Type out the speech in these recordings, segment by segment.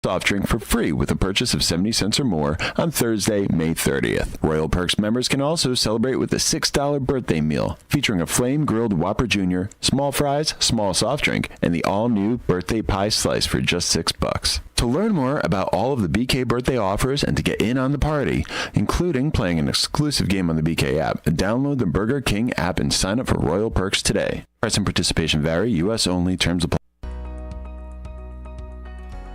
soft drink for free with a purchase of 70 cents or more on Thursday, May 30th. Royal Perks members can also celebrate with a $6 birthday meal featuring a flame-grilled Whopper Jr., small fries, small soft drink, and the all-new birthday pie slice for just $6. To learn more about all of the BK birthday offers and to get in on the party, including playing an exclusive game on the BK app, download the Burger King app and sign up for Royal Perks today. Price and participation vary. U.S. only. Terms apply.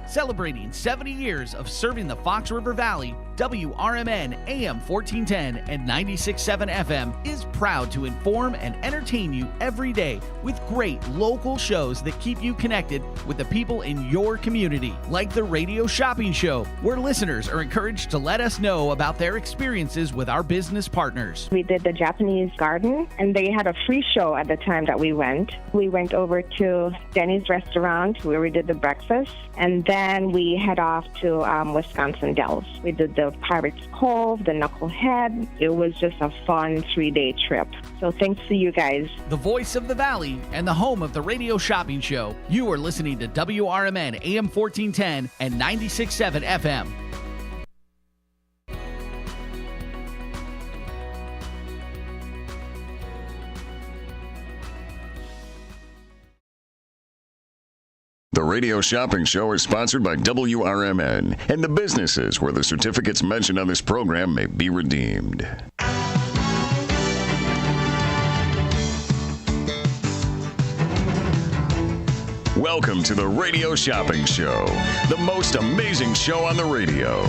Celebrating 70 years of serving the Fox River Valley, WRMN AM 1410 and 96.7 FM is proud to inform and entertain you every day with great local shows that keep you connected with the people in your community, like the Radio Shopping Show, where listeners are encouraged to let us know about their experiences with our business partners. We did the Japanese garden, and they had a free show at the time that we went. We went over to Denny's restaurant where we did the breakfast, and then we head off to Wisconsin Dells. We did the Pirates Cove, the Knucklehead. It was just a fun 3-day trip. So thanks to you guys. The voice of the Valley and the home of the Radio Shopping Show. You are listening to WRMN AM 1410 and 96.7 FM. The Radio Shopping Show is sponsored by WRMN and the businesses where the certificates mentioned on this program may be redeemed. Welcome to the Radio Shopping Show, the most amazing show on the radio.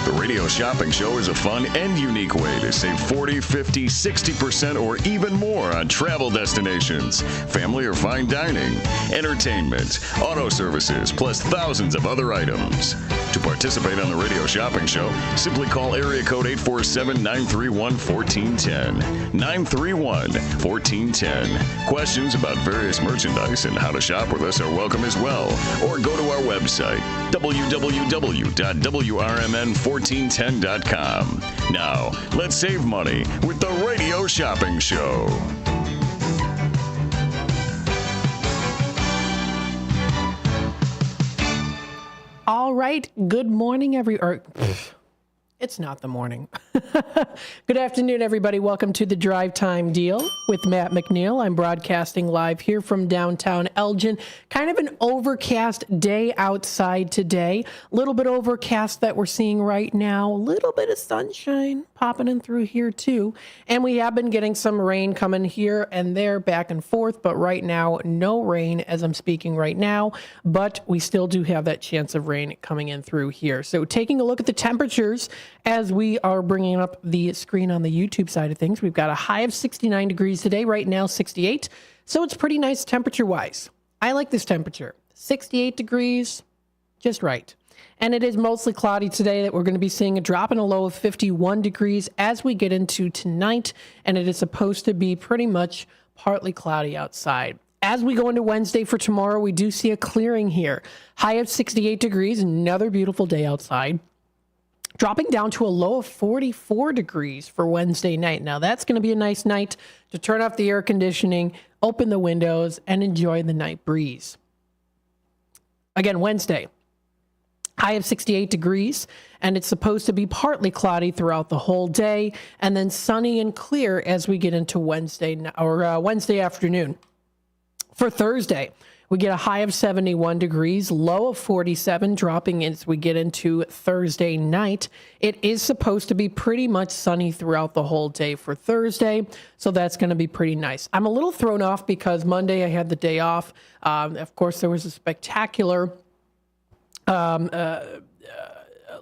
The Radio Shopping Show is a fun and unique way to save 40, 50, 60% or even more on travel destinations, family or fine dining, entertainment, auto services, plus thousands of other items. To participate on the Radio Shopping Show, simply call area code 847-931-1410. 931-1410. Questions about various merchandise and how to shop with us are welcome as well. Or go to our website, www.WRMN1410.com. Now, let's save money with the Radio Shopping Show. All right. Good morning, it's not the morning. Good afternoon, everybody. Welcome to the Drive Time Deal with Matt McNeil. I'm broadcasting live here from downtown Elgin. Kind of an overcast day outside today. A little bit overcast that we're seeing right now. A little bit of sunshine popping in through here too. And we have been getting some rain coming here and there, back and forth. But right now, no rain as I'm speaking right now. But we still do have that chance of rain coming in through here. So taking a look at the temperatures as we are bringing up the screen on the YouTube side of things, we've got a high of 69 degrees today, right now 68. So it's pretty nice temperature-wise. I like this temperature. 68 degrees, just right. And it is mostly cloudy today that we're going to be seeing a drop in a low of 51 degrees as we get into tonight. And it is supposed to be pretty much partly cloudy outside. As we go into Wednesday for tomorrow, we do see a clearing here. High of 68 degrees, another beautiful day outside. Dropping down to a low of 44 degrees for Wednesday night. Now, that's going to be a nice night to turn off the air conditioning, open the windows, and enjoy the night breeze. Again, Wednesday, high of 68 degrees, and it's supposed to be partly cloudy throughout the whole day, and then sunny and clear as we get into Wednesday afternoon. For Thursday, we get a high of 71 degrees, low of 47, dropping as we get into Thursday night. It is supposed to be pretty much sunny throughout the whole day for Thursday, so that's going to be pretty nice. I'm a little thrown off because Monday I had the day off. Of course, there was a spectacular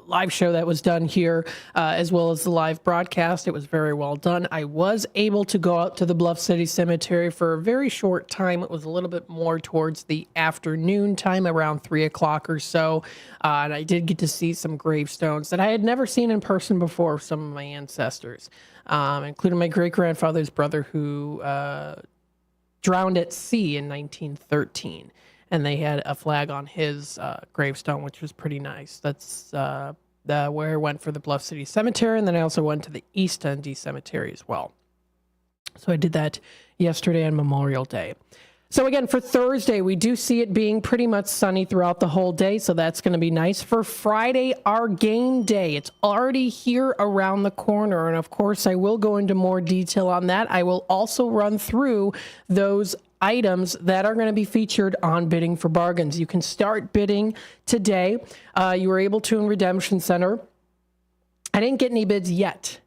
live show that was done here, as well as the live broadcast. It was very well done. I was able to go out to the Bluff City Cemetery for a very short time. It was a little bit more towards the afternoon time, around 3 o'clock or so. And I did get to see some gravestones that I had never seen in person before, some of my ancestors, including my great-grandfather's brother who drowned at sea in 1913. And they had a flag on his gravestone, which was pretty nice. That's where I went for the Bluff City Cemetery, and then I also went to the East Dundee Cemetery as well. So I did that yesterday on Memorial Day. So again, for Thursday, we do see it being pretty much sunny throughout the whole day, so that's going to be nice. For Friday, our game day, it's already here around the corner, and of course, I will go into more detail on that. I will also run through those items that are going to be featured on Bidding for Bargains. You can start bidding today. You were able to in Redemption Center. I didn't get any bids yet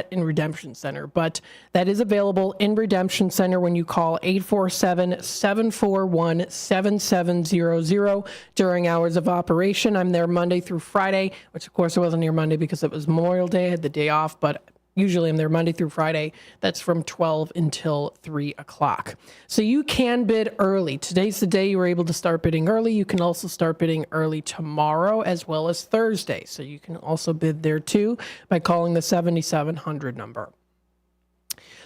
in Redemption Center, but that is available in Redemption Center when you call 847-741-7700 during hours of operation. I'm there Monday through Friday, which of course I wasn't here Monday because it was Memorial Day. I had the day off, but usually I'm there Monday through Friday. That's from 12 until 3 o'clock. So you can bid early. Today's the day you were able to start bidding early. You can also start bidding early tomorrow as well as Thursday. So you can also bid there too by calling the 7700 number.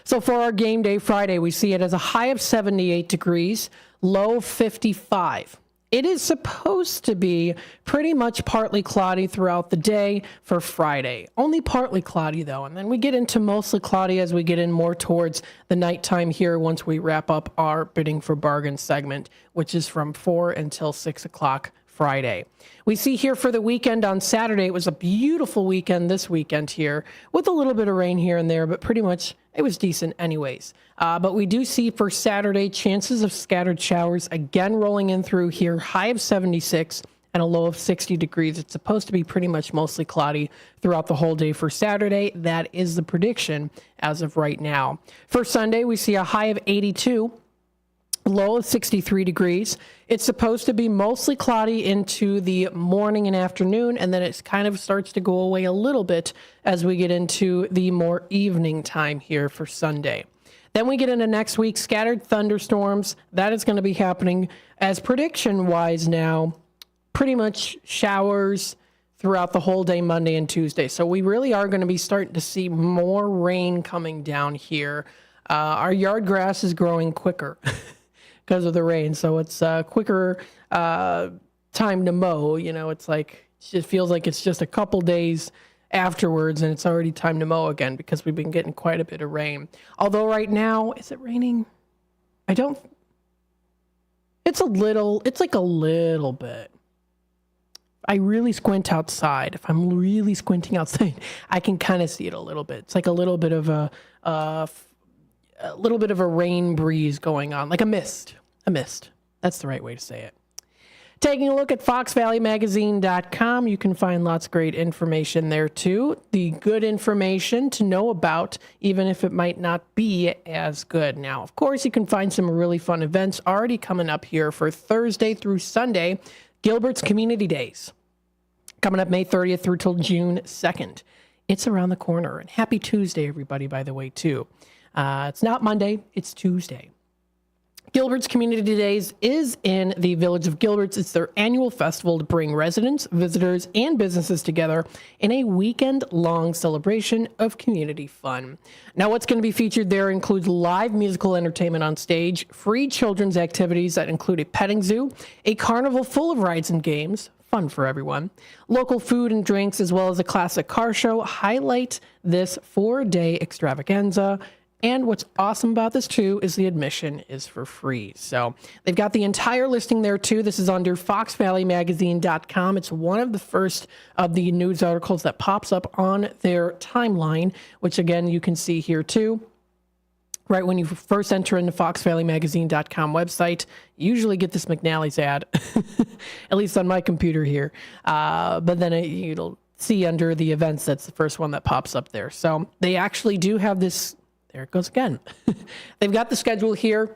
So for our game day Friday, we see it as a high of 78 degrees, low of 55. It is supposed to be pretty much partly cloudy throughout the day for Friday. Only partly cloudy, though. And then we get into mostly cloudy as we get in more towards the nighttime here once we wrap up our Bidding for Bargains segment, which is from 4 until 6 o'clock Friday. We see here for the weekend on Saturday, it was a beautiful weekend this weekend here with a little bit of rain here and there, but pretty much it was decent anyways. But we do see for Saturday chances of scattered showers again rolling in through here, high of 76 and a low of 60 degrees. It's supposed to be pretty much mostly cloudy throughout the whole day for Saturday. That is the prediction as of right now. For Sunday, we see a high of 82. Low of 63 degrees. It's supposed to be mostly cloudy into the morning and afternoon, and then it kind of starts to go away a little bit as we get into the more evening time here for Sunday. Then we get into next week, scattered thunderstorms. That is going to be happening as prediction-wise now, pretty much showers throughout the whole day, Monday and Tuesday. So we really are going to be starting to see more rain coming down here. Our yard grass is growing quicker. Because of the rain, so it's quicker time to mow. You know, it's like it feels like it's just a couple days afterwards, and it's already time to mow again because we've been getting quite a bit of rain. Although right now, is it raining? It's like a little bit. I really squint outside. If I'm really squinting outside, I can kind of see it a little bit. It's like a little bit of a rain breeze going on, like a mist. A mist. That's the right way to say it. Taking a look at foxvalleymagazine.com, you can find lots of great information there too. The good information to know about, even if it might not be as good. Now, of course, you can find some really fun events already coming up here for Thursday through Sunday. Gilbert's Community Days. Coming up May 30th through till June 2nd. It's around the corner. And happy Tuesday, everybody, by the way, too. It's not Monday, it's Tuesday. Gilbert's Community Days is in the village of Gilbert's. It's their annual festival to bring residents, visitors, and businesses together in a weekend-long celebration of community fun. Now, what's going to be featured there includes live musical entertainment on stage, free children's activities that include a petting zoo, a carnival full of rides and games, fun for everyone, local food and drinks, as well as a classic car show highlight this 4-day extravaganza. And what's awesome about this, too, is the admission is for free. So they've got the entire listing there, too. This is under foxvalleymagazine.com. It's one of the first of the news articles that pops up on their timeline, which, again, you can see here, too. Right when you first enter into foxvalleymagazine.com website, you usually get this McNally's ad, at least on my computer here. But then you'll see under the events, that's the first one that pops up there. So they actually do have this. There it goes again. They've got the schedule here.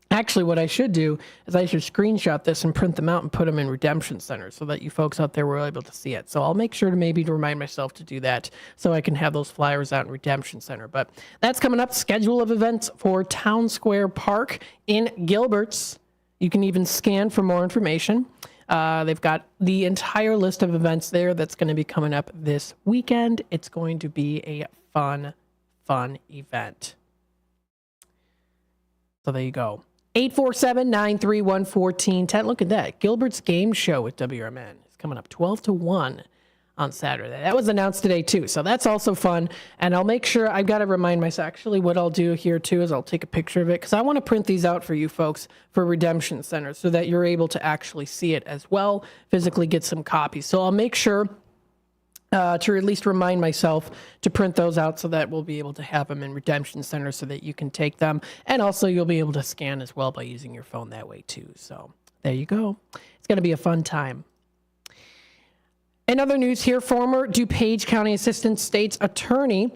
Actually, what I should do is I should screenshot this and print them out and put them in Redemption Center so that you folks out there were able to see it. So I'll make sure to maybe remind myself to do that so I can have those flyers out in Redemption Center. But that's coming up. Schedule of events for Town Square Park in Gilbert's. You can even scan for more information. They've got the entire list of events there that's going to be coming up this weekend. It's going to be a fun event. So there you go. 847-931-1410. Look at that. Gilbert's Game Show with WRMN is coming up 12 to 1 on Saturday. That was announced today too, so that's also fun. And I'll make sure, I've got to remind myself, actually what I'll do here too is I'll take a picture of it, because I want to print these out for you folks for Redemption Center so that you're able to actually see it as well, physically get some copies. So I'll make sure to at least remind myself to print those out so that we'll be able to have them in Redemption Center so that you can take them. And also you'll be able to scan as well by using your phone that way too. So there you go. It's going to be a fun time. In other news here, former DuPage County Assistant State's Attorney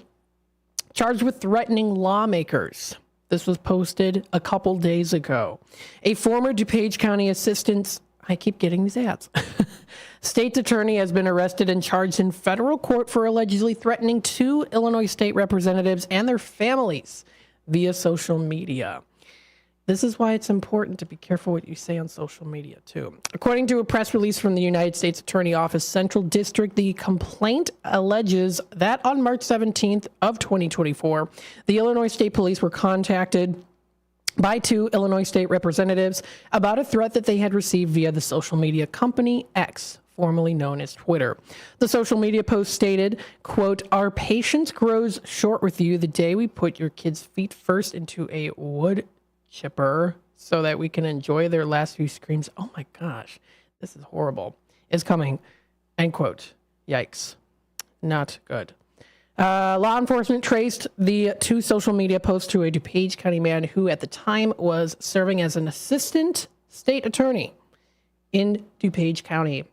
charged with threatening lawmakers. This was posted a couple days ago. A former DuPage County Assistant, I keep getting these ads, State's Attorney has been arrested and charged in federal court for allegedly threatening 2 Illinois state representatives and their families via social media. This is why it's important to be careful what you say on social media, too. According to a press release from the United States Attorney Office Central District, the complaint alleges that on March 17th of 2024, the Illinois State Police were contacted by 2 Illinois state representatives about a threat that they had received via the social media company X, formerly known as Twitter. The social media post stated, quote, "Our patience grows short with you the day we put your kids' feet first into a wood chipper so that we can enjoy their last few screams." Oh my gosh, this is horrible. Is coming, end quote. Yikes. Not good. Law enforcement traced the 2 social media posts to a DuPage County man who at the time was serving as an assistant state attorney in DuPage County.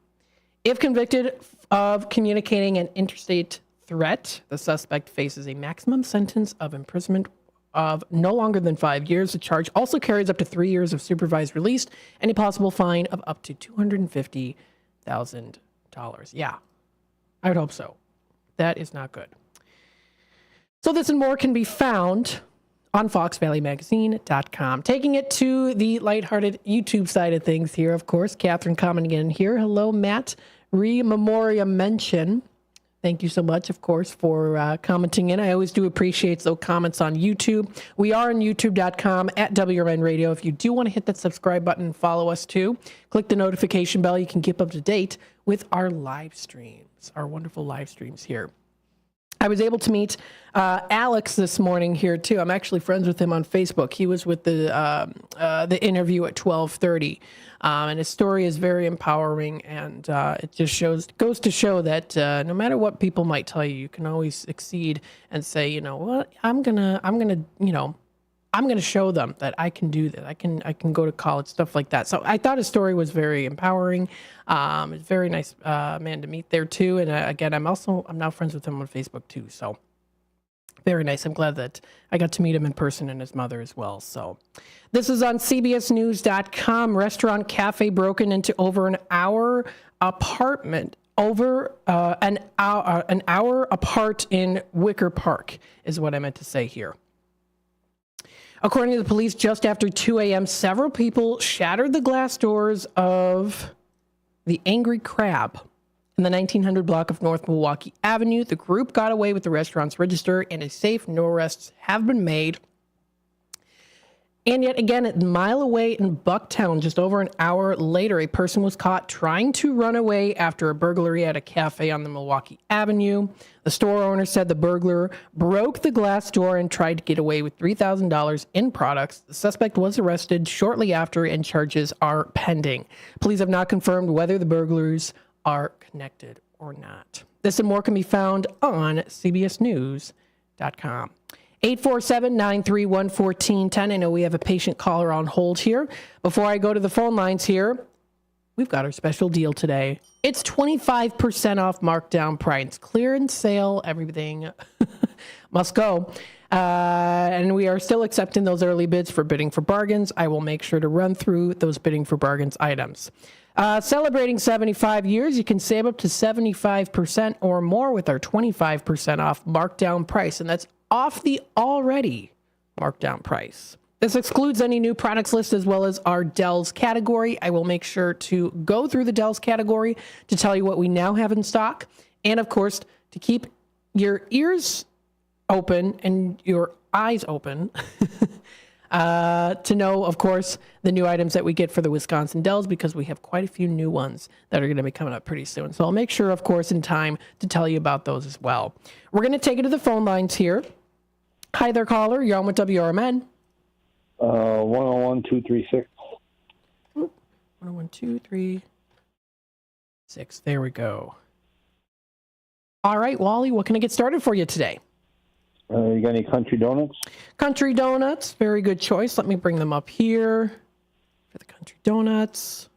If convicted of communicating an interstate threat, the suspect faces a maximum sentence of imprisonment of no longer than 5 years. The charge also carries up to 3 years of supervised release and a possible fine of up to $250,000. Yeah, I would hope so. That is not good. So this and more can be found on foxvalleymagazine.com. Taking it to the lighthearted YouTube side of things here, of course. Catherine commenting in here. Hello, Matt. Memoriam mention. Thank you so much, of course, for commenting in. I always do appreciate those comments on YouTube. We are on youtube.com at WRMN Radio. If you do want to hit that subscribe button and follow us too, click the notification bell. You can keep up to date with our live streams, our wonderful live streams here. I was able to meet Alex this morning here too. I'm actually friends with him on Facebook. He was with the interview at 12:30, and his story is very empowering. And it just goes to show that no matter what people might tell you, you can always succeed and say, you know what, I'm gonna show them that I can do that. I can go to college, stuff like that. So I thought his story was very empowering. It's a very nice man to meet there too. And again, I'm now friends with him on Facebook too. So very nice. I'm glad that I got to meet him in person and his mother as well. So this is on CBSNews.com. Restaurant cafe broken into over an hour apartment. Over an hour apart in Wicker Park is what I meant to say here. According to the police, just after 2 a.m., several people shattered the glass doors of the Angry Crab in the 1900 block of North Milwaukee Avenue. The group got away with the restaurant's register and is safe. No arrests have been made. And yet again, a mile away in Bucktown, just over an hour later, a person was caught trying to run away after a burglary at a cafe on the Milwaukee Avenue. The store owner said the burglar broke the glass door and tried to get away with $3,000 in products. The suspect was arrested shortly after and charges are pending. Police have not confirmed whether the burglars are connected or not. This and more can be found on CBSNews.com. 847-931-1410. I know we have a patient caller on hold here. Before I go to the phone lines here, we've got our special deal today. It's 25% off markdown price. Clearance sale, everything must go. And we are still accepting those early bids for bidding for bargains. I will make sure to run through those bidding for bargains items. Celebrating 75 years, you can save up to 75% or more with our 25% off markdown price. And that's off the already marked down price. This excludes any new products list as well as our Dell's category. I will make sure to go through the Dell's category to tell you what we now have in stock. And of course, to keep your ears open and your eyes open, to know, of course, the new items that we get for the Wisconsin Dells, because we have quite a few new ones that are going to be coming up pretty soon. So I'll make sure, of course, in time to tell you about those as well. We're going to take it to the phone lines here. Hi there, caller. You're on with WRMN. 101236. 101236. There we go. All right, Wally, what can I get started for you today? You got any country donuts? Country donuts, very good choice. Let me bring them up here for the country donuts.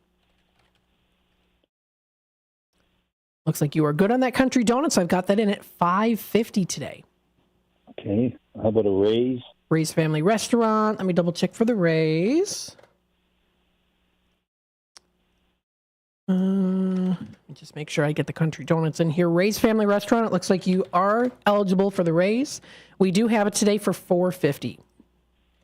Looks like you are good on that country donuts. I've got that in at $5.50 today. Okay. How about a Ray's? Ray's Family Restaurant. Let me double check for the Ray's. Just make sure I get the country donuts in here. Ray's Family Restaurant. It looks like you are eligible for the Ray's. We do have it today for $4.50.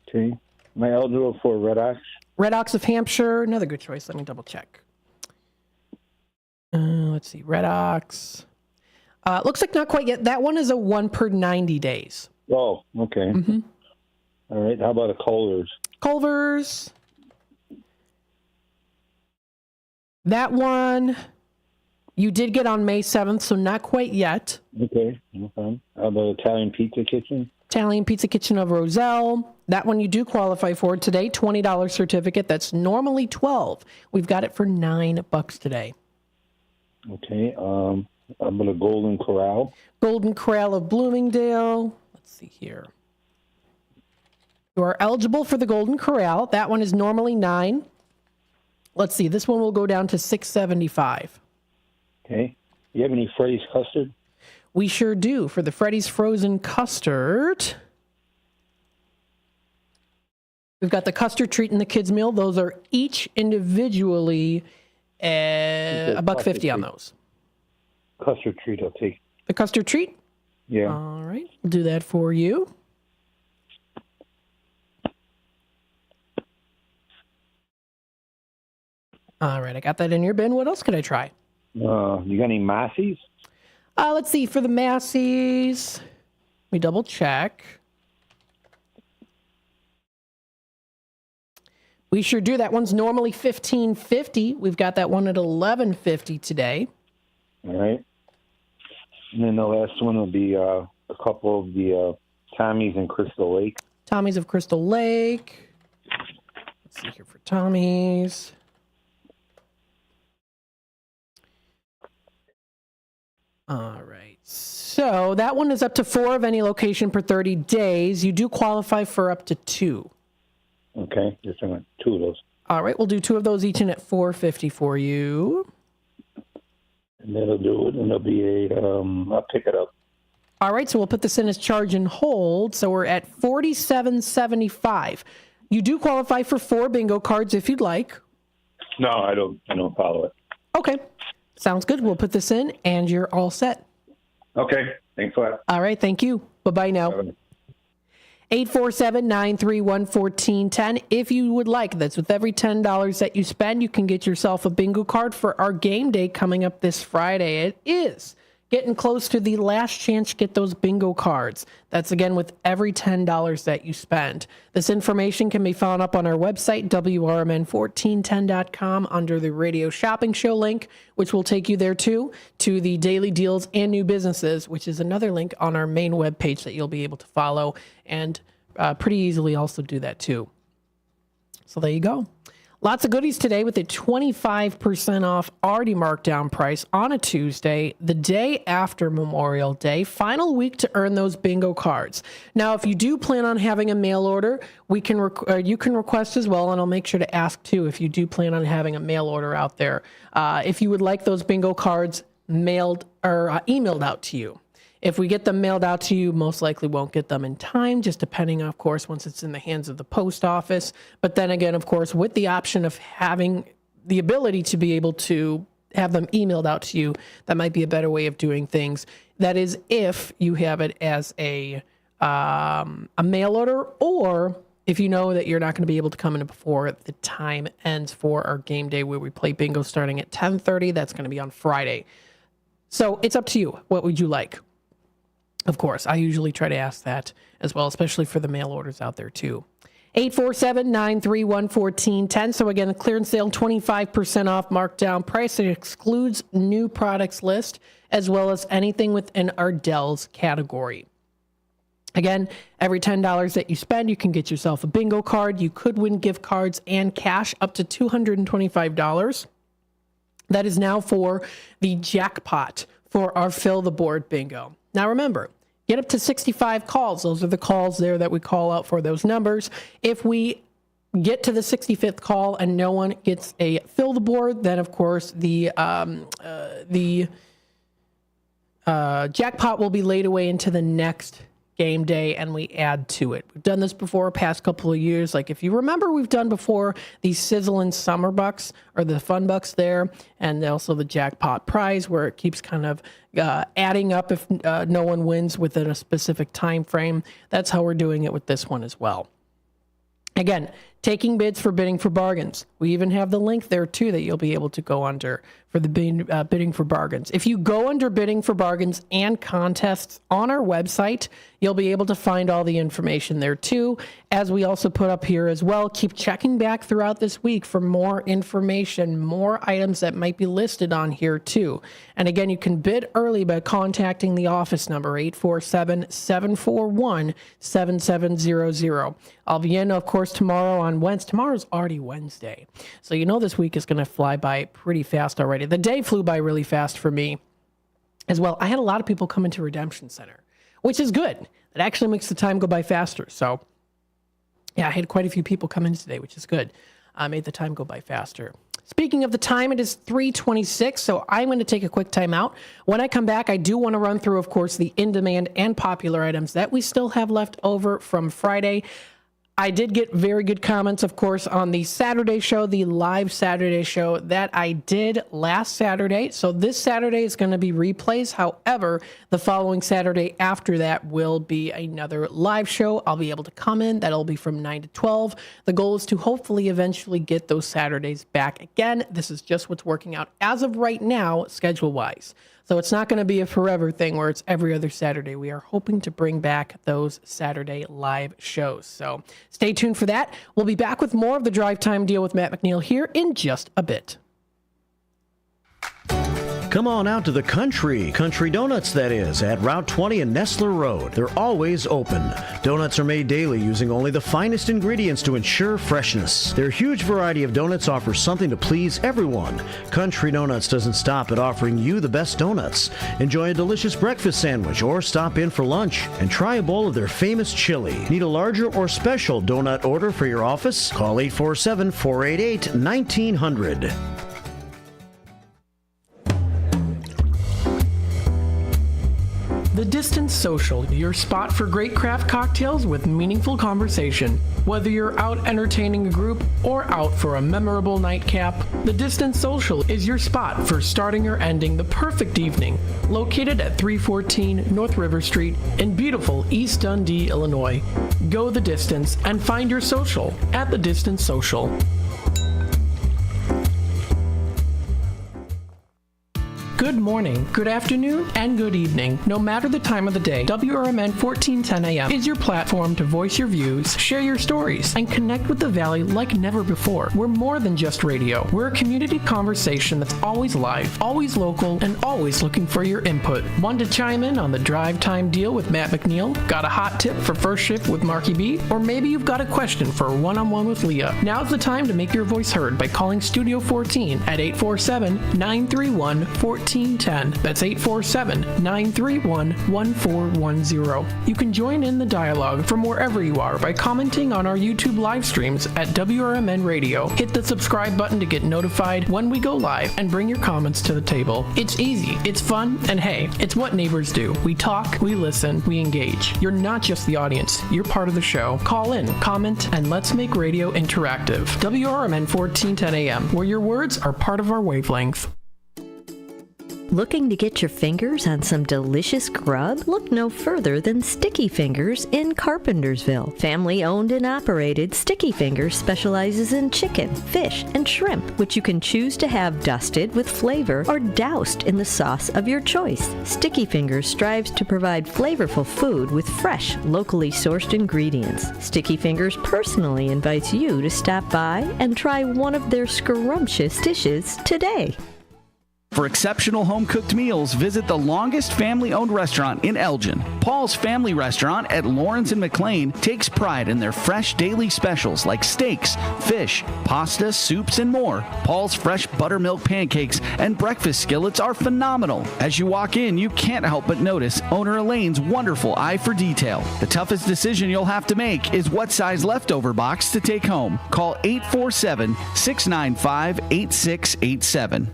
Okay. Am I eligible for Red Ox? Red Ox of Hampshire. Another good choice. Let me double check. Let's see. Red Ox. Looks like not quite yet. That one is a 1 per 90 days. Oh, okay. Mm-hmm. All right. How about a Culver's? Culver's. That one you did get on May 7th, so not quite yet. Okay. No problem. How about Italian Pizza Kitchen? Italian Pizza Kitchen of Roselle. That one you do qualify for today. $20 certificate. That's normally $12. We've got it for $9 today. Okay. How about a Golden Corral? Golden Corral of Bloomingdale. Let's see here. You are eligible for the Golden Corral. That one is normally $9. Let's see. This one will go down to $6.75. Okay. You have any Freddy's custard? We sure do. For the Freddy's frozen custard, we've got the custard treat and the kids meal. Those are each individually $1.50 on those. Custard treat, I'll take. The custard treat? Yeah. All right. We'll do that for you. All right. I got that in your bin. What else could I try? You got any Massey's? Let's see. For the Massey's, let me double check. We sure do. That one's normally $15.50. We've got that one at $11.50 today. All right. And then the last one will be a couple of the Tommy's in Crystal Lake. Tommy's of Crystal Lake. Let's see here for Tommy's. All right. So that one is up to 4 of any location per 30 days. You do qualify for up to 2. Okay. Just I want 2 of those. All right. We'll do 2 of those each in at $4.50 for you. And that'll do it. And it'll be I'll pick it up. All right. So we'll put this in as charge and hold. So we're at $47.75. You do qualify for 4 bingo cards if you'd like. No, I don't follow it. Okay. Sounds good. We'll put this in and you're all set. Okay. Thanks a lot. All right. Thank you. Bye-bye now. 847-931-1410. If you would like, that's with every $10 that you spend, you can get yourself a bingo card for our game day coming up this Friday. It is getting close to the last chance to get those bingo cards. That's again with every $10 that you spend. This information can be found up on our website, WRMN1410.com, under the radio shopping show link, which will take you there too, to the daily deals and new businesses, which is another link on our main webpage that you'll be able to follow and pretty easily also do that too. So there you go. Lots of goodies today with a 25% off already marked down price on a Tuesday, the day after Memorial Day, final week to earn those bingo cards. Now, if you do plan on having a mail order, you can request as well, and I'll make sure to ask too if you do plan on having a mail order out there. If you would like those bingo cards mailed or emailed out to you. If we get them mailed out to you, most likely won't get them in time, just depending, of course, once it's in the hands of the post office. But then again, of course, with the option of having the ability to be able to have them emailed out to you, that might be a better way of doing things. That is if you have it as a mail order, or if you know that you're not going to be able to come in before the time ends for our game day where we play bingo starting at 10:30. That's going to be on Friday. So it's up to you. What would you like? Of course, I usually try to ask that as well, especially for the mail orders out there too. 847-931-1410. So again, a clearance sale, 25% off markdown price. It excludes new products list as well as anything within our Dells category. Again, every $10 that you spend, you can get yourself a bingo card. You could win gift cards and cash up to $225. That is now for the jackpot for our Fill the Board bingo. Now remember, get up to 65 calls. Those are the calls there that we call out for those numbers. If we get to the 65th call and no one gets a Fill the Board, then of course the jackpot will be laid away into the next game day, and we add to it. We've done this before, past couple of years. Like if you remember, we've done before these Sizzlin' Summer Bucks or the Fun Bucks there, and also the jackpot prize where it keeps kind of adding up if no one wins within a specific time frame. That's how we're doing it with this one as well. Again, taking bids for bidding for bargains. We even have the link there too that you'll be able to go under for the bidding for bargains. If you go under bidding for bargains and contests on our website, you'll be able to find all the information there too. As we also put up here as well, keep checking back throughout this week for more information, more items that might be listed on here too. And again, you can bid early by contacting the office number 847-741-7700. I'll be in, of course, tomorrow on Wednesday. Tomorrow's already Wednesday. So you know this week is going to fly by pretty fast already. The day flew by really fast for me as well. I had a lot of people come into Redemption Center, which is good. It actually makes the time go by faster. So yeah, I had quite a few people come in today, which is good. Made the time go by faster. Speaking of the time, it is 3:26, so I'm going to take a quick time out. When I come back, I do want to run through, of course, the in-demand and popular items that we still have left over from Friday. I did get very good comments, of course, on the Saturday show, the live Saturday show that I did last Saturday. So this Saturday is going to be replays. However, the following Saturday after that will be another live show. I'll be able to come in. That'll be from 9 to 12. The goal is to hopefully eventually get those Saturdays back again. This is just what's working out as of right now, schedule-wise. So it's not going to be a forever thing where it's every other Saturday. We are hoping to bring back those Saturday live shows. So stay tuned for that. We'll be back with more of the Drive Time Deal with Matt McNeil here in just a bit. Come on out to the Country Donuts, that is, at Route 20 and Nestler Road. They're always open. Donuts are made daily using only the finest ingredients to ensure freshness. Their huge variety of donuts offers something to please everyone. Country Donuts doesn't stop at offering you the best donuts. Enjoy a delicious breakfast sandwich or stop in for lunch and try a bowl of their famous chili. Need a larger or special donut order for your office? Call 847-488-1900. The Distance Social, your spot for great craft cocktails with meaningful conversation. Whether you're out entertaining a group or out for a memorable nightcap, The Distance Social is your spot for starting or ending the perfect evening. Located at 314 North River Street in beautiful East Dundee, Illinois. Go the distance and find your social at The Distance Social. Good morning, good afternoon, and good evening. No matter the time of the day, WRMN 1410 AM is your platform to voice your views, share your stories, and connect with the Valley like never before. We're more than just radio. We're a community conversation that's always live, always local, and always looking for your input. Want to chime in on the Drive Time Deal with Matt McNeil? Got a hot tip for First Shift with Marky B? Or maybe you've got a question for a one-on-one with Leah. Now's the time to make your voice heard by calling Studio 14 at 847-931-1410. That's 847-931-1410. You can join in the dialogue from wherever you are by commenting on our YouTube live streams at WRMN Radio. Hit the subscribe button to get notified when we go live and bring your comments to the table. It's easy, it's fun, and hey, it's what neighbors do. We talk, we listen, we engage. You're not just the audience, you're part of the show. Call in, comment, and let's make radio interactive. WRMN 1410 AM, where your words are part of our wavelength. Looking to get your fingers on some delicious grub? Look no further than Sticky Fingers in Carpentersville. Family owned and operated, Sticky Fingers specializes in chicken, fish, and shrimp, which you can choose to have dusted with flavor or doused in the sauce of your choice. Sticky Fingers strives to provide flavorful food with fresh, locally sourced ingredients. Sticky Fingers personally invites you to stop by and try one of their scrumptious dishes today. For exceptional home-cooked meals, visit the longest family-owned restaurant in Elgin. Paul's Family Restaurant at Lawrence and McLean takes pride in their fresh daily specials like steaks, fish, pasta, soups, and more. Paul's fresh buttermilk pancakes and breakfast skillets are phenomenal. As you walk in, you can't help but notice owner Elaine's wonderful eye for detail. The toughest decision you'll have to make is what size leftover box to take home. Call 847-695-8687.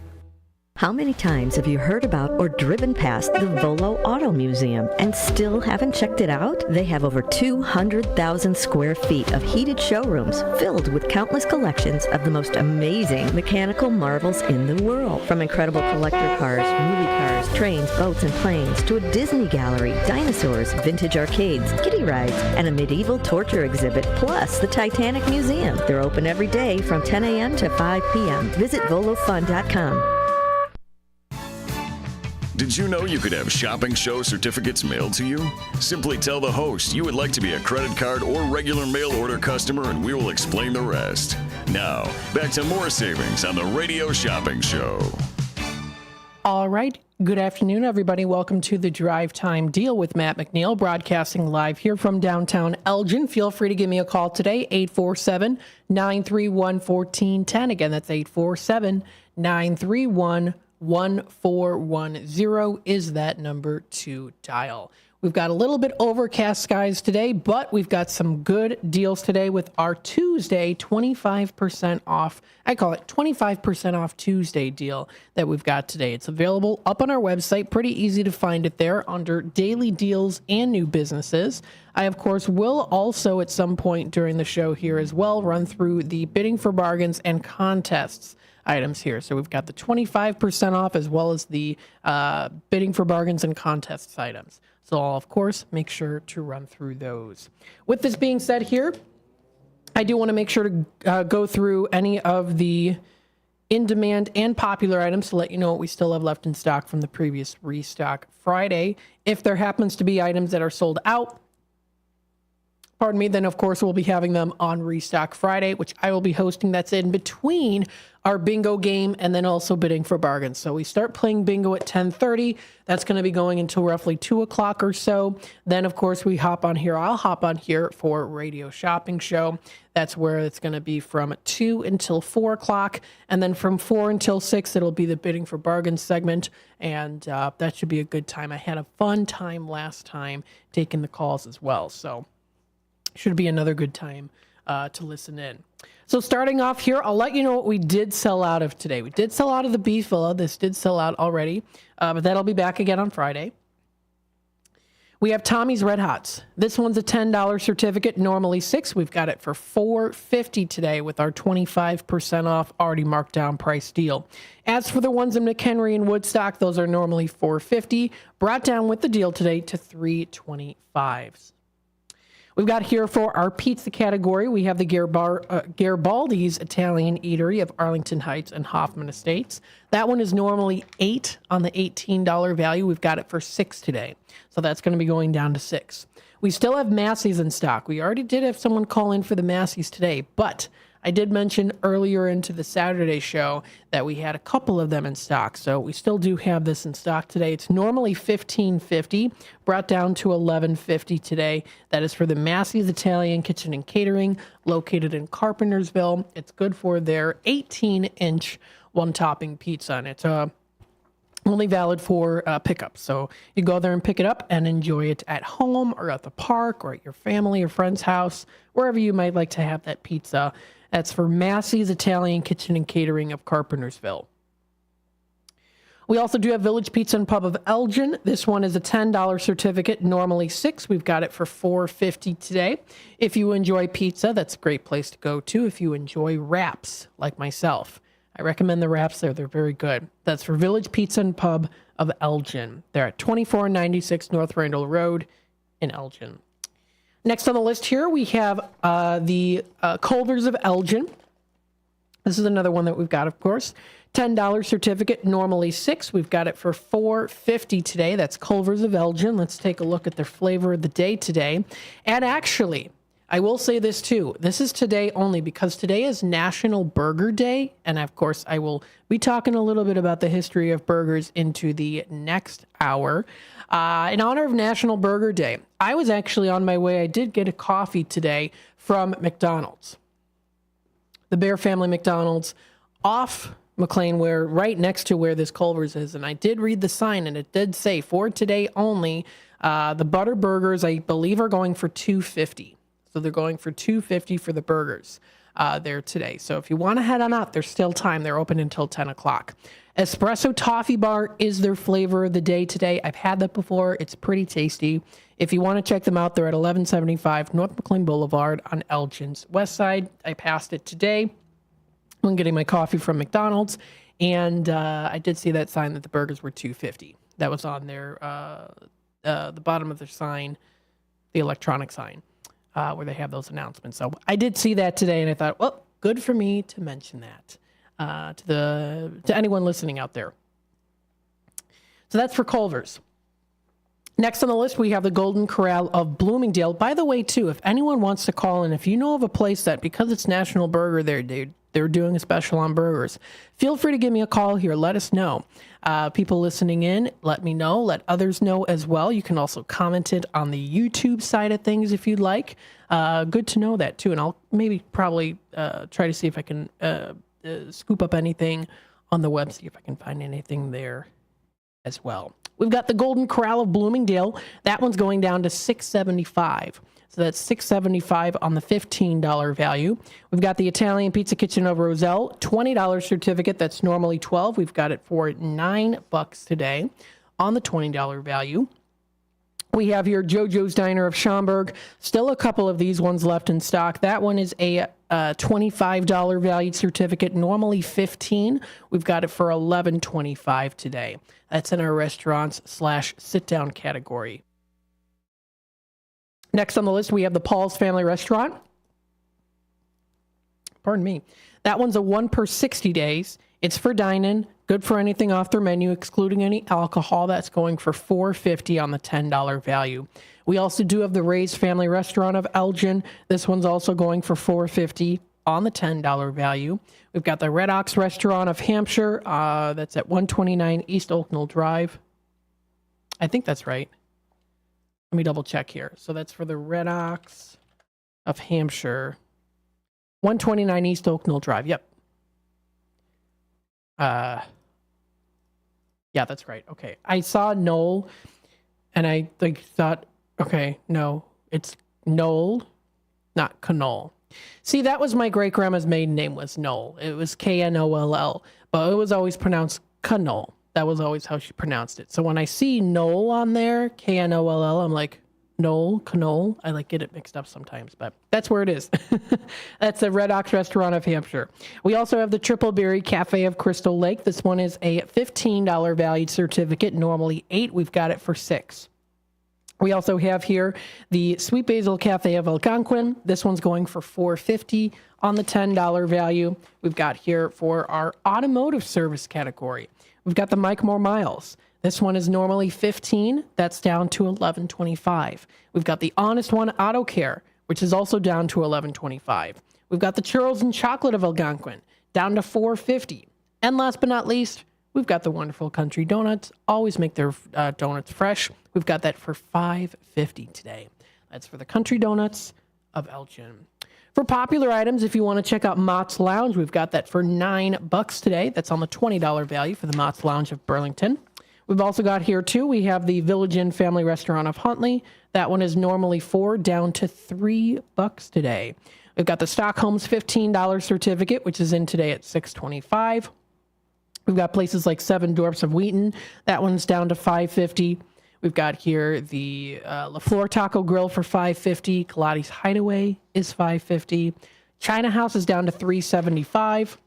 How many times have you heard about or driven past the Volo Auto Museum and still haven't checked it out? They have over 200,000 square feet of heated showrooms filled with countless collections of the most amazing mechanical marvels in the world. From incredible collector cars, movie cars, trains, boats, and planes, to a Disney gallery, dinosaurs, vintage arcades, kiddie rides, and a medieval torture exhibit, plus the Titanic Museum. They're open every day from 10 a.m. to 5 p.m. Visit volofun.com. Did you know you could have shopping show certificates mailed to you? Simply tell the host you would like to be a credit card or regular mail order customer and we will explain the rest. Now, back to more savings on the Radio Shopping Show. All right. Good afternoon, everybody. Welcome to the Drive Time Deal with Matt McNeil, broadcasting live here from downtown Elgin. Feel free to give me a call today, 847-931-1410. Again, that's 847-931-1410 is that number to dial. We've got a little bit overcast skies today, but we've got some good deals today with our Tuesday 25% off. I call it 25% off Tuesday deal that we've got today. It's available up on our website. Pretty easy to find it there under daily deals and new businesses. I, of course, will also at some point during the show here as well run through the bidding for bargains and contests items here. So we've got the 25% off as well as the bidding for bargains and contests items. So I'll, of course, make sure to run through those. With this being said here, I do want to make sure to go through any of the in-demand and popular items to let you know what we still have left in stock from the previous Restock Friday. If there happens to be items that are sold out, pardon me, then of course we'll be having them on Restock Friday, which I will be hosting. That's in between our bingo game and then also bidding for bargains. So we start playing bingo at 10:30. That's going to be going until roughly 2 o'clock or so. Then of course we hop on here. I'll hop on here for Radio Shopping Show. That's where it's going to be from 2 until 4 o'clock. And then from 4 until 6, it'll be the bidding for bargains segment. And that should be a good time. I had a fun time last time taking the calls as well. So should be another good time to listen in. So starting off here, I'll let you know what we did sell out of today. We did sell out of the beef filla. This did sell out already, but that'll be back again on Friday. We have Tommy's Red Hots. This one's a $10 certificate, normally $6. We've got it for $4.50 today with our 25% off, already marked down price deal. As for the ones in McHenry and Woodstock, those are normally $4.50, brought down with the deal today to $3.25. We've got here for our pizza category, we have the Garibaldi's Italian Eatery of Arlington Heights and Hoffman Estates. That one is normally $8 on the $18 value. We've got it for $6 today. So that's going to be going down to $6. We still have Massey's in stock. We already did have someone call in for the Massey's today, but I did mention earlier into the Saturday show that we had a couple of them in stock. So we still do have this in stock today. It's normally $15.50, brought down to $11.50 today. That is for the Massey's Italian Kitchen and Catering, located in Carpentersville. It's good for their 18-inch one-topping pizza, and it's only valid for pickup. So you go there and pick it up and enjoy it at home or at the park or at your family or friend's house, wherever you might like to have that pizza. That's for Massey's Italian Kitchen and Catering of Carpentersville. We also do have Village Pizza and Pub of Elgin. This one is a $10 certificate, normally $6. We've got it for $4.50 today. If you enjoy pizza, that's a great place to go to. If you enjoy wraps, like myself, I recommend the wraps there. They're very good. That's for Village Pizza and Pub of Elgin. They're at 2496 North Randall Road in Elgin. Next on the list here, we have the Culvers of Elgin. This is another one that we've got, of course. $10 certificate, normally $6. We've got it for $4.50 today. That's Culvers of Elgin. Let's take a look at their flavor of the day today. And actually, I will say this too. This is today only because today is National Burger Day. And of course, I will be talking a little bit about the history of burgers into the next hour. In honor of National Burger Day, I was actually on my way. I did get a coffee today from McDonald's. The Bear Family McDonald's off McLean, where right next to where this Culver's is. And I did read the sign, and it did say, for today only, the butter burgers, I believe, are going for $2.50. So they're going for $2.50 for the burgers there today. So if you want to head on out, there's still time. They're open until 10 o'clock. Espresso Toffee Bar is their flavor of the day today. I've had that before. It's pretty tasty. If you want to check them out, they're at 1175 North McLean Boulevard on Elgin's West Side. I passed it today when getting my coffee from McDonald's, and I did see that sign that the burgers were $2.50. That was on their the bottom of their sign, the electronic sign, where they have those announcements. So I did see that today, and I thought, well, good for me to mention that to anyone listening out there. So that's for Culver's. Next on the list, we have the Golden Corral of Bloomingdale. By the way, too, if anyone wants to call in, if you know of a place that, because it's National Burger Day, dude, they're doing a special on burgers, feel free to give me a call here. Let us know. People listening in, let me know. Let others know as well. You can also comment it on the YouTube side of things if you'd like. Good to know that, too. And I'll probably try to see if I can scoop up anything on the web, see if I can find anything there as well. We've got the Golden Corral of Bloomingdale. That one's going down to $6.75. So that's $6.75 on the $15 value. We've got the Italian Pizza Kitchen of Roselle, $20 certificate. That's normally $12. We've got it for $9 today on the $20 value. We have here JoJo's Diner of Schaumburg. Still a couple of these ones left in stock. That one is a $25 valued certificate, normally $15. We've got it for $11.25 today. That's in our restaurants / sit-down category. Next on the list, we have the Paul's Family Restaurant. Pardon me. That one's a 1 per 60 days. It's for dine-in, good for anything off their menu, excluding any alcohol. That's going for $4.50 on the $10 value. We also do have the Ray's Family Restaurant of Elgin. This one's also going for $4.50 on the $10 value. We've got the Red Ox Restaurant of Hampshire. That's at 129 East Oaknell Drive. I think that's right. Let me double check here. So that's for the Red Ox of Hampshire. 129 East Oaknell Drive. Yep. Yeah, that's right. Okay. I saw Knoll and I thought, okay, no, it's Knoll, not Knoll. See, that was my great grandma's maiden name was Knoll. It was Knoll, but it was always pronounced Knoll. That was always how she pronounced it. So when I see Knoll on there, Knoll, I'm like, Knoll. I get it mixed up sometimes, but that's where it is. That's the Red Ox Restaurant of Hampshire. We also have the Triple Berry Cafe of Crystal Lake. This one is a $15 valued certificate, normally $8. We've got it for $6. We also have here the Sweet Basil Cafe of Algonquin. This one's going for $4.50 on the $10 value. We've got here for our automotive service category. We've got the Mike Moore Miles. This one is normally $15. That's down to $11.25. We've got the Honest One Auto Care, which is also down to $11.25. We've got the Churros and Chocolate of Algonquin, down to $4.50. And last but not least, we've got the wonderful Country Donuts. Always make their donuts fresh. We've got that for $5.50 today. That's for the Country Donuts of Elgin. For popular items, if you want to check out Mott's Lounge, we've got that for $9 today. That's on the $20 value for the Mott's Lounge of Burlington. We've also got here, too, we have the Village Inn Family Restaurant of Huntley. That one is normally $4, down to $3 today. We've got the Stockholm's $15 certificate, which is in today at $6.25. We've got places like Seven Dwarfs of Wheaton. That one's down to $5.50. We've got here the La Flor Taco Grill for $5.50. Kaladi's Hideaway is $5.50. China House is down to $3.75.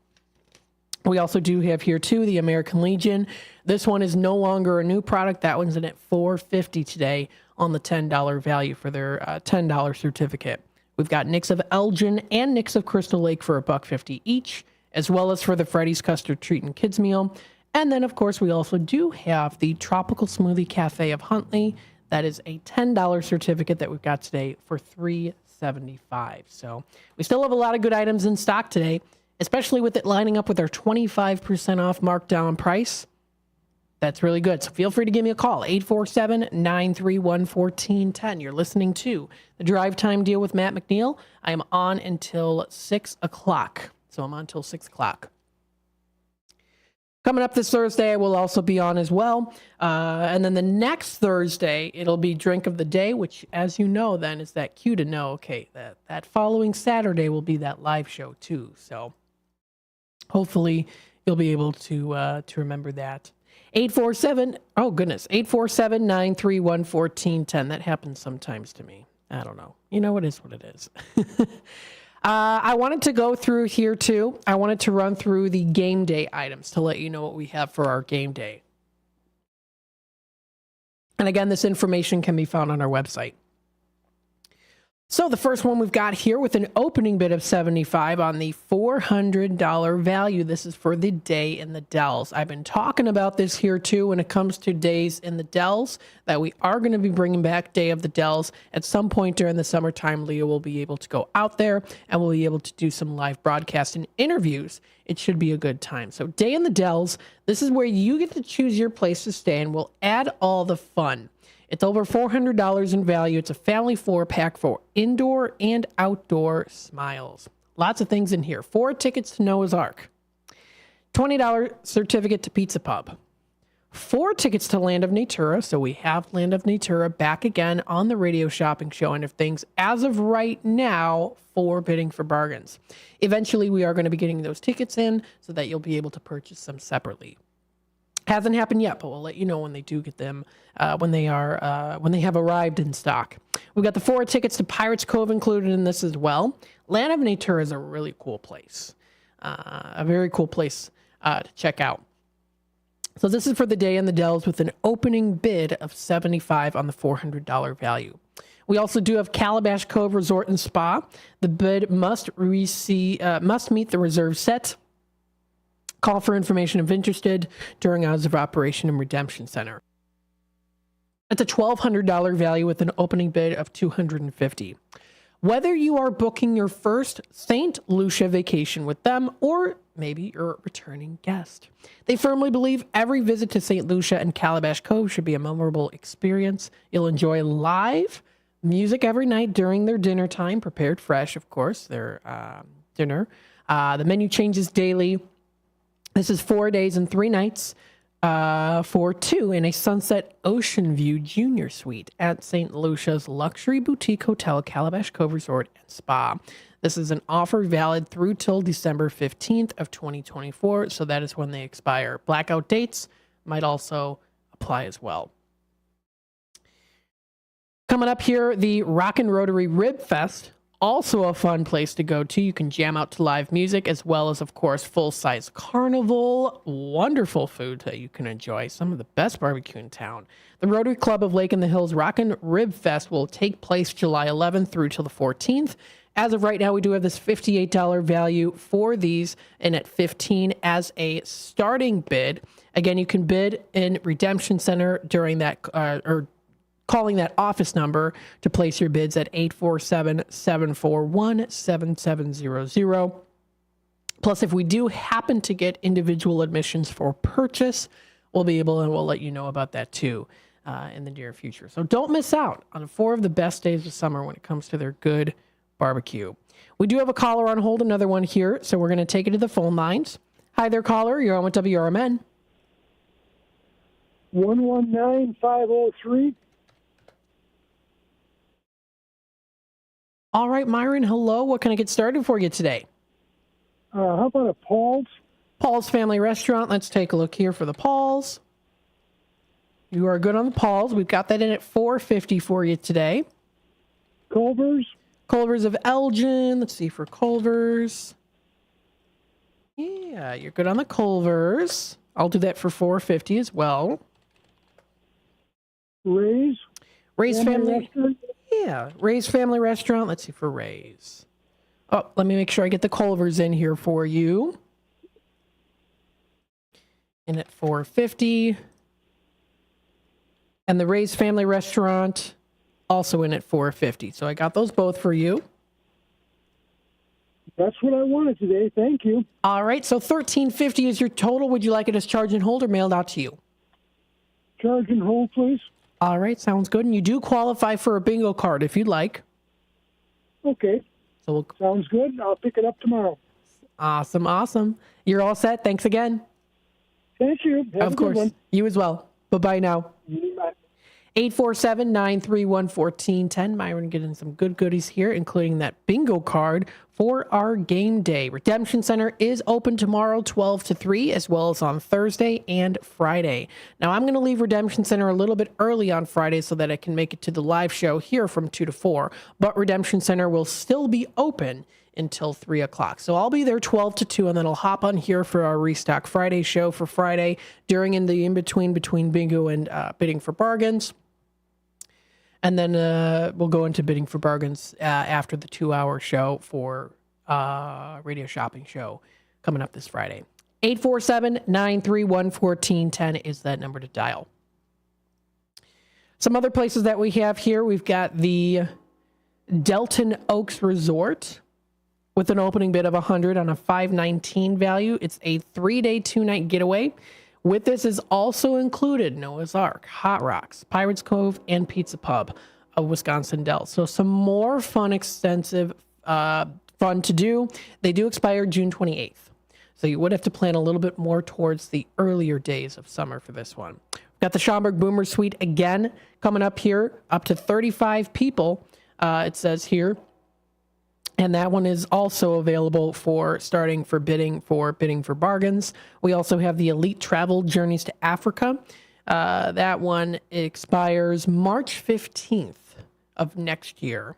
We also do have here too the American Legion. This one is no longer a new product. That one's in at $4.50 today on the $10 value for their $10 certificate. We've got Nicks of Elgin and Nicks of Crystal Lake for $1.50 each, as well as for the Freddy's Custard Treat and Kids Meal. And then, of course, we also do have the Tropical Smoothie Cafe of Huntley. That is a $10 certificate that we've got today for $3.75. So we still have a lot of good items in stock today, especially with it lining up with our 25% off markdown price. That's really good. So feel free to give me a call, 847-931-1410. You're listening to the Drive Time Deal with Matt McNeil. I am on until 6 o'clock. So I'm on until 6 o'clock. Coming up this Thursday, I will also be on as well. And then the next Thursday, it'll be Drink of the Day, which, as you know, then is that cue to know, okay, that following Saturday will be that live show too. So hopefully you'll be able to remember that. 847-931-1410. That happens sometimes to me. I don't know. You know, it is what it is. I wanted to go through here too. I wanted to run through the game day items to let you know what we have for our game day. And again, this information can be found on our website. So the first one we've got here with an opening bid of $75 on the $400 value. This is for the Day in the Dells. I've been talking about this here too when it comes to Days in the Dells, that we are going to be bringing back Day of the Dells. At some point during the summertime, Leo will be able to go out there and we'll be able to do some live broadcast and interviews. It should be a good time. So Day in the Dells, this is where you get to choose your place to stay and we'll add all the fun. It's over $400 in value. It's a family 4-pack for indoor and outdoor smiles. Lots of things in here. 4 tickets to Noah's Ark. $20 certificate to Pizza Pub. 4 tickets to Land of Natura. So we have Land of Natura back again on the radio shopping show end of things. As of right now, 4 bidding for bargains. Eventually, we are going to be getting those tickets in so that you'll be able to purchase them separately. Hasn't happened yet, but we'll let you know when they do get them, when they have arrived in stock. We've got the 4 tickets to Pirates Cove included in this as well. Land of Natura is a really cool place, a very cool place to check out. So this is for the Day in the Dells with an opening bid of $75 on the $400 value. We also do have Calabash Cove Resort and Spa. The bid must meet the reserve set. Call for information if interested during hours of operation and redemption center. It's a $1,200 value with an opening bid of $250. Whether you are booking your first St. Lucia vacation with them or maybe you're a returning guest, they firmly believe every visit to St. Lucia and Calabash Cove should be a memorable experience. You'll enjoy live music every night during their dinner time, prepared fresh, of course, their dinner. The menu changes daily. This is 4 days and 3 nights for 2 in a Sunset Ocean View Junior Suite at St. Lucia's Luxury Boutique Hotel, Calabash Cove Resort and Spa. This is an offer valid through till December 15th of 2024, so that is when they expire. Blackout dates might also apply as well. Coming up here, the Rockin' Rotary Rib Fest. Also a fun place to go to. You can jam out to live music as well as, of course, full-size carnival. Wonderful food that you can enjoy. Some of the best barbecue in town. The Rotary Club of Lake in the Hills Rockin' Rib Fest will take place July 11th through till the 14th. As of right now, we do have this $58 value for these and at $15 as a starting bid. Again, you can bid in Redemption Center during that calling that office number to place your bids at 847-741-7700. Plus, if we do happen to get individual admissions for purchase, we'll let you know about that too in the near future. So don't miss out on 4 of the best days of summer when it comes to their good barbecue. We do have a caller on hold, another one here, so we're going to take it to the phone lines. Hi there, caller. You're on with WRMN. 119503. All right, Myron, hello. What can I get started for you today? How about a Paul's? Paul's Family Restaurant. Let's take a look here for the Paul's. You are good on the Paul's. We've got that in at $4.50 for you today. Culver's? Culver's of Elgin. Let's see for Culver's. Yeah, you're good on the Culvers. I'll do that for $4.50 as well. Ray's Family. Restaurant. Yeah, Ray's Family Restaurant. Let's see for Ray's. Oh, let me make sure I get the Culvers in here for you. In at $4.50. And the Ray's Family Restaurant also in at $4.50. So I got those both for you. That's what I wanted today. Thank you. All right, so $13.50 is your total. Would you like it as charge and hold or mailed out to you? Charge and hold, please. All right, sounds good. And you do qualify for a bingo card if you'd like. Okay. So Sounds good. I'll pick it up tomorrow. Awesome. You're all set. Thanks again. Thank you. Have Of a good course. one. You as well. Bye-bye now. Bye. 847-931-1410. Myron getting some good goodies here, including that bingo card for our game day. Redemption Center is open tomorrow, 12 to 3, as well as on Thursday and Friday. Now, I'm going to leave Redemption Center a little bit early on Friday so that I can make it to the live show here from 2 to 4. But Redemption Center will still be open until 3 o'clock. So I'll be there 12 to 2, and then I'll hop on here for our Restock Friday show for Friday between bingo and bidding for bargains. And then we'll go into bidding for bargains after the 2-hour show for Radio Shopping Show coming up this Friday. 847-931-1410 is that number to dial. Some other places that we have here, we've got the Delton Oaks Resort with an opening bid of $100 on a $519 value. It's a 3-day, 2-night getaway. With this is also included Noah's Ark, Hot Rocks, Pirates Cove, and Pizza Pub of Wisconsin Dells. So some more fun, extensive fun to do. They do expire June 28th. So you would have to plan a little bit more towards the earlier days of summer for this one. We've got the Schaumburg Boomer Suite again coming up here, up to 35 people, it says here. And that one is also available for bidding for bargains. We also have the Elite Travel Journeys to Africa. That one expires March 15th of next year.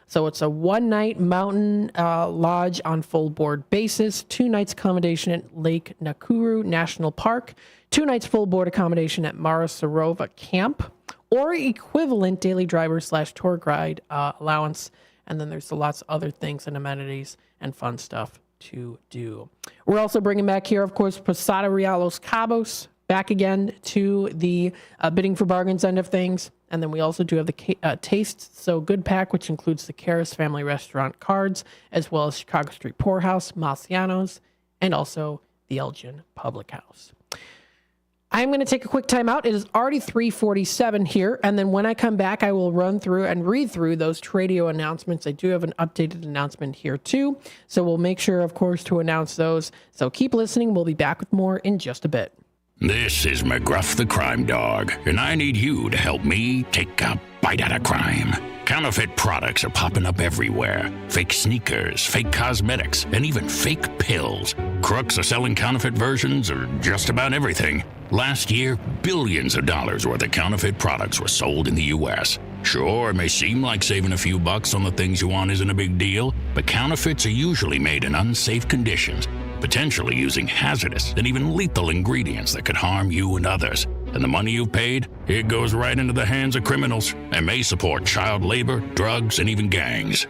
So it's a 1-night mountain lodge on full board basis, 2 nights accommodation at Lake Nakuru National Park, 2 nights full board accommodation at Mara Sarova Camp, or equivalent daily driver/tour guide allowance. And then there's lots of other things and amenities and fun stuff to do. We're also bringing back here, of course, Posada Real Los Cabos back again to the bidding for bargains end of things. And then we also do have the Taste So Good Pack, which includes the Karis Family Restaurant cards, as well as Chicago Street Poorhouse, Marciano's, and also the Elgin Public House. I'm going to take a quick time out. It is already 3:47 here, and then when I come back, I will run through and read through those Tradio announcements. I do have an updated announcement here, too, so we'll make sure, of course, to announce those. So keep listening. We'll be back with more in just a bit. This is McGruff the Crime Dog, and I need you to help me take a bite out of crime. Counterfeit products are popping up everywhere. Fake sneakers, fake cosmetics, and even fake pills. Crooks are selling counterfeit versions of just about everything. Last year, billions of dollars worth of counterfeit products were sold in the U.S. Sure, it may seem like saving a few bucks on the things you want isn't a big deal, but counterfeits are usually made in unsafe conditions, potentially using hazardous and even lethal ingredients that could harm you and others. And the money you've paid, it goes right into the hands of criminals and may support child labor, drugs, and even gangs.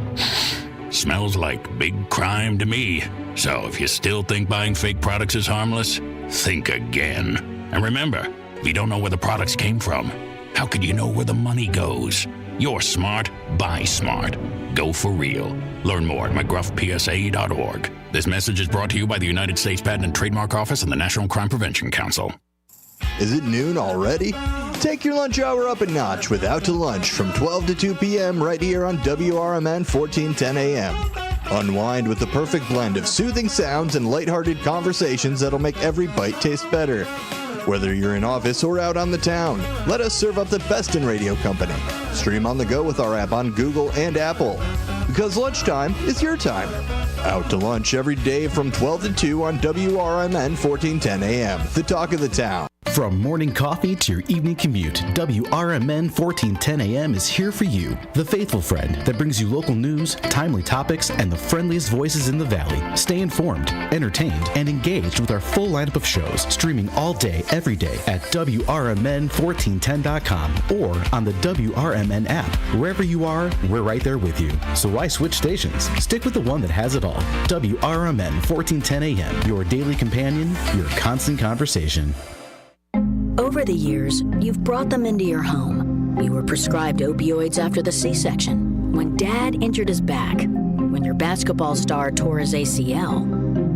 Smells like big crime to me. So if you still think buying fake products is harmless, think again. And remember, if you don't know where the products came from, how could you know where the money goes? You're smart, buy smart. Go for real. Learn more at mcgruffpsa.org. This message is brought to you by the United States Patent and Trademark Office and the National Crime Prevention Council. Is it noon already? Take your lunch hour up a notch with Out to Lunch from 12 to 2 p.m. right here on WRMN 1410 a.m. Unwind with the perfect blend of soothing sounds and lighthearted conversations that'll make every bite taste better. Whether you're in office or out on the town, let us serve up the best in radio company. Stream on the go with our app on Google and Apple. Because lunchtime is your time. Out to Lunch every day from 12 to 2 on WRMN 1410 a.m., the talk of the town. From morning coffee to your evening commute, WRMN 1410 AM is here for you. The faithful friend that brings you local news, timely topics, and the friendliest voices in the Valley. Stay informed, entertained, and engaged with our full lineup of shows, streaming all day, every day at WRMN1410.com or on the WRMN app. Wherever you are, we're right there with you. So why switch stations? Stick with the one that has it all. WRMN 1410 AM, your daily companion, your constant conversation. Over the years, you've brought them into your home. You were prescribed opioids after the C-section, when Dad injured his back, when your basketball star tore his ACL.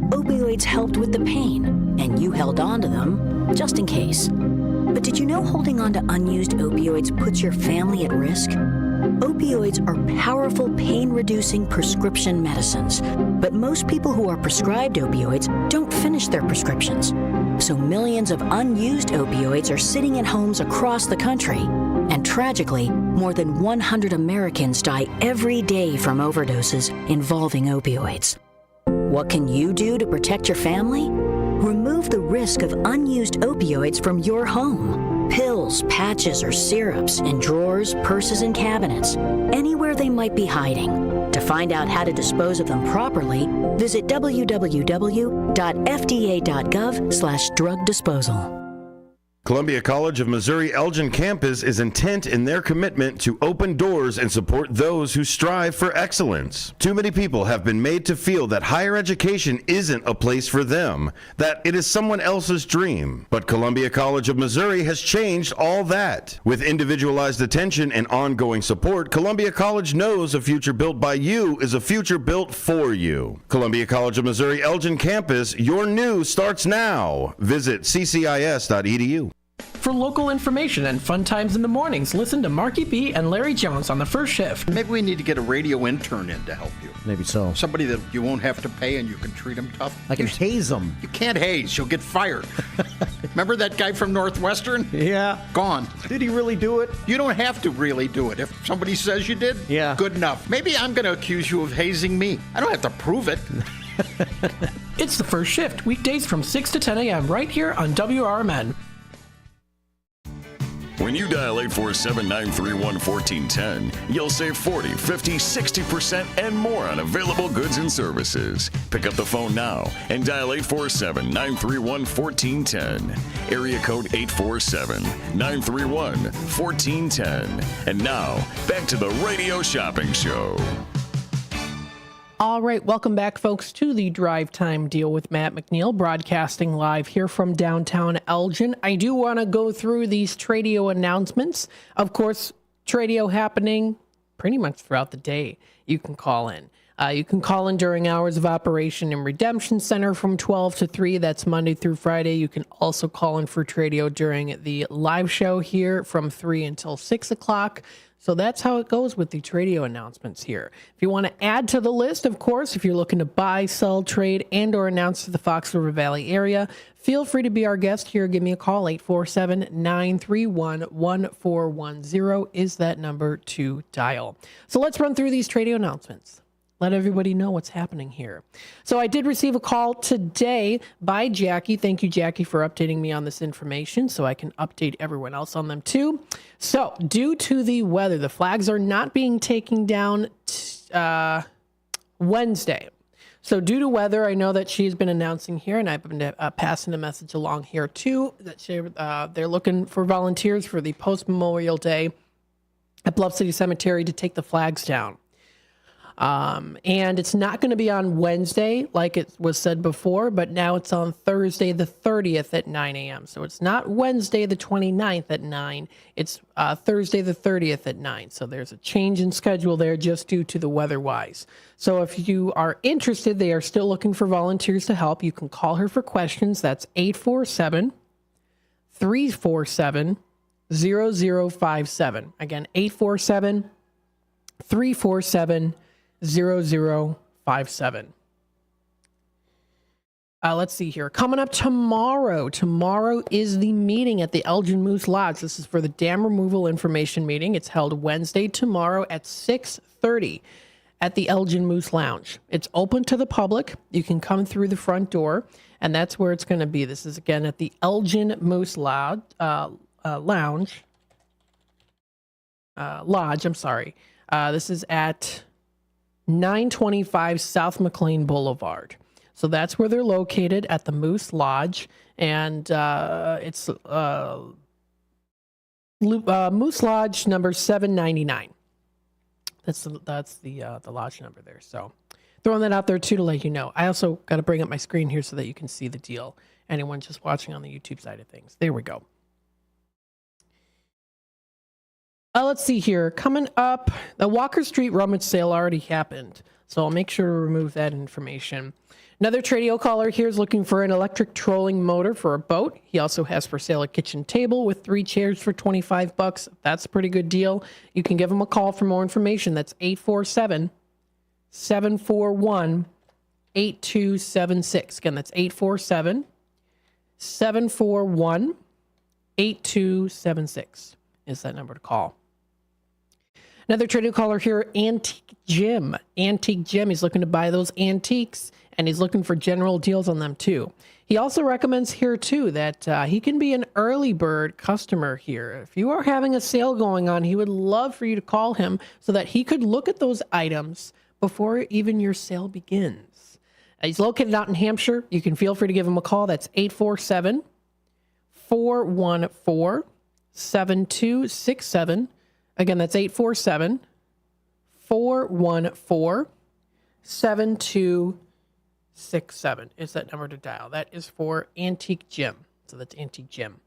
Opioids helped with the pain, and you held on to them just in case. But did you know holding on to unused opioids puts your family at risk? Opioids are powerful pain-reducing prescription medicines, but most people who are prescribed opioids don't finish their prescriptions. So millions of unused opioids are sitting in homes across the country. And tragically, more than 100 Americans die every day from overdoses involving opioids. What can you do to protect your family? Remove the risk of unused opioids from your home. Pills, patches, or syrups in drawers, purses, and cabinets, anywhere they might be hiding. To find out how to dispose of them properly, visit www.fda.gov/drug disposal. Columbia College of Missouri Elgin campus is intent in their commitment to open doors and support those who strive for excellence. Too many people have been made to feel that higher education isn't a place for them, that it is someone else's dream. But Columbia College of Missouri has changed all that. With individualized attention and ongoing support, Columbia College knows a future built by you is a future built for you. Columbia College of Missouri Elgin campus, your new starts now. Visit ccis.edu. For local information and fun times in the mornings, listen to Marky B and Larry Jones on the first shift. Maybe we need to get a radio intern in to help you. Maybe so. Somebody that you won't have to pay and you can treat them tough. I can haze them. You can't haze. You'll get fired. Remember that guy from Northwestern? Yeah. Gone. Did he really do it? You don't have to really do it. If somebody says you did, yeah, good enough. Maybe I'm going to accuse you of hazing me. I don't have to prove it. It's the first shift, weekdays from 6 to 10 a.m. right here on WRMN. When you dial 847-931-1410, you'll save 40, 50, 60% and more on available goods and services. Pick up the phone now and dial 847-931-1410. Area code 847-931-1410. And now, back to the Radio Shopping Show. All right, welcome back, folks, to the Drive Time Deal with Matt McNeil, broadcasting live here from downtown Elgin. I do want to go through these Tradio announcements. Of course, Tradio happening pretty much throughout the day. You can call in. You can call in during hours of operation in Redemption Center from 12 to 3. That's Monday through Friday. You can also call in for Tradio during the live show here from 3 until 6 o'clock. So that's how it goes with the Tradio announcements here. If you want to add to the list, of course, if you're looking to buy, sell, trade, and or announce to the Fox River Valley area, feel free to be our guest here. Give me a call. 847-931-1410 is that number to dial. So let's run through these Tradio announcements. Let everybody know what's happening here. So I did receive a call today by Jackie. Thank you, Jackie, for updating me on this information so I can update everyone else on them too. So due to the weather, the flags are not being taken down Wednesday. So due to weather, I know that she's been announcing here, and I've been passing a message along here too, that they're looking for volunteers for the post-Memorial Day at Bluff City Cemetery to take the flags down. And it's not going to be on Wednesday, like it was said before, but now it's on Thursday, the 30th at 9 a.m. So it's not Wednesday, the 29th at 9. It's Thursday, the 30th at 9. So there's a change in schedule there just due to the weather-wise. So if you are interested, they are still looking for volunteers to help. You can call her for questions. That's 847-347-0057. Again, 847-347-0057. Let's see here. Coming up tomorrow. Tomorrow is the meeting at the Elgin Moose Lodge. This is for the dam removal information meeting. It's held Wednesday tomorrow at 6:30 at the Elgin Moose Lounge. It's open to the public. You can come through the front door, and that's where it's going to be. This is, again, at the Elgin Moose Lodge. This is at 925 South McLean Boulevard. So that's where they're located, at the Moose Lodge, and it's Moose Lodge number 799. That's the lodge number there. So throwing that out there too to let you know. I also got to bring up my screen here so that you can see the deal. Anyone just watching on the YouTube side of things. There we go. Let's see here. Coming up, the Walker Street rummage sale already happened, so I'll make sure to remove that information. Another Tradio caller here is looking for an electric trolling motor for a boat. He also has for sale a kitchen table with 3 chairs for $25. That's a pretty good deal. You can give him a call for more information. That's 847-741-8276. Again, that's 847-741-8276 is that number to call. Another Tradio caller here, Antique Jim. Antique Jim, he's looking to buy those antiques, and he's looking for general deals on them too. He also recommends here too that he can be an early bird customer here. If you are having a sale going on, he would love for you to call him so that he could look at those items before even your sale begins. He's located out in Hampshire. You can feel free to give him a call. That's 847-414-7267. Again, that's 847-414-7267 is that number to dial. That is for Antique Jim. So that's Antique Jim.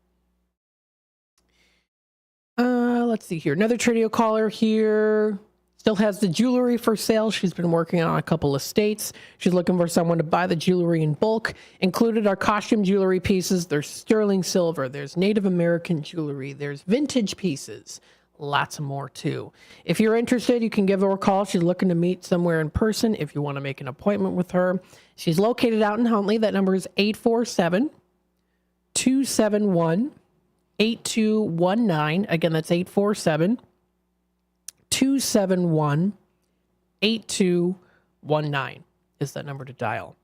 Let's see here. Another Tradio caller here. Still has the jewelry for sale. She's been working on a couple of states. She's looking for someone to buy the jewelry in bulk. Included are costume jewelry pieces. There's sterling silver. There's Native American jewelry. There's vintage pieces. Lots more too. If you're interested, you can give her a call. She's looking to meet somewhere in person if you want to make an appointment with her. She's located out in Huntley. That number is 847-271-8219. Again, that's 847-271-8219 is that number to dial.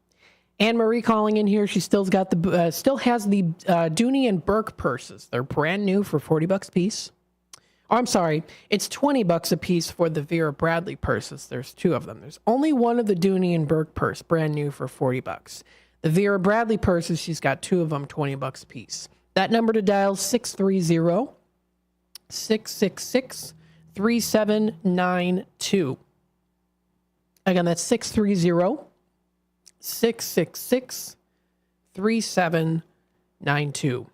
Anne Marie calling in here. She still has the Dooney and Burke purses. They're brand new for $40 a piece. Oh, I'm sorry, it's $20 a piece for the Vera Bradley purses. There's 2 of them. There's only one of the Dooney and Burke purse, brand new for $40. The Vera Bradley purses, she's got 2 of them, $20 a piece. That number to dial, 630-666-3792. Again, that's 630-666-3792.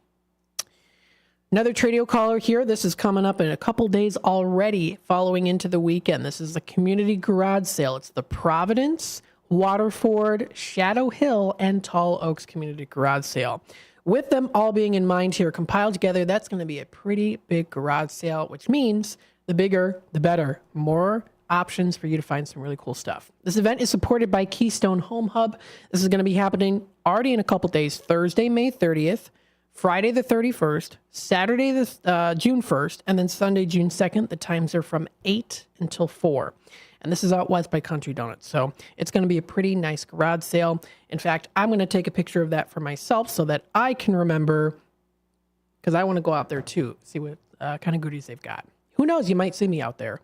Another Tradio caller here. This is coming up in a couple days already following into the weekend. This is the community garage sale. It's the Providence, Waterford, Shadow Hill, and Tall Oaks community garage sale. With them all being in mind here, compiled together, that's going to be a pretty big garage sale, which means the bigger, the better. More options for you to find some really cool stuff. This event is supported by Keystone Home Hub. This is going to be happening already in a couple days, Thursday, May 30th. Friday the 31st, Saturday the June 1st, and then Sunday, June 2nd. The times are from 8 until 4. And this is out west by Country Donuts. So it's going to be a pretty nice garage sale. In fact, I'm going to take a picture of that for myself so that I can remember, because I want to go out there too, see what kind of goodies they've got. Who knows? You might see me out there.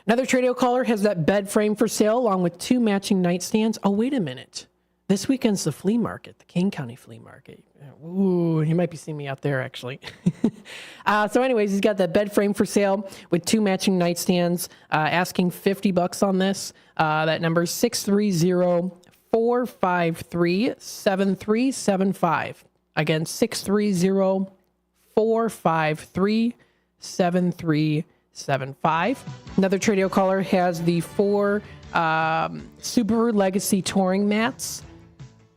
Another Tradio caller has that bed frame for sale along with 2 matching nightstands. Oh, wait a minute. This weekend's the flea market, the King County Flea Market. Ooh, you might be seeing me out there, actually. So anyways, he's got that bed frame for sale with 2 matching nightstands, asking $50 on this. That number is 630-453-7375. Again, 630-453-7375. Another Tradio caller has the 4 Subaru Legacy touring mats.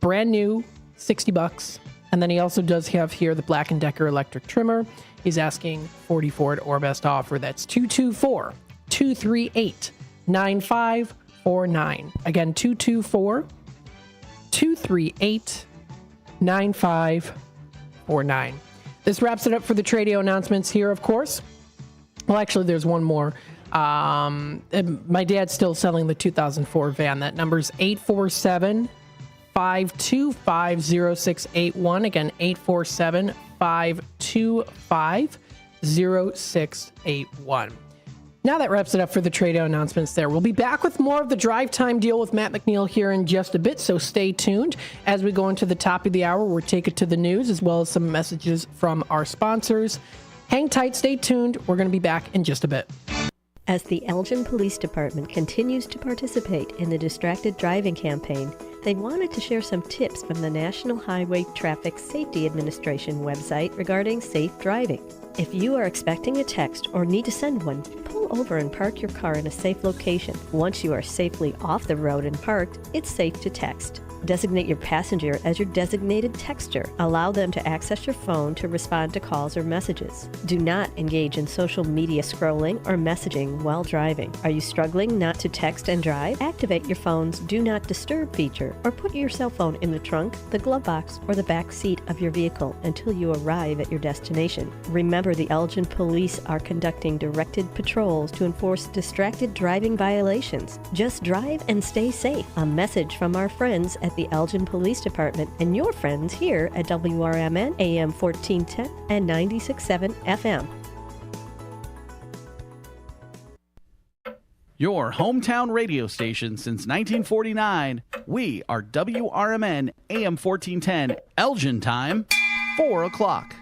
Brand new, $60. And then he also does have here the Black & Decker electric trimmer. He's asking $40 for it or best offer. That's 224-238-9549. Again, 224-238-9549. This wraps it up for the Tradio announcements here, of course. Well, actually, there's one more. And my dad's still selling the 2004 van. That number's 847-525-0681. Again, 847-525-0681. Now that wraps it up for the trade announcements there. We'll be back with more of the Drive Time Deal with Matt McNeil here in just a bit, so stay tuned. As we go into the top of the hour, we'll take it to the news as well as some messages from our sponsors. Hang tight, stay tuned. We're going to be back in just a bit. As the Elgin Police Department continues to participate in the Distracted Driving campaign, they wanted to share some tips from the National Highway Traffic Safety Administration website regarding safe driving. If you are expecting a text or need to send one, pull over and park your car in a safe location. Once you are safely off the road and parked, it's safe to text. Designate your passenger as your designated texter. Allow them to access your phone to respond to calls or messages. Do not engage in social media scrolling or messaging while driving. Are you struggling not to text and drive? Activate your phone's Do Not Disturb feature or put your cell phone in the trunk, the glove box, or the back seat of your vehicle until you arrive at your destination. Remember, the Elgin Police are conducting directed patrols to enforce distracted driving violations. Just drive and stay safe. A message from our friends at the Elgin Police Department and your friends here at WRMN AM 1410 and 96.7 FM. Your hometown radio station since 1949. We are WRMN AM 1410, Elgin time, 4 o'clock.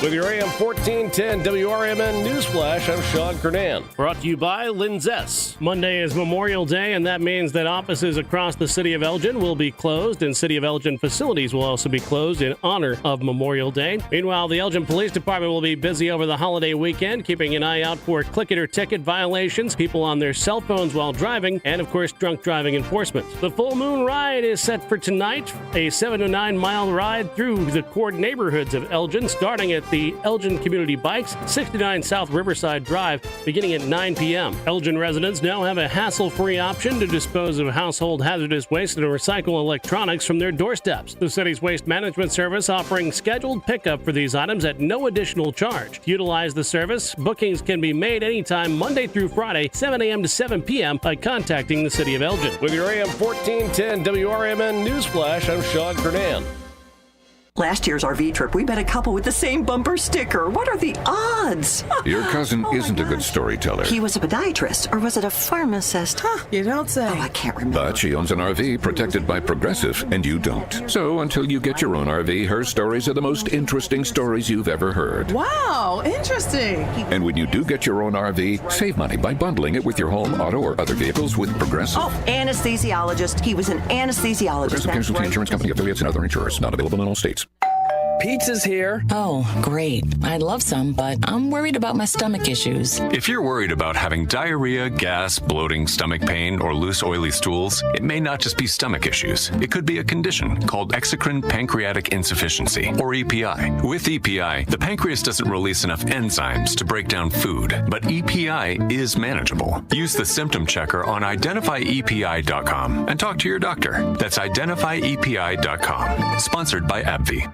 With your AM 1410 WRMN Newsflash, I'm Sean Kernan. Brought to you by Linzess. Monday is Memorial Day, and that means that offices across the City of Elgin will be closed, and City of Elgin facilities will also be closed in honor of Memorial Day. Meanwhile, the Elgin Police Department will be busy over the holiday weekend, keeping an eye out for click-it-or-ticket violations, people on their cell phones while driving, and, of course, drunk driving enforcement. The Full Moon Ride is set for tonight, a 7 to 9 mile ride through the core neighborhoods of Elgin, starting at the Elgin Community Bikes, 69 South Riverside Drive, beginning at 9 p.m. Elgin residents now have a hassle-free option to dispose of household hazardous waste and recycle electronics from their doorsteps. The city's waste management service offering scheduled pickup for these items at no additional charge. To utilize the service, bookings can be made anytime Monday through Friday, 7 a.m. to 7 p.m. by contacting the City of Elgin. With your AM 1410 WRMN Newsflash, I'm Sean Kernan. Last year's RV trip, we met a couple with the same bumper sticker. What are the odds? Your cousin isn't a good storyteller. He was a podiatrist, or was it a pharmacist? You don't say. Oh, I can't remember. But she owns an RV protected by Progressive, and you don't. So until you get your own RV, her stories are the most interesting stories you've ever heard. Wow, interesting. And when you do get your own RV, save money by bundling it with your home, auto, or other vehicles with Progressive. Oh, anesthesiologist. He was an anesthesiologist. Progressive Casualty right. Insurance Company, affiliates, and other insurers. Not available in all states. Pizza's here. Oh, great. I'd love some, but I'm worried about my stomach issues. If you're worried about having diarrhea, gas, bloating, stomach pain, or loose, oily stools, it may not just be stomach issues. It could be a condition called exocrine pancreatic insufficiency, or EPI. With EPI, the pancreas doesn't release enough enzymes to break down food, but EPI is manageable. Use the symptom checker on identifyepi.com and talk to your doctor. That's identifyepi.com. Sponsored by AbbVie.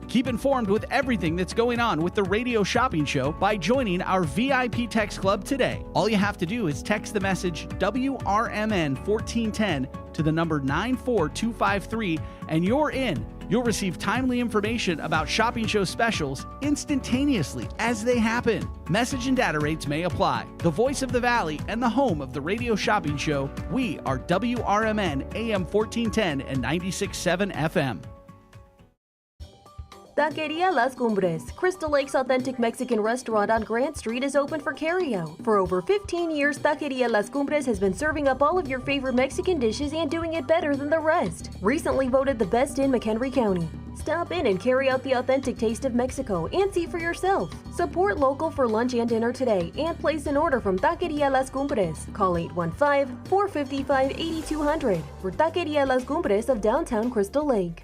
Keep informed with everything that's going on with the Radio Shopping Show by joining our VIP Text Club today. All you have to do is text the message WRMN 1410 to the number 94253 and you're in. You'll receive timely information about shopping show specials instantaneously as they happen. Message and data rates may apply. The voice of the Valley and the home of the Radio Shopping Show, we are WRMN AM 1410 and 96.7 FM. Taqueria Las Cumbres, Crystal Lake's authentic Mexican restaurant on Grant Street, is open for carryout. For over 15 years, Taqueria Las Cumbres has been serving up all of your favorite Mexican dishes and doing it better than the rest. Recently voted the best in McHenry County. Stop in and carry out the authentic taste of Mexico and see for yourself. Support local for lunch and dinner today and place an order from Taqueria Las Cumbres. Call 815-455-8200 for Taqueria Las Cumbres of downtown Crystal Lake.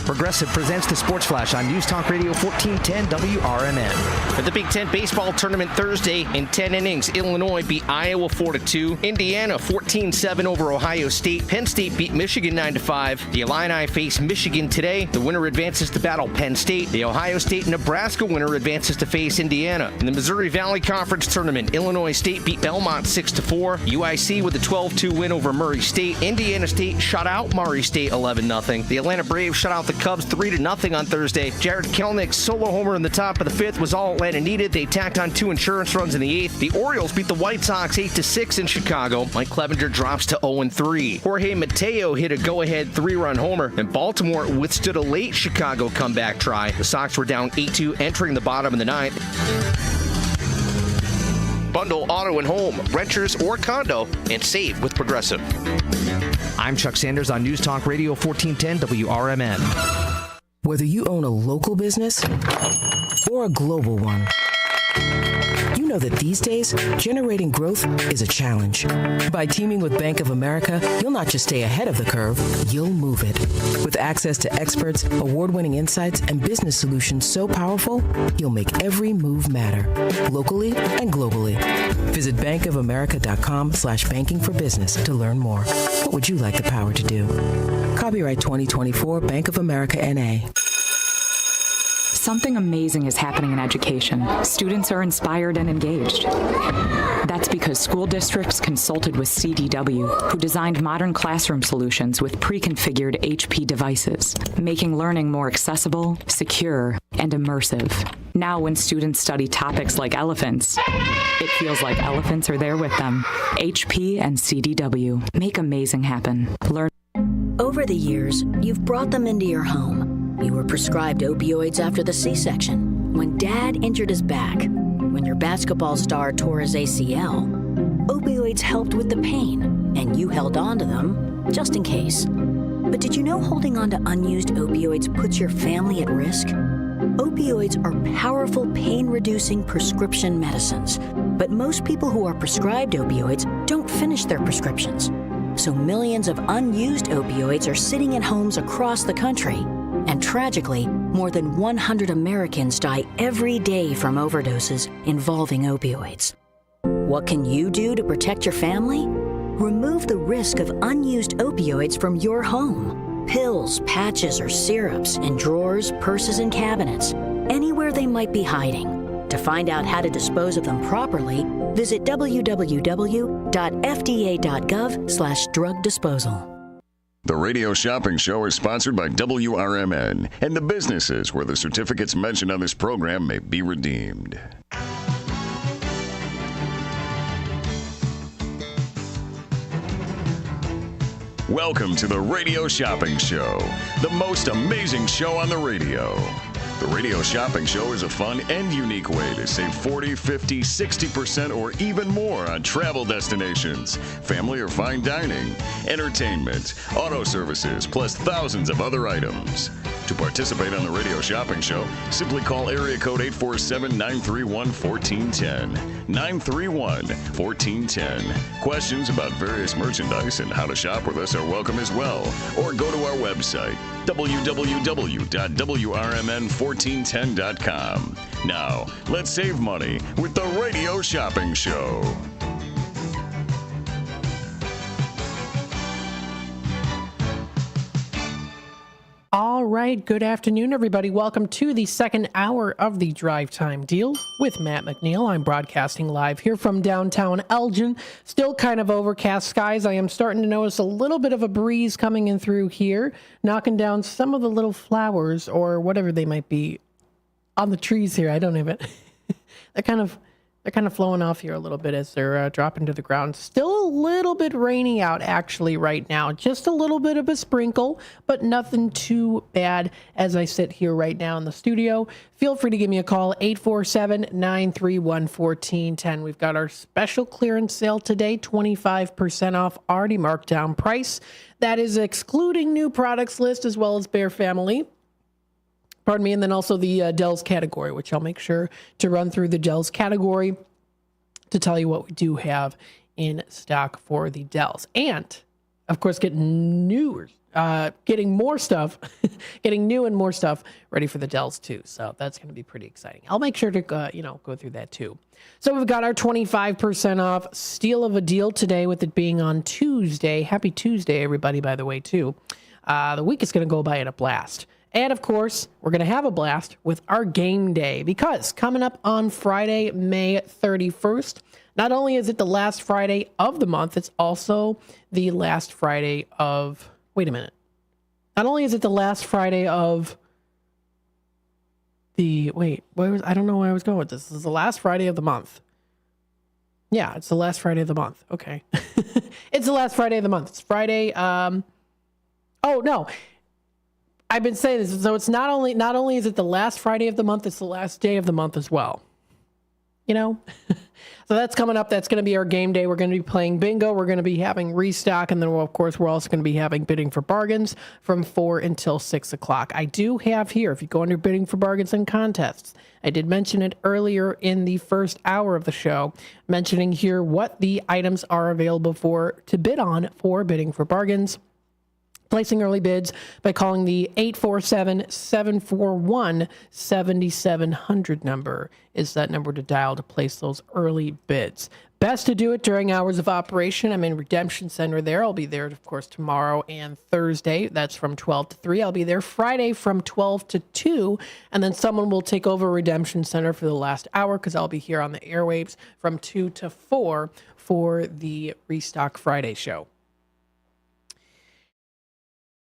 Progressive presents the Sports Flash on News Talk Radio 1410 WRMN. For the Big Ten baseball tournament Thursday, in 10 innings, Illinois beat Iowa 4-2. Indiana 14-7 over Ohio State. Penn State beat Michigan 9-5. The Illini face Michigan today. The winner advances to battle Penn State. The Ohio State and Nebraska winner advances to face Indiana. In the Missouri Valley Conference tournament, Illinois State beat Belmont 6-4. UIC with a 12-2 win over Murray State. Indiana State shut out Murray State 11-0. The Atlanta Braves shut out the Cubs 3-0 on Thursday. Jared Kelnick's solo homer in the top of the fifth was all Atlanta needed. They tacked on 2 insurance runs in the eighth. The Orioles beat the White Sox 8-6 in Chicago. Mike Clevenger drops to 0-3. Jorge Mateo hit a go-ahead 3-run homer, and Baltimore withstood a late Chicago comeback try. The Sox were down 8-2 entering the bottom of the ninth. Bundle auto and home, renters or condo, and save with Progressive. I'm Chuck Sanders on News Talk Radio 1410 WRMN. Whether you own a local business or a global one, you know that these days, generating growth is a challenge. By teaming with Bank of America, you'll not just stay ahead of the curve, you'll move it. With access to experts, award-winning insights, and business solutions so powerful, you'll make every move matter, locally and globally. Visit bankofamerica.com/banking for business to learn more. What would you like the power to do? Copyright 2024 Bank of America N.A. Something amazing is happening in education. Students are inspired and engaged. That's because school districts consulted with CDW, who designed modern classroom solutions with pre-configured HP devices, making learning more accessible, secure, and immersive. Now, when students study topics like elephants, it feels like elephants are there with them. HP and CDW make amazing happen. Learn. Over the years, you've brought them into your home. You were prescribed opioids after the C-section, when Dad injured his back, when your basketball star tore his ACL. Opioids helped with the pain, and you held on to them just in case. But did you know holding on to unused opioids puts your family at risk? Opioids are powerful pain-reducing prescription medicines, but most people who are prescribed opioids don't finish their prescriptions. So millions of unused opioids are sitting in homes across the country. And tragically, more than 100 Americans die every day from overdoses involving opioids. What can you do to protect your family? Remove the risk of unused opioids from your home. Pills, patches, or syrups in drawers, purses, and cabinets, anywhere they might be hiding. To find out how to dispose of them properly, visit www.fda.gov/drug disposal. The Radio Shopping Show is sponsored by WRMN and the businesses where the certificates mentioned on this program may be redeemed. Welcome to the Radio Shopping Show, the most amazing show on the radio. The Radio Shopping Show is a fun and unique way to save 40, 50, 60% or even more on travel destinations, family or fine dining, entertainment, auto services, plus thousands of other items. To participate on the Radio Shopping Show, simply call area code 847-931-1410. 931-1410. Questions about various merchandise and how to shop with us are welcome as well. Or go to our website, www.WRMN1410.com. Now, let's save money with the Radio Shopping Show. All right, good afternoon, everybody. Welcome to the second hour of the Drive Time Deal with Matt McNeil. I'm broadcasting live here from downtown Elgin. Still kind of overcast skies. I am starting to notice a little bit of a breeze coming in through here, knocking down some of the little flowers or whatever they might be on the trees here. I don't even. They're kind of flowing off here a little bit as they're dropping to the ground. Still a little bit rainy out actually right now. Just a little bit of a sprinkle, but nothing too bad as I sit here right now in the studio. Feel free to give me a call, 847-931-1410. We've got our special clearance sale today, 25% off, already marked down price. That is excluding new products list as well as Bear Family. Pardon me, and then also the Dells category, which I'll make sure to run through the Dells category to tell you what we do have in stock for the Dells. And of course, getting more stuff, getting new and more stuff ready for the Dells too. So that's going to be pretty exciting. I'll make sure to, go through that too. So we've got our 25% off steal of a deal today with it being on Tuesday. Happy Tuesday, everybody, by the way, too. The week is going to go by in a blast. And of course, we're going to have a blast with our game day because coming up on Friday, May 31st, not only is it the last Friday of the month, it's also the last Friday of, wait a minute. Not only is it the last Friday of I don't know where I was going with this. This is the last Friday of the month. Yeah, it's the last Friday of the month. Okay. It's the last Friday of the month. It's Friday. Oh, no. I've been saying this. So it's not only is it the last Friday of the month, it's the last day of the month as well. You know? So that's coming up. That's going to be our game day. We're going to be playing bingo. We're going to be having restock. And then, of course, we're also going to be having bidding for bargains from 4 until 6 o'clock. I do have here, if you go under bidding for bargains and contests, I did mention it earlier in the first hour of the show, mentioning here what the items are available to bid on for bidding for bargains. Placing early bids by calling the 847-741-7700 number is that number to dial to place those early bids. Best to do it during hours of operation. I'm in Redemption Center there. I'll be there, of course, tomorrow and Thursday. That's from 12 to 3. I'll be there Friday from 12 to 2. And then someone will take over Redemption Center for the last hour because I'll be here on the airwaves from 2 to 4 for the Restock Friday show.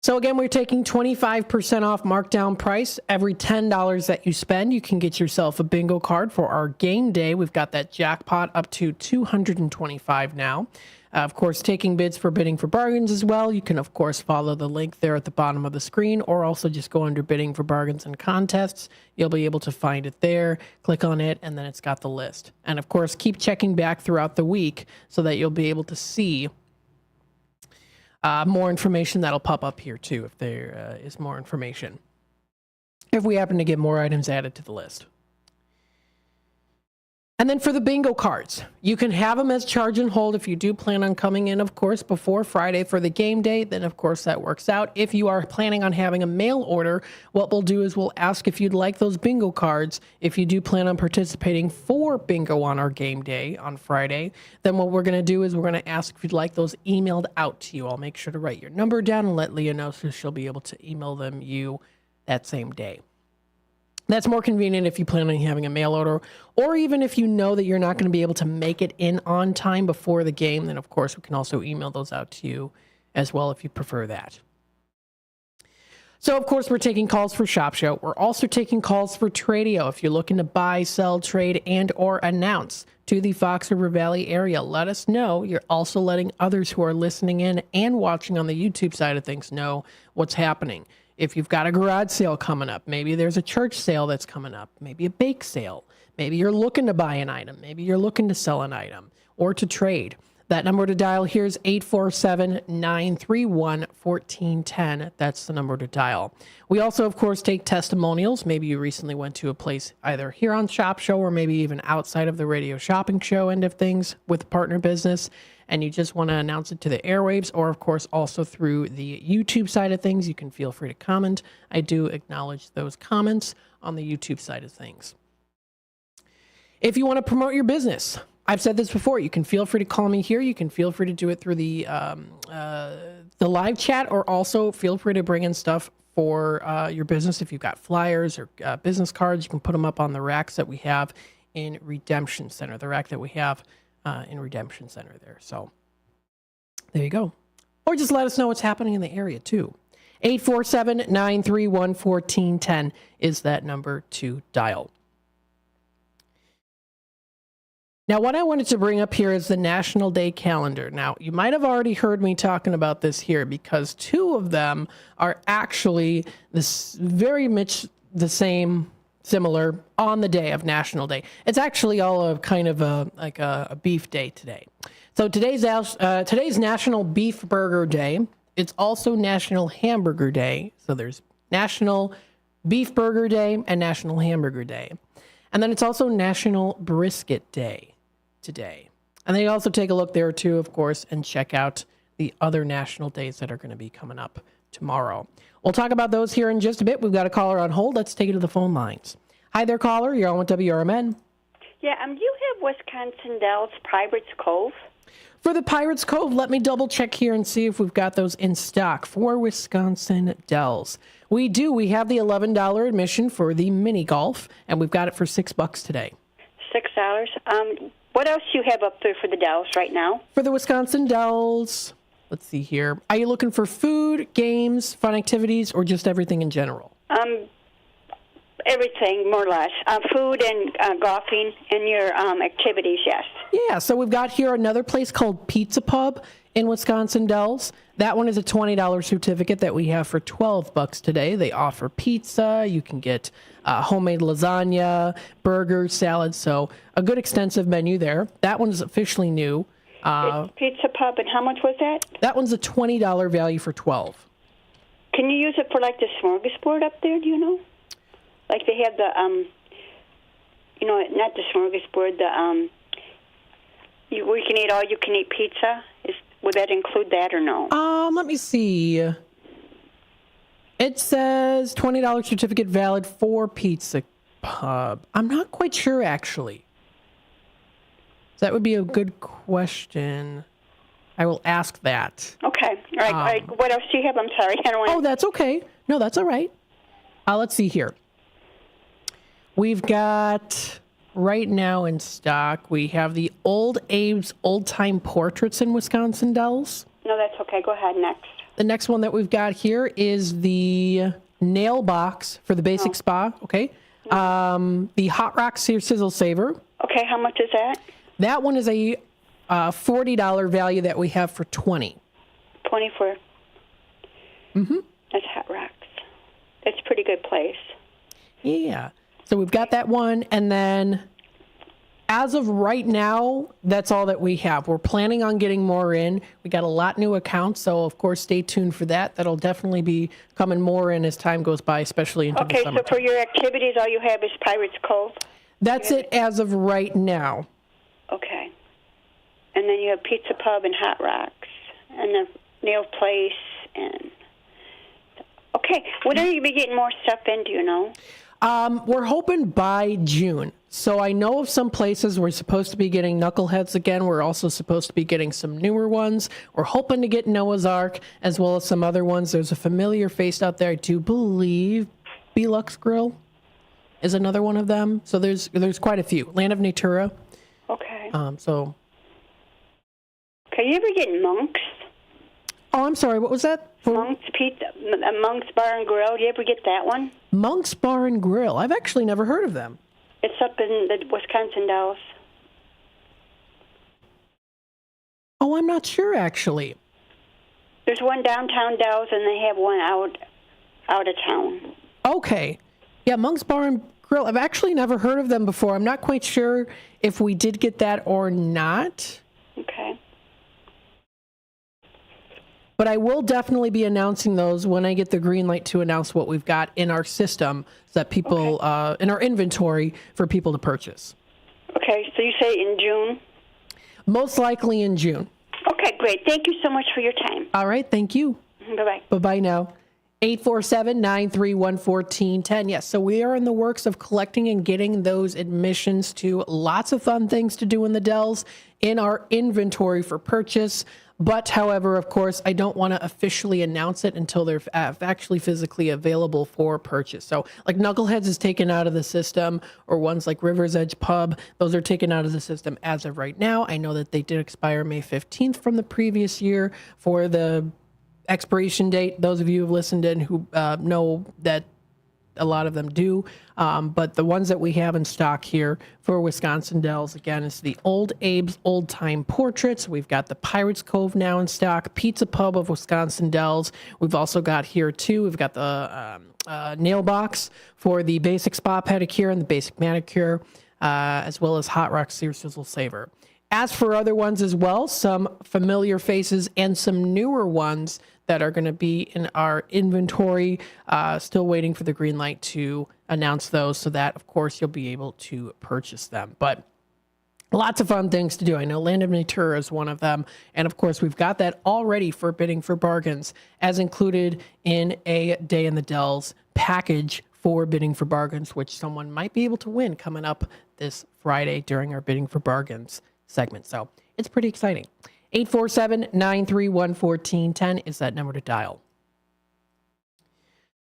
So again, we're taking 25% off markdown price. Every $10 that you spend, you can get yourself a bingo card for our game day. We've got that jackpot up to $225 now. Of course, taking bids for bidding for bargains as well. You can, of course, follow the link there at the bottom of the screen or also just go under bidding for bargains and contests. You'll be able to find it there. Click on it, and then it's got the list. And, of course, keep checking back throughout the week so that you'll be able to see more information that'll pop up here too if there is more information. If we happen to get more items added to the list. And then for the bingo cards, you can have them as charge and hold if you do plan on coming in, of course, before Friday for the game day. Then, of course, that works out. If you are planning on having a mail order, what we'll do is we'll ask if you'd like those bingo cards. If you do plan on participating for bingo on our game day on Friday, then what we're going to do is we're going to ask if you'd like those emailed out to you. I'll make sure to write your number down and let Leah know so she'll be able to email them you that same day. That's more convenient if you plan on having a mail order, or even if you know that you're not going to be able to make it in on time before the game, then of course we can also email those out to you as well if you prefer that. So of course we're taking calls for SHOP Show. We're also taking calls for Tradio. If you're looking to buy, sell, trade, and or announce to the Fox River Valley area, let us know. You're also letting others who are listening in and watching on the YouTube side of things know what's happening. If you've got a garage sale coming up, maybe there's a church sale that's coming up, maybe a bake sale, maybe you're looking to buy an item, maybe you're looking to sell an item or to trade. That number to dial here is 847-931-1410. That's the number to dial. We also, of course, take testimonials. Maybe you recently went to a place either here on Shop Show or maybe even outside of the radio shopping show end of things with a partner business, and you just want to announce it to the airwaves, or of course also through the YouTube side of things, you can feel free to comment. I do acknowledge those comments on the YouTube side of things. If you want to promote your business, I've said this before, you can feel free to call me here. You can feel free to do it through the live chat, or also feel free to bring in stuff for your business. If you've got flyers or business cards, you can put them up on the racks that we have in Redemption Center, the rack that we have in Redemption Center there. So there you go. Or just let us know what's happening in the area too. 847-931-1410 is that number to dial. Now, what I wanted to bring up here is the National Day calendar. Now, you might have already heard me talking about this here because two of them are actually very much the same, similar on the day of National Day. It's actually all a kind of a beef day today. So today's National Beef Burger Day. It's also National Hamburger Day. So there's National Beef Burger Day and National Hamburger Day. And then it's also National Brisket Day today. And then you also take a look there too, of course, and check out the other national days that are going to be coming up tomorrow. We'll talk about those here in just a bit. We've got a caller on hold. Let's take it to the phone lines. Hi there, caller. You're on with WRMN. Yeah, do you have Wisconsin Dells Pirates Cove? For the Pirates Cove, let me double check here and see if we've got those in stock for Wisconsin Dells. We do. We have the $11 admission for the mini golf, and we've got it for $6 today. $6. What else do you have up there for the Dells right now? For the Wisconsin Dells, let's see here. Are you looking for food, games, fun activities, or just everything in general? Everything, more or less. Food and golfing and your activities, yes. Yeah, so we've got here another place called Pizza Pub in Wisconsin Dells. That one is a $20 certificate that we have for $12 today. They offer pizza. You can get homemade lasagna, burgers, salads. So a good extensive menu there. That one's officially new. It's Pizza Pub, and how much was that? That one's a $20 value for $12. Can you use it for like the smorgasbord up there? Do you know? Like they have the, not the smorgasbord, where you can eat all-you-can-eat pizza. Would that include that or no? Let me see. It says $20 certificate valid for Pizza Pub. I'm not quite sure, actually. That would be a good question. I will ask that. Okay. All right. What else do you have? I'm sorry. I don't want. Oh, that's okay. No, that's all right. Let's see here. We've got right now in stock, we have the Old Abe's Old Time Portraits in Wisconsin Dells. No, that's okay. Go ahead. Next. The next one that we've got here is the nail box for the basic spa. Okay. The Hot Rock Sizzle Saver. Okay. How much is that? That one is a $40 value that we have for $20. 24. Mm-hmm. That's Hot Rocks. That's a pretty good place. Yeah. So we've got that one, and then as of right now, that's all that we have. We're planning on getting more in. We got a lot new accounts, so of course, stay tuned for that. That'll definitely be coming more in as time goes by, especially into the summer. Okay, so for your activities, all you have is Pirates Cove? That's it as of right now. Okay. And then you have Pizza Pub and Hot Rocks and the nail place. And okay, when are you be getting more stuff in, do you know? We're hoping by June. So I know of some places we're supposed to be getting Knuckleheads again. We're also supposed to be getting some newer ones. We're hoping to get Noah's Ark as well as some other ones. There's a familiar face out there. I do believe Belux Grill is another one of them. So there's quite a few. Land of Natura. Okay. Okay, you ever get Monk's? Oh, I'm sorry. What was that? Monk's Pizza, Monk's Bar and Grill. Do you ever get that one? Monk's Bar and Grill. I've actually never heard of them. It's up in the Wisconsin Dells. Oh, I'm not sure, actually. There's one downtown Dells, and they have one out of town. Okay. Yeah, Monk's Bar and Grill. I've actually never heard of them before. I'm not quite sure if we did get that or not. Okay. But I will definitely be announcing those when I get the green light to announce what we've got in our system so that people, in our inventory for people to purchase. Okay, so you say in June? Most likely in June. Okay, great. Thank you so much for your time. All right, thank you. Bye-bye. Bye-bye now. 847-931-1410. Yes, so we are in the works of collecting and getting those admissions to lots of fun things to do in the Dells in our inventory for purchase. But, however, of course, I don't want to officially announce it until they're actually physically available for purchase. So, like Knuckleheads is taken out of the system, or ones like River's Edge Pub, those are taken out of the system as of right now. I know that they did expire May 15th from the previous year for the expiration date. Those of you who've listened in who know that a lot of them do. But the ones that we have in stock here for Wisconsin Dells, again, is the Old Abe's Old Time Portraits. We've got the Pirates Cove now in stock, Pizza Pub of Wisconsin Dells. We've also got here, too, we've got the nail box for the basic spa pedicure and the basic manicure, as well as Hot Rock Sizzle Saver. As for other ones as well, some familiar faces and some newer ones that are going to be in our inventory. Still waiting for the green light to announce those so that, of course, you'll be able to purchase them. But Lots of fun things to do. I know Land of Natura is one of them. And of course, we've got that already for bidding for bargains as included in a Day in the Dells package for bidding for bargains, which someone might be able to win coming up this Friday during our bidding for bargains segment. So it's pretty exciting. 847-931-1410 is that number to dial.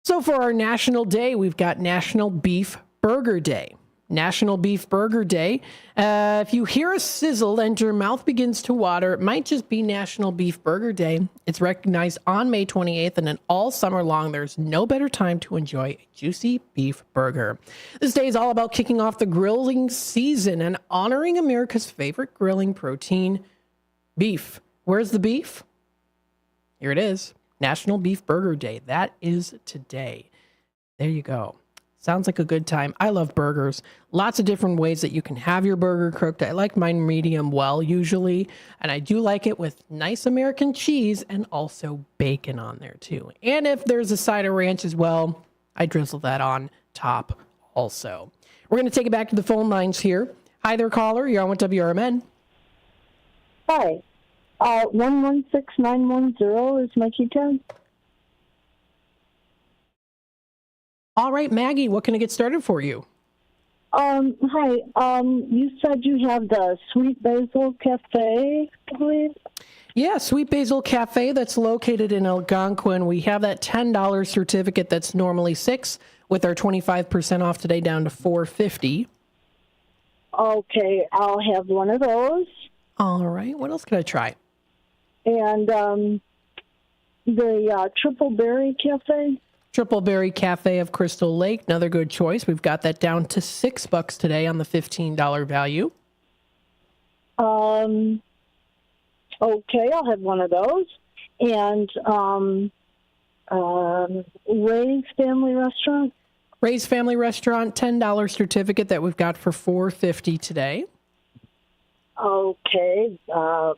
So for our National Day, we've got National Beef Burger Day. National Beef Burger Day. If you hear a sizzle and your mouth begins to water, it might just be National Beef Burger Day. It's recognized on May 28th, and then all summer long, there's no better time to enjoy a juicy beef burger. This day is all about kicking off the grilling season and honoring America's favorite grilling protein, beef. Where's the beef? Here it is. National Beef Burger Day. That is today. There you go. Sounds like a good time. I love burgers. Lots of different ways that you can have your burger cooked. I like mine medium well usually, and I do like it with nice American cheese and also bacon on there too. And if there's a side of ranch as well, I drizzle that on top also. We're going to take it back to the phone lines here. Hi there, caller. You're on with WRMN. Hi. 116910 is my key tag. All right, Maggie, what can I get started for you? Hi. You said you have the Sweet Basil Cafe, please? Yeah, Sweet Basil Cafe that's located in Algonquin. We have that $10 certificate that's normally $6 with our 25% off today down to $4.50. Okay, I'll have one of those. All right, what else can I try? And the Triple Berry Cafe. Triple Berry Cafe of Crystal Lake, another good choice. We've got that down to $6 today on the $15 value. Okay, I'll have one of those. And Ray's Family Restaurant. Ray's Family Restaurant, $10 certificate that we've got for $4.50 today. Okay,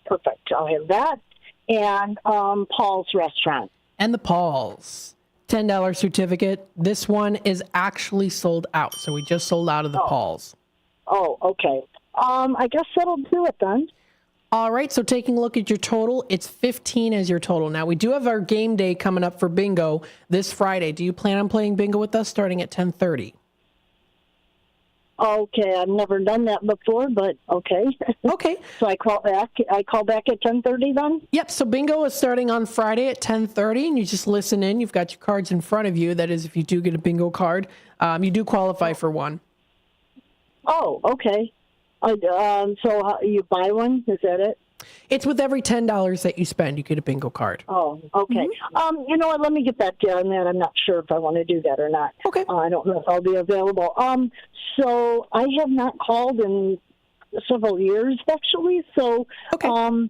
perfect. I'll have that. And Paul's Restaurant. And the Paul's. $10 certificate. This one is actually sold out. So we just sold out of the Paul's. Oh, okay. I guess that'll do it then. All right. So taking a look at your total, it's 15 as your total. Now, we do have our game day coming up for bingo this Friday. Do you plan on playing bingo with us starting at 10:30? Okay, I've never done that before, but okay. Okay. So I call back at 10:30 then? Yep, so bingo is starting on Friday at 10:30, and you just listen in. You've got your cards in front of you. That is, if you do get a bingo card, you do qualify for one. Oh, okay. So you buy one? Is that it? It's with every $10 that you spend, you get a bingo card. Oh, okay. You know what? Let me get back to you on that. I'm not sure if I want to do that or not. Okay. I don't know if I'll be available. So I have not called in several years, actually. So okay. I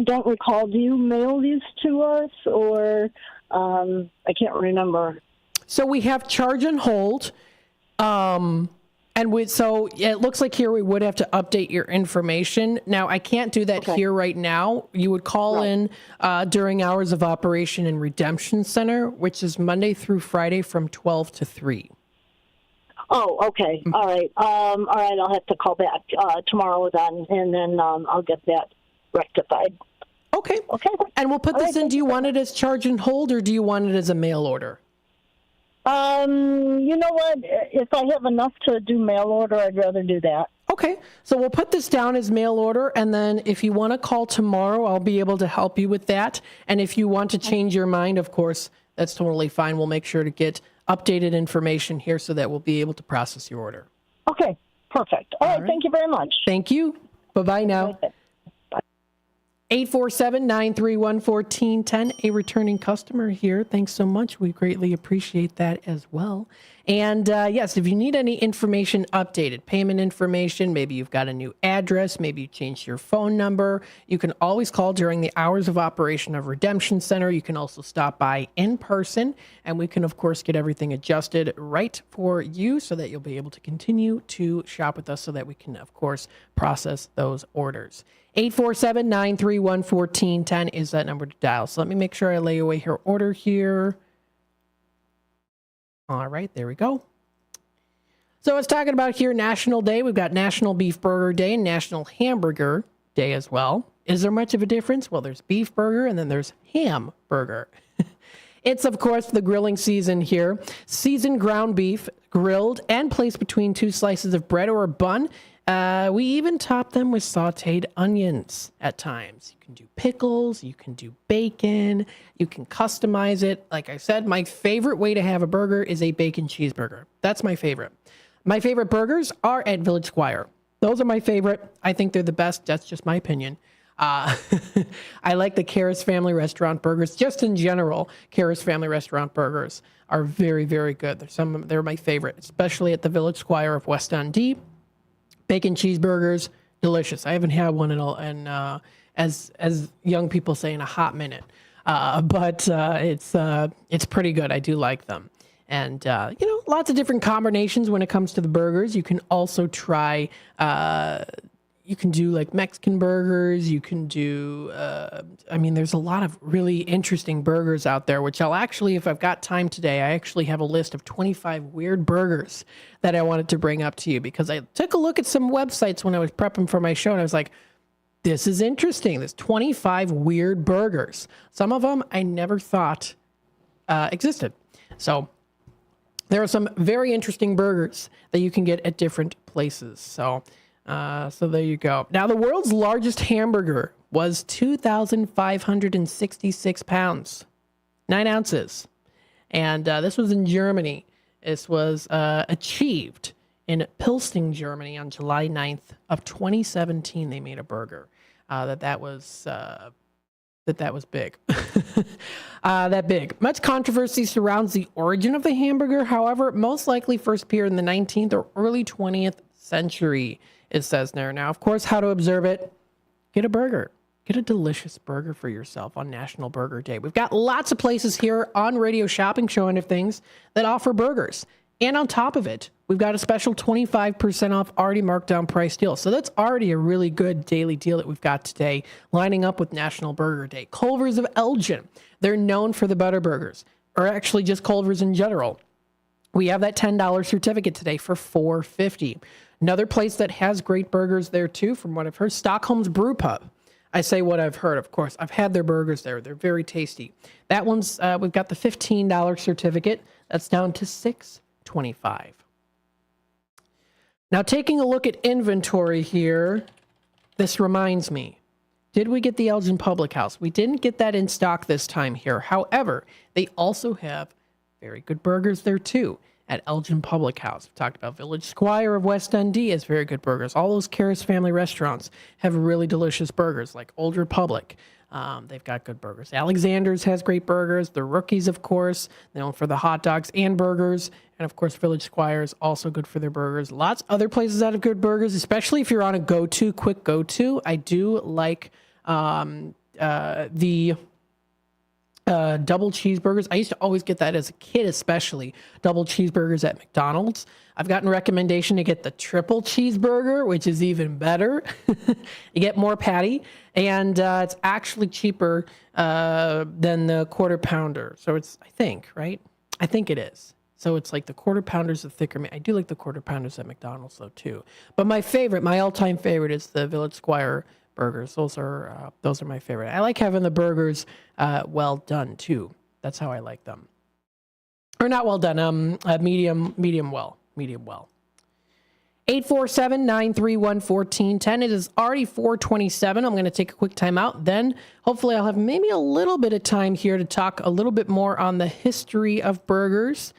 don't recall. Do you mail these to us, or I can't remember. So we have charge and hold. So it looks like here we would have to update your information. Now, I can't do that here right now. You would call in during hours of operation in Redemption Center, which is Monday through Friday from 12 to 3. Oh, okay. All right. All right. I'll have to call back tomorrow then, and then I'll get that rectified. Okay. Okay. And we'll put this in. Do you want it as charge and hold, or do you want it as a mail order? You know what? If I have enough to do mail order, I'd rather do that. Okay. So we'll put this down as mail order, and then if you want to call tomorrow, I'll be able to help you with that. And if you want to change your mind, of course, that's totally fine. We'll make sure to get updated information here so that we'll be able to process your order. Okay. Perfect. All right. Thank you very much. Thank you. Bye-bye now. Okay. 847-931-1410, a returning customer here. Thanks so much. We greatly appreciate that as well. And yes, if you need any information updated, payment information, maybe you've got a new address, maybe you changed your phone number, you can always call during the hours of operation of Redemption Center. You can also stop by in person, and we can, of course, get everything adjusted right for you so that you'll be able to continue to shop with us so that we can, of course, process those orders. 847-931-1410 is that number to dial. So let me make sure I lay away her order here. All right, there we go. So it's talking about here National Day. We've got National Beef Burger Day and National Hamburger Day as well. Is there much of a difference? Well, there's beef burger and then there's ham burger. It's, of course, the grilling season here. Seasoned ground beef, grilled and placed between 2 slices of bread or a bun. We even top them with sauteed onions at times. You can do pickles, you can do bacon, you can customize it. Like I said, my favorite way to have a burger is a bacon cheeseburger. That's my favorite. My favorite burgers are at Village Squire. Those are my favorite. I think they're the best. That's just my opinion. I like the Karras Family Restaurant burgers. Just in general, Karras Family Restaurant burgers are very, very good. They're my favorite, especially at the Village Squire of West Dundee. Bacon cheeseburgers, delicious. I haven't had one in as young people say, in a hot minute. But it's pretty good. I do like them. And, lots of different combinations when it comes to the burgers. You can also try, you can do like Mexican burgers. You can do, there's a lot of really interesting burgers out there, which I'll actually, if I've got time today, I actually have a list of 25 weird burgers that I wanted to bring up to you because I took a look at some websites when I was prepping for my show and I was like, this is interesting. There's 25 weird burgers. Some of them I never thought existed. So there are some very interesting burgers that you can get at different places. So there you go. Now, the world's largest hamburger was 2,566 pounds, 9 ounces. And this was in Germany. This was achieved in Pilsting, Germany on July 9th of 2017. They made a burger that was big. That big. Much controversy surrounds the origin of the hamburger. However, it most likely first appeared in the 19th or early 20th century, it says there. Now, of course, how to observe it? Get a burger. Get a delicious burger for yourself on National Burger Day. We've got lots of places here on Radio Shopping Show and things that offer burgers. And on top of it, we've got a special 25% off already marked down price deal. So that's already a really good daily deal that we've got today, lining up with National Burger Day. Culver's of Elgin, they're known for the butter burgers, or actually just Culver's in general. We have that $10 certificate today for $4.50. Another place that has great burgers there too, from what I've heard, Stockholm's Brew Pub. I say what I've heard, of course. I've had their burgers there. They're very tasty. That one's, we've got the $15 certificate. That's down to $6.25. Now, taking a look at inventory here, this reminds me, did we get the Elgin Public House? We didn't get that in stock this time here. However, they also have very good burgers there too at Elgin Public House. We've talked about Village Squire of West Dundee has very good burgers. All those Karras Family restaurants have really delicious burgers, like Old Republic. They've got good burgers. Alexander's has great burgers. The Rookies, of course, known for the hot dogs and burgers. And, of course, Village Squire is also good for their burgers. Lots of other places that have good burgers, especially if you're on a quick go-to. I do like the double cheeseburgers. I used to always get that as a kid, especially double cheeseburgers at McDonald's. I've gotten recommendation to get the triple cheeseburger, which is even better. You get more patty, and it's actually cheaper than the quarter pounder. So it's, I think, right? I think it is. So it's like the quarter pounders, the thicker meat. I do like the quarter pounders at McDonald's though too. But my favorite, my all-time favorite, is the Village Squire burgers. Those are my favorite. I like having the burgers well done too. That's how I like them. Or not well done. Medium well. 847-931-1410. It is already 4:27. I'm going to take a quick time out. Then hopefully I'll have maybe a little bit of time here to talk a little bit more on the history of burgers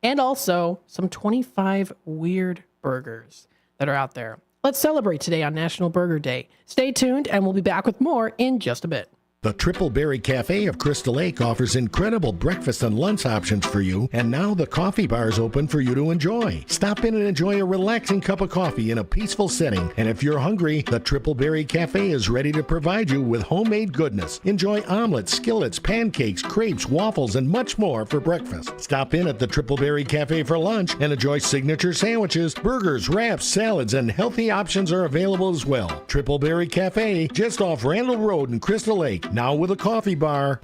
and also some 25 weird burgers that are out there. Let's celebrate today on National Burger Day. Stay tuned, and we'll be back with more in just a bit. The Triple Berry Cafe of Crystal Lake offers incredible breakfast and lunch options for you, and now the coffee bar is open for you to enjoy. Stop in and enjoy a relaxing cup of coffee in a peaceful setting, and if you're hungry, the Triple Berry Cafe is ready to provide you with homemade goodness. Enjoy omelets, skillets, pancakes, crepes, waffles, and much more for breakfast. Stop in at the Triple Berry Cafe for lunch and enjoy signature sandwiches, burgers, wraps, salads, and healthy options are available as well. Triple Berry Cafe, just off Randall Road in Crystal Lake. Now with a coffee bar.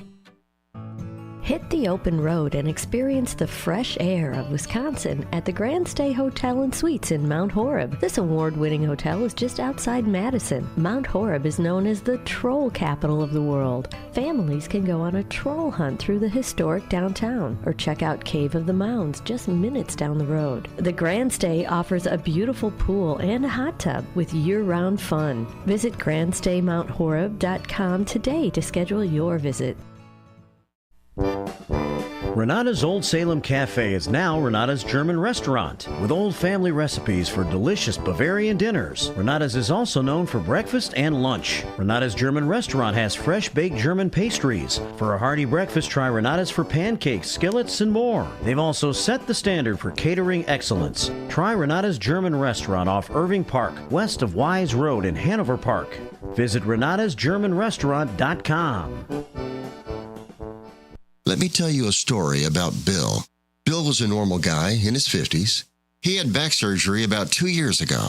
Hit the open road and experience the fresh air of Wisconsin at the Grand Stay Hotel and Suites in Mount Horeb. This award-winning hotel is just outside Madison. Mount Horeb is known as the troll capital of the world. Families can go on a troll hunt through the historic downtown or check out Cave of the Mounds just minutes down the road. The Grand Stay offers a beautiful pool and a hot tub with year-round fun. Visit grandstaymounthoreb.com today to schedule your visit. Renata's Old Salem Cafe is now Renata's German restaurant with old family recipes for delicious Bavarian dinners. Renata's is also known for breakfast and lunch. Renata's German restaurant has fresh baked German pastries. For a hearty breakfast, try Renata's for pancakes, skillets, and more. They've also set the standard for catering excellence. Try Renata's German restaurant off Irving Park, west of Wise Road in Hanover Park. Visit renatasgermanrestaurant.com. Let me tell you a story about Bill. Bill was a normal guy in his 50s. He had back surgery about 2 years ago.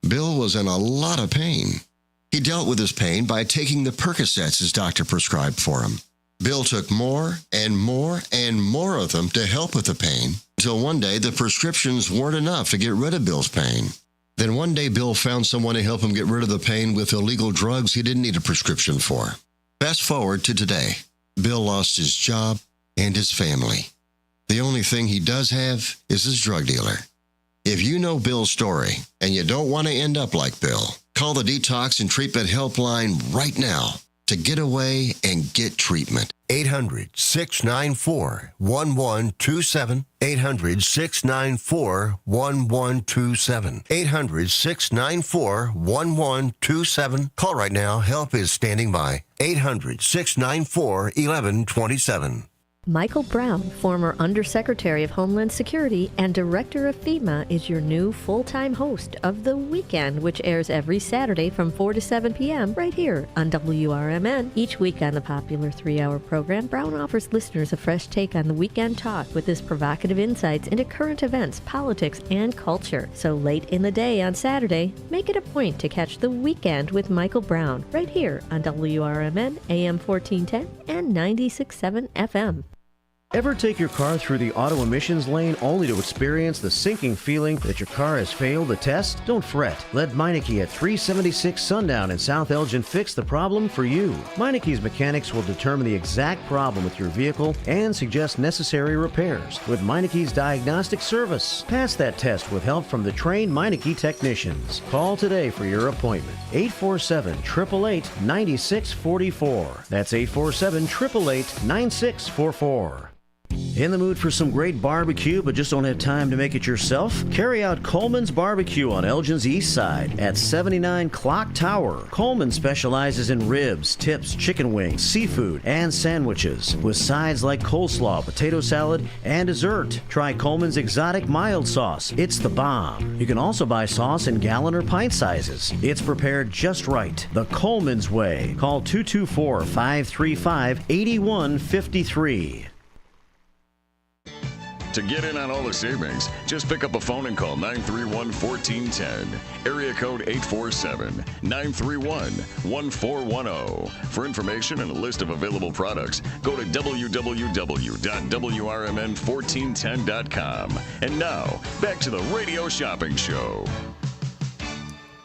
Bill was in a lot of pain. He dealt with his pain by taking the Percocets his doctor prescribed for him. Bill took more and more and more of them to help with the pain, until one day the prescriptions weren't enough to get rid of Bill's pain. Then one day Bill found someone to help him get rid of the pain with illegal drugs he didn't need a prescription for. Fast forward to today. Bill lost his job and his family. The only thing he does have is his drug dealer. If you know Bill's story and you don't want to end up like Bill, call the Detox and Treatment Helpline right now to get away and get treatment. 800-694-1127. 800-694-1127. 800-694-1127. Call right now. Help is standing by. 800-694-1127. Michael Brown, former Undersecretary of Homeland Security and Director of FEMA, is your new full-time host of The Weekend, which airs every Saturday from 4 to 7 p.m. right here on WRMN. Each week on the popular 3-hour program, Brown offers listeners a fresh take on the weekend talk with his provocative insights into current events, politics, and culture. So late in the day on Saturday, make it a point to catch The Weekend with Michael Brown right here on WRMN, AM 1410 and 96.7 FM. Ever take your car through the auto emissions lane only to experience the sinking feeling that your car has failed the test? Don't fret. Let Meineke at 376 Sundown in South Elgin fix the problem for you. Meineke's mechanics will determine the exact problem with your vehicle and suggest necessary repairs with Meineke's diagnostic service. Pass that test with help from the trained Meineke technicians. Call today for your appointment. 847-888-9644. That's 847-888-9644. In the mood for some great barbecue but just don't have time to make it yourself? Carry out Coleman's Barbecue on Elgin's East Side at 79 Clock Tower. Coleman specializes in ribs, tips, chicken wings, seafood, and sandwiches with sides like coleslaw, potato salad, and dessert. Try Coleman's Exotic Mild Sauce. It's the bomb. You can also buy sauce in gallon or pint sizes. It's prepared just right. The Coleman's Way. Call 224-535-8153. To get in on all the savings, just pick up a phone and call 931-1410. Area code 847-931-1410. For information and a list of available products, go to www.WRMN1410.com. And now, back to the Radio Shopping Show.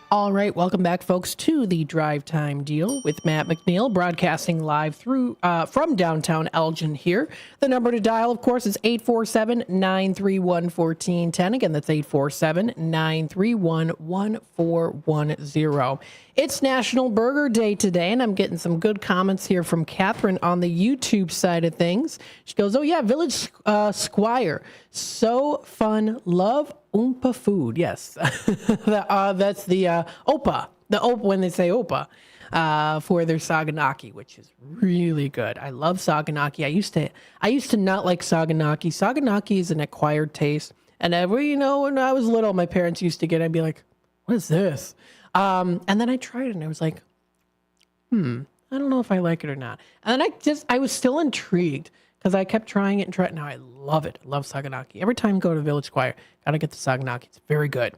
All right, welcome back, folks, to the Drive Time Deal with Matt McNeil, broadcasting live through from downtown Elgin here. The number to dial, of course, is 847-931-1410. Again, that's 847-931-1410. It's National Burger Day today, and I'm getting some good comments here from Catherine on the YouTube side of things. She goes, oh, yeah, Village Squire. So fun. Love Oompa food. Yes. That's the Opa. The Opa when they say Opa for their saganaki, which is really good. I love saganaki. I used to not like saganaki. Saganaki is an acquired taste. And when I was little, my parents used to get it. I'd be like, what is this? And then I tried it and I was like, I don't know if I like it or not. And then I was still intrigued because I kept trying it and trying it. Now I love it. I love saganaki. Every time I go to Village Squire, gotta get the saganaki. It's very good.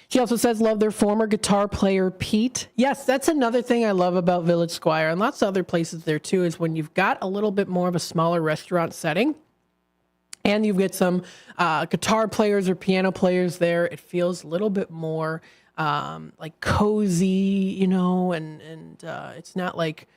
She also says, love their former guitar player, Pete. Yes, that's another thing I love about Village Squire, and lots of other places there too, is when you've got a little bit more of a smaller restaurant setting, and you get some guitar players or piano players there, it feels a little bit more like cozy, you know, and it's not like,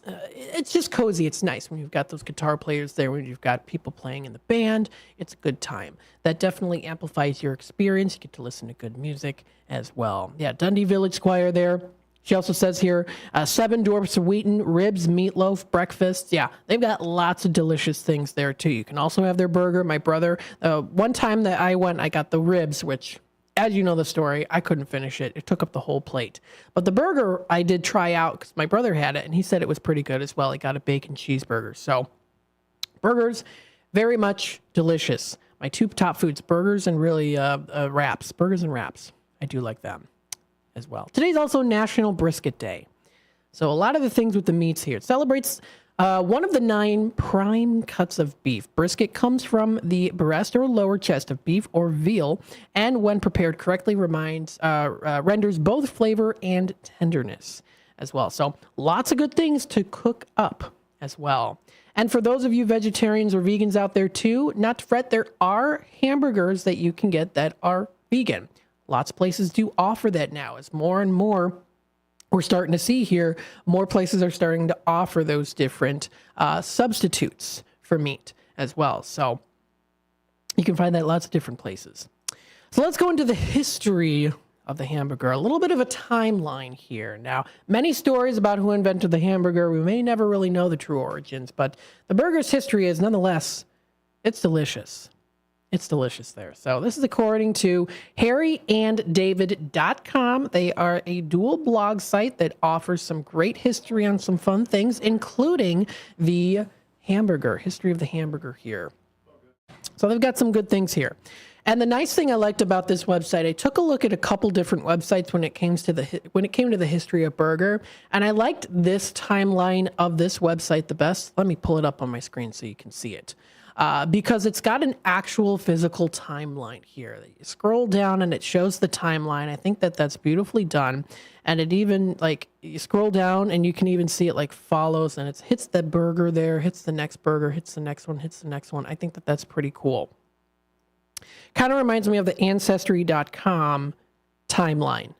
it's just cozy. It's nice when you've got those guitar players there, when you've got people playing in the band. It's a good time. That definitely amplifies your experience. You get to listen to good music as well. Yeah, Dundee Village Squire there. She also says here, 7 dwarfs of wheaten, ribs, meatloaf, breakfast. Yeah, they've got lots of delicious things there too. You can also have their burger. My brother, one time that I went, I got the ribs, which, as you know the story, I couldn't finish it. It took up the whole plate. But the burger I did try out because my brother had it, and he said it was pretty good as well. He got a bacon cheeseburger. So burgers, very much delicious. My 2 top foods, burgers and really wraps. Burgers and wraps. I do like them as well. Today's also National Brisket Day. So a lot of the things with the meats here. It celebrates one of the 9 prime cuts of beef. Brisket comes from the breast or lower chest of beef or veal, and when prepared correctly, renders both flavor and tenderness as well. So lots of good things to cook up as well. And for those of you vegetarians or vegans out there too, not to fret, there are hamburgers that you can get that are vegan. Lots of places do offer that now, as more and more we're starting to see here, more places are starting to offer those different substitutes for meat as well. So you can find that at lots of different places. So let's go into the history of the hamburger. A little bit of a timeline here. Now, many stories about who invented the hamburger. We may never really know the true origins, but the burger's history is nonetheless, it's delicious. It's delicious there. So this is according to harryanddavid.com. They are a dual blog site that offers some great history on some fun things, including the hamburger, history of the hamburger here. So they've got some good things here. And the nice thing I liked about this website, I took a look at a couple different websites when it came to the history of burger, and I liked this timeline of this website the best. Let me pull it up on my screen so you can see it. Because it's got an actual physical timeline here. You scroll down and it shows the timeline. I think that that's beautifully done. And it even, like, you scroll down and you can even see it, like, follows, and it hits the burger there, hits the next burger, hits the next one, hits the next one. I think that that's pretty cool. Kind of reminds me of the Ancestry.com timeline.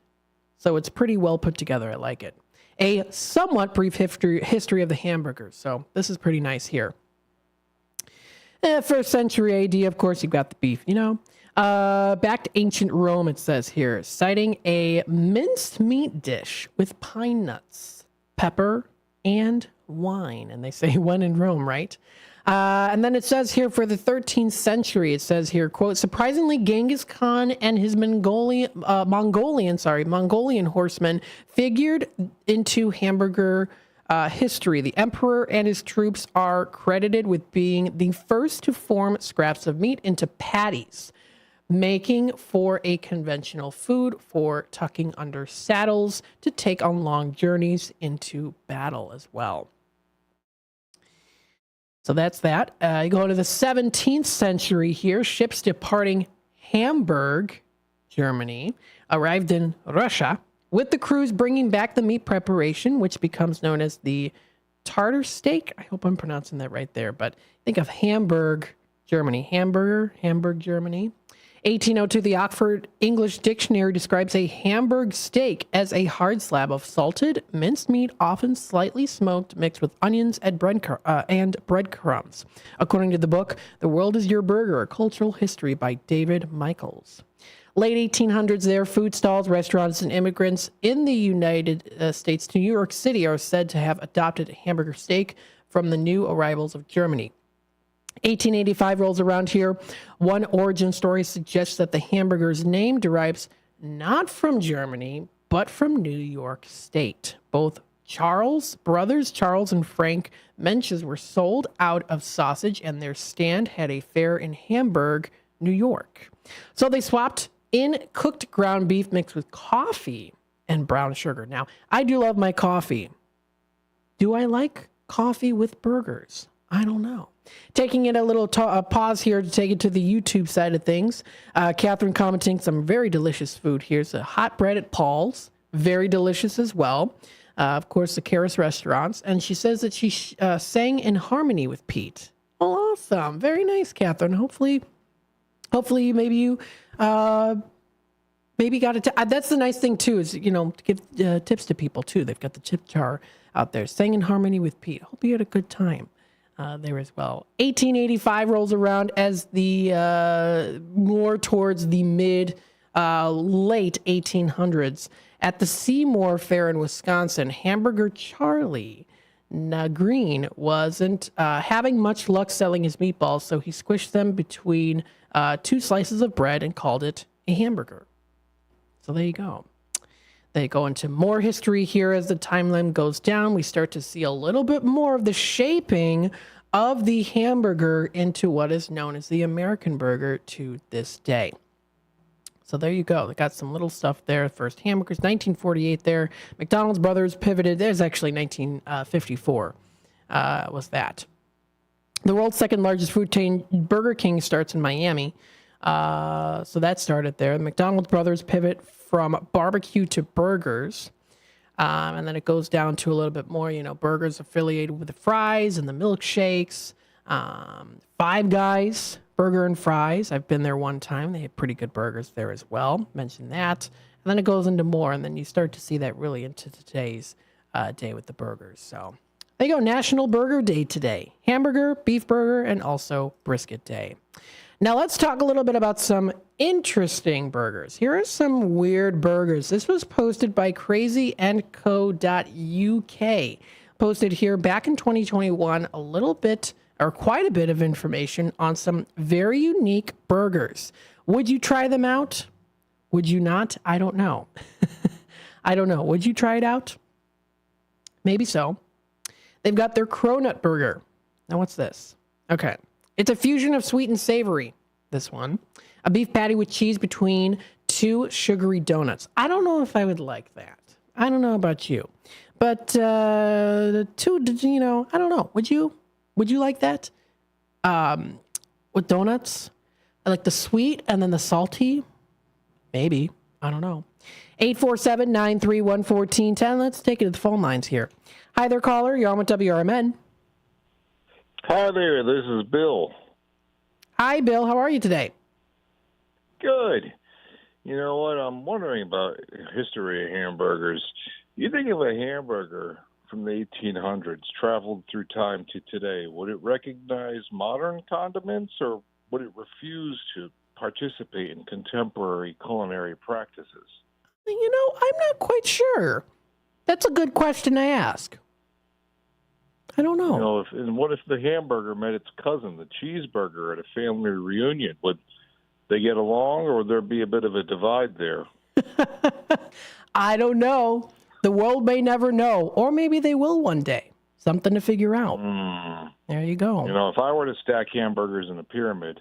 So it's pretty well put together. I like it. A somewhat brief history of the hamburger. So this is pretty nice here. First century AD, of course, you've got the beef, you know. Back to ancient Rome, it says here, citing a minced meat dish with pine nuts, pepper, and wine. And they say when in Rome, right? And then it says here for the 13th century, it says here, quote, surprisingly, Genghis Khan and his Mongolian horsemen figured into hamburger history. The emperor and his troops are credited with being the first to form scraps of meat into patties, making for a conventional food for tucking under saddles to take on long journeys into battle as well. So that's that. You go to the 17th century here. Ships departing Hamburg, Germany, arrived in Russia, with the crews bringing back the meat preparation, which becomes known as the tartar steak. I hope I'm pronouncing that right there, but think of Hamburg, Germany. Hamburg, Germany. 1802, the Oxford English Dictionary describes a Hamburg steak as a hard slab of salted, minced meat, often slightly smoked, mixed with onions and breadcrumbs. According to the book, The World is Your Burger, A Cultural History by David Michaels. Late 1800s there, food stalls, restaurants, and immigrants in the United States to New York City are said to have adopted hamburger steak from the new arrivals of Germany. 1885 rolls around here. One origin story suggests that the hamburger's name derives not from Germany, but from New York State. Both brothers Charles and Frank Menches were sold out of sausage, and their stand had a fair in Hamburg, New York. So they swapped in cooked ground beef mixed with coffee and brown sugar. Now, I do love my coffee. Do I like coffee with burgers? I don't know. Taking it a little pause here to take it to the YouTube side of things. Catherine commenting some very delicious food. Here's a hot bread at Paul's. Very delicious as well. Of course, the Karis restaurants. And she says that she sang in harmony with Pete. Oh, awesome. Very nice, Catherine. Hopefully maybe you maybe got it. That's the nice thing, too, is, to give tips to people, too. They've got the tip jar out there. Sang in harmony with Pete. Hope you had a good time there as well. 1885 rolls around as the more towards the late 1800s. At the Seymour Fair in Wisconsin, Hamburger Charlie Green wasn't having much luck selling his meatballs, so he squished them between 2 slices of bread and called it a hamburger. So there you go. They go into more history here as the timeline goes down. We start to see a little bit more of the shaping of the hamburger into what is known as the American burger to this day. So there you go. They got some little stuff there. First hamburgers, 1948 there. McDonald's brothers pivoted. There's actually 1954 was that. The world's second largest food chain, Burger King, starts in Miami. So that started there. The McDonald's brothers pivot from barbecue to burgers. And then it goes down to a little bit more, burgers affiliated with the fries and the milkshakes. Five Guys Burger and Fries. I've been there one time. They had pretty good burgers there as well. Mention that. And then it goes into more, and then you start to see that really into today's day with the burgers. So there you go. National Burger Day today. Hamburger, beef burger, and also brisket day. Now let's talk a little bit about some interesting burgers. Here are some weird burgers. This was posted by crazyandco.uk. Posted here back in 2021, a little bit or quite a bit of information on some very unique burgers. Would you try them out? Would you not? I don't know. I don't know. Would you try it out? Maybe so. They've got their Cronut Burger. Now, what's this? Okay. It's a fusion of sweet and savory, this one. A beef patty with cheese between 2 sugary donuts. I don't know if I would like that. I don't know about you. But, I don't know. Would you like that? With donuts? I like the sweet and then the salty? Maybe. I don't know. 847-931-1410. Let's take it to the phone lines here. Hi there, caller. You're on with WRMN. Hi there. This is Bill. Hi, Bill. How are you today? Good. You know what? I'm wondering about history of hamburgers. You think of a hamburger from the 1800s traveled through time to today, would it recognize modern condiments or would it refuse to participate in contemporary culinary practices? I'm not quite sure. That's a good question to ask. I don't know. What if the hamburger met its cousin, the cheeseburger, at a family reunion? Would they get along or would there be a bit of a divide there? I don't know. The world may never know, or maybe they will one day. Something to figure out. There you go. If I were to stack hamburgers in a pyramid,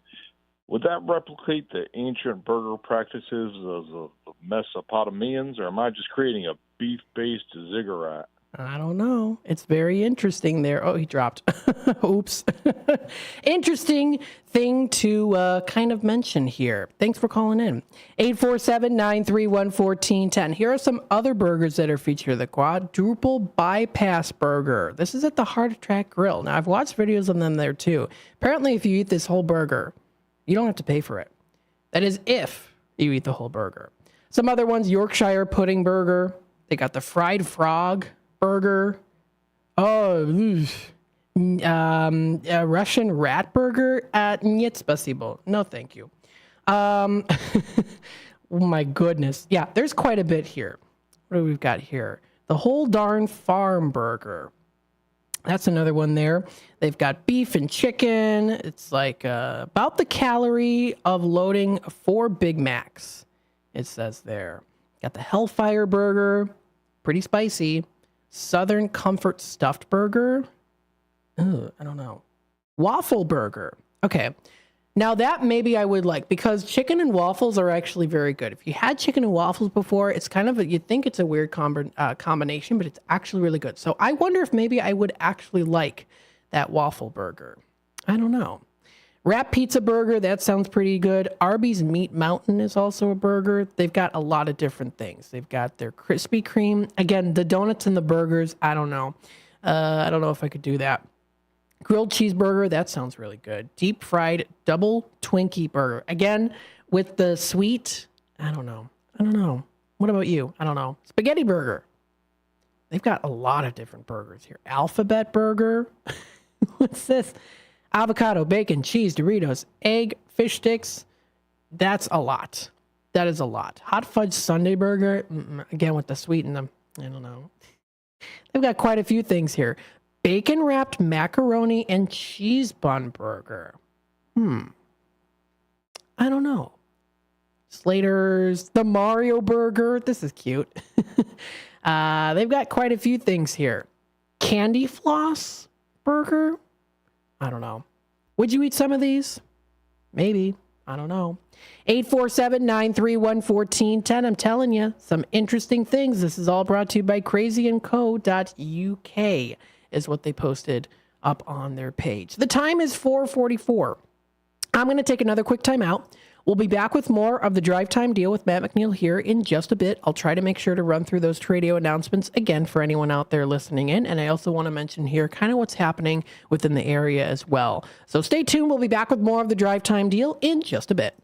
would that replicate the ancient burger practices of the Mesopotamians, or am I just creating a beef-based ziggurat? I don't know. It's very interesting there. Oh, he dropped. Oops. Interesting thing to kind of mention here. Thanks for calling in. 847-931-1410. Here are some other burgers that are featured. The Quadruple Bypass Burger. This is at the Heart Attack Grill. Now, I've watched videos of them there, too. Apparently, if you eat this whole burger, you don't have to pay for it. That is if you eat the whole burger. Some other ones, Yorkshire Pudding Burger. They got the Fried Frog Burger. Russian Rat Burger at Niet Spasibo. No, thank you. Oh my goodness. Yeah, there's quite a bit here. What do we got here? The Whole Darn Farm Burger. That's another one there. They've got beef and chicken. It's like about the calorie of loading 4 Big Macs. It says there. Got the Hellfire Burger. Pretty spicy. Southern Comfort Stuffed Burger. Ugh, I don't know. Waffle Burger. Okay. Now that maybe I would like, because chicken and waffles are actually very good. If you had chicken and waffles before, it's kind of, you'd think it's a weird combination, but it's actually really good. So I wonder if maybe I would actually like that waffle burger. I don't know. Wrap Pizza Burger, that sounds pretty good. Arby's Meat Mountain is also a burger. They've got a lot of different things. They've got their Krispy Kreme. Again, the donuts and the burgers, I don't know. I don't know if I could do that. Grilled cheeseburger, that sounds really good. Deep fried double Twinkie burger. Again, with the sweet, I don't know. What about you? I don't know. Spaghetti burger. They've got a lot of different burgers here. Alphabet burger. What's this? Avocado, bacon, cheese, Doritos, egg, fish sticks. That's a lot. That is a lot. Hot fudge sundae burger. Again, with the sweet and the, I don't know. They've got quite a few things here. Bacon wrapped macaroni and cheese bun burger. I don't know. Slater's, the Mario burger. This is cute. They've got quite a few things here. Candy floss burger. I don't know. Would you eat some of these? Maybe. I don't know. 847-931-1410. I'm telling you, some interesting things. This is all brought to you by crazyandco.uk is what they posted up on their page. The time is 4:44. I'm going to take another quick time out. We'll be back with more of the Drive Time Deal with Matt McNeil here in just a bit. I'll try to make sure to run through those Tradio announcements again for anyone out there listening in. And I also want to mention here kind of what's happening within the area as well. So stay tuned. We'll be back with more of the Drive Time Deal in just a bit.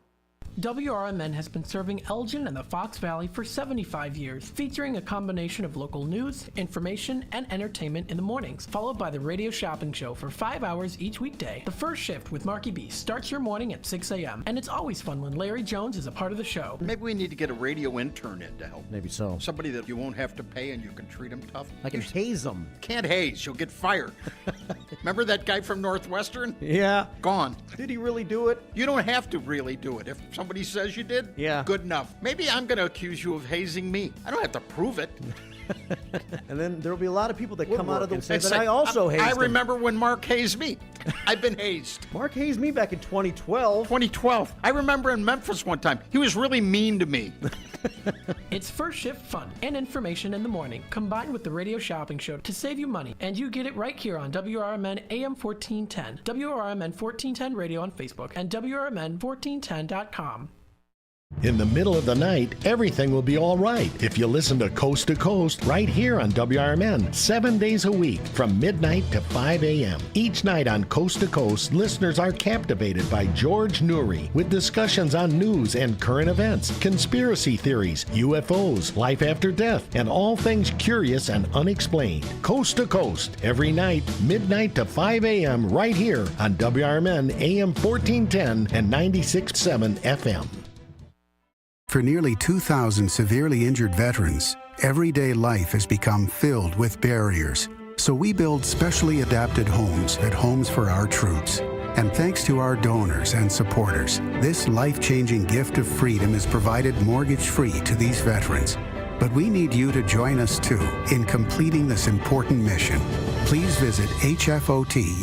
WRMN has been serving Elgin and the Fox Valley for 75 years, featuring a combination of local news, information, and entertainment in the mornings, followed by the radio shopping show for 5 hours each weekday. The first shift with Marky B starts your morning at 6 a.m., and it's always fun when Larry Jones is a part of the show. Maybe we need to get a radio intern in to help. Maybe so. Somebody that you won't have to pay and you can treat them tough. I can haze them. Can't haze, you'll get fired. Remember that guy from Northwestern? Yeah. Gone. Did he really do it? You don't have to really do it. If somebody says you did, yeah, good enough. Maybe I'm going to accuse you of hazing me. I don't have to prove it. And then there'll be a lot of people that come out of the and say that I also hazed I remember when Mark hazed me. I've been hazed. Mark hazed me back in 2012. 2012. I remember in Memphis one time. He was really mean to me. It's first shift fun and information in the morning, combined with the radio shopping show to save you money. And you get it right here on WRMN AM 1410, WRMN 1410 Radio on Facebook, and WRMN1410.com. In the middle of the night, everything will be all right if you listen to Coast right here on WRMN, 7 days a week from midnight to 5 a.m. Each night on Coast to Coast, listeners are captivated by George Noory with discussions on news and current events, conspiracy theories, UFOs, life after death, and all things curious and unexplained. Coast to Coast, every night, midnight to 5 a.m. right here on WRMN AM 1410 and 96.7 FM. For nearly 2,000 severely injured veterans, everyday life has become filled with barriers. So we build specially adapted homes at Homes for Our Troops. And thanks to our donors and supporters, this life-changing gift of freedom is provided mortgage-free to these veterans. But we need you to join us too in completing this important mission. Please visit hfotusa.org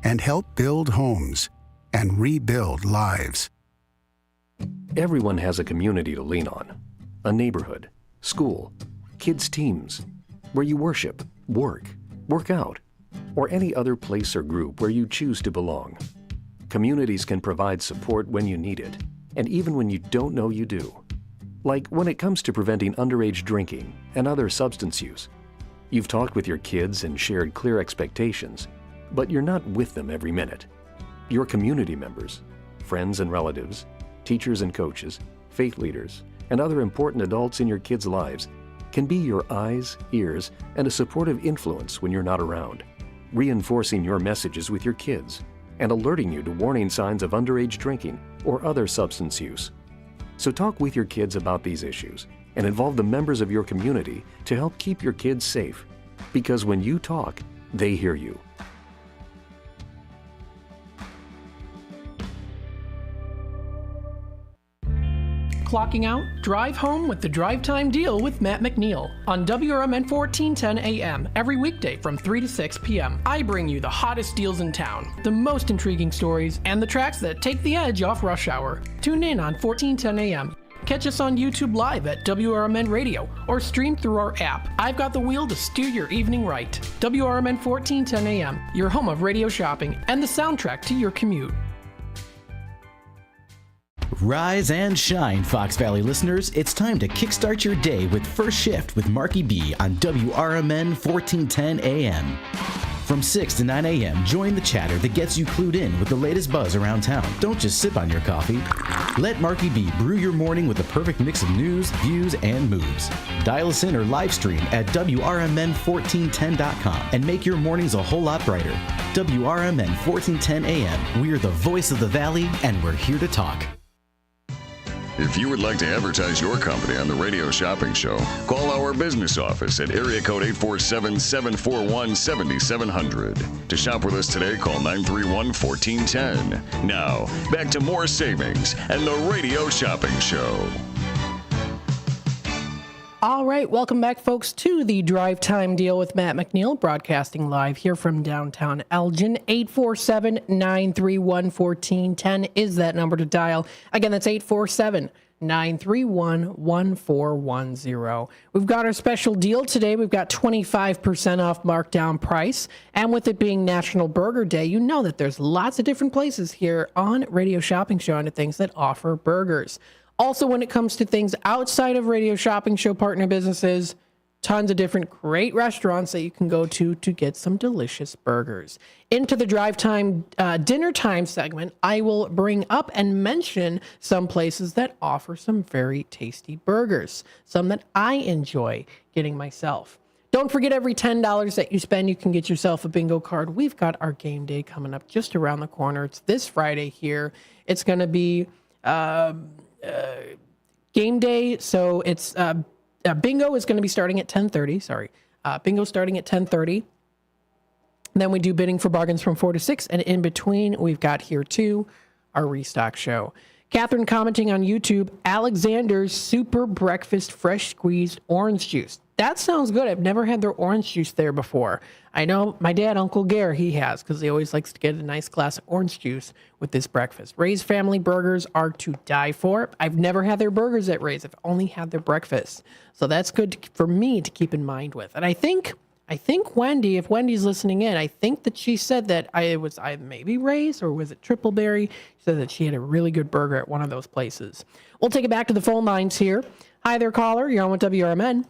and help build homes and rebuild lives. Everyone has a community to lean on, a neighborhood, school, kids' teams, where you worship, work out, or any other place or group where you choose to belong. Communities can provide support when you need it, and even when you don't know you do. Like when it comes to preventing underage drinking and other substance use. You've talked with your kids and shared clear expectations, but you're not with them every minute. Your community members, friends and relatives, teachers and coaches, faith leaders, and other important adults in your kids' lives can be your eyes, ears, and a supportive influence when you're not around, reinforcing your messages with your kids and alerting you to warning signs of underage drinking or other substance use. So talk with your kids about these issues and involve the members of your community to help keep your kids safe. Because when you talk, they hear you. Clocking out, drive home with the Drive Time Deal with Matt McNeil on WRMN 1410 AM every weekday from 3 to 6 p.m. I bring you the hottest deals in town, the most intriguing stories, and the tracks that take the edge off rush hour. Tune in on 1410 AM. catch us on YouTube Live at WRMN Radio or stream through our app. I've got the wheel to steer your evening right. WRMN 1410 AM, your home of radio shopping and the soundtrack to your commute. Rise and shine, Fox Valley listeners. It's time to kickstart your day with First Shift with Marky B on WRMN 1410 AM. From 6 to 9 a.m., join the chatter that gets you clued in with the latest buzz around town. Don't just sip on your coffee. Let Marky B brew your morning with the perfect mix of news, views, and moves. Dial us in or live stream at WRMN1410.com and make your mornings a whole lot brighter. WRMN 1410 AM. We're the voice of the Valley, and we're here to talk. If you would like to advertise your company on the Radio Shopping Show, call our business office at area code 847-741-7700. To shop with us today, call 931-1410. Now, back to more savings and the Radio Shopping Show. All right, welcome back, folks, to the Drive Time Deal with Matt McNeil, broadcasting live here from downtown Elgin. 847-931-1410 is that number to dial. Again, that's 847-931-1410. We've got our special deal today. We've got 25% off markdown price. And with it being National Burger Day, you know that there's lots of different places here on Radio Shopping Show and things that offer burgers. Also, when it comes to things outside of Radio Shopping Show partner businesses, tons of different great restaurants that you can go to get some delicious burgers. Into the Drive Time dinner time segment, I will bring up and mention some places that offer some very tasty burgers, some that I enjoy getting myself. Don't forget, every $10 that you spend, you can get yourself a bingo card. We've got our game day coming up just around the corner. It's this Friday here. It's going to be game day, so it's bingo is going to be starting at 10:30. Bingo starting at 10:30. Then we do bidding for bargains from 4 to 6, and in between, we've got here too our restock show. Catherine commenting on YouTube: Alexander's Super Breakfast Fresh Squeezed Orange Juice. That sounds good. I've never had their orange juice there before. I know my dad, Uncle Gare, he has, because he always likes to get a nice glass of orange juice with this breakfast. Ray's Family Burgers are to die for. I've never had their burgers at Ray's. I've only had their breakfast. So that's good for me to keep in mind with. And I think Wendy, if Wendy's listening in, I think that she said that it was maybe Ray's or was it Tripleberry? She said that she had a really good burger at one of those places. We'll take it back to the phone lines here. Hi there, caller. You're on with WRMN.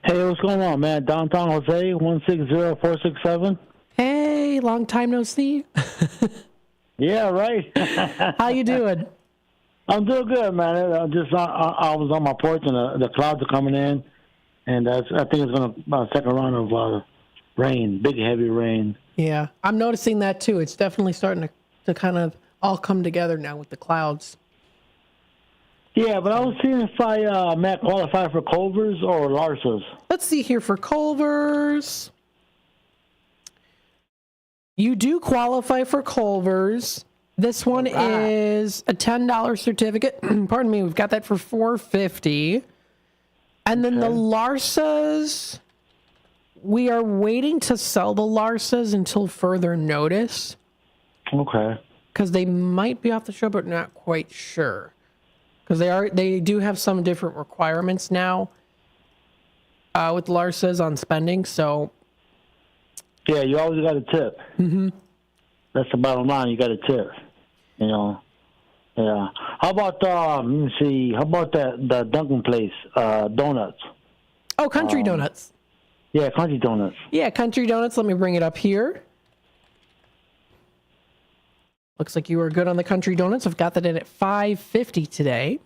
Hey, what's going on, man? Downtown Jose, 160467. Hey, long time no see. Yeah, right. How you doing? I'm doing good, man. I was on my porch and the clouds are coming in, and I think it's going to second round of rain, big heavy rain. Yeah, I'm noticing that too. It's definitely starting to kind of all come together now with the clouds. Yeah, but I was seeing if I might qualify for Culver's or Larsa's. Let's see here for Culver's. You do qualify for Culver's. This one is a $10 certificate. Pardon me, we've got that for $4.50. And then the Larsa's, we are waiting to sell the Larsa's until further notice. Okay. Because they might be off the show, but not quite sure. Because they do have some different requirements now with Larsa's on spending. So yeah, you always got a tip. Mm-hmm. That's the bottom line. You got a tip. You know. Yeah. How about let me see? How about the Dunkin' place donuts? Oh, Country Donuts. Yeah, Country Donuts. Yeah, Country Donuts. Let me bring it up here. Looks like you were good on the Country Donuts. I've got that in at $5.50 today.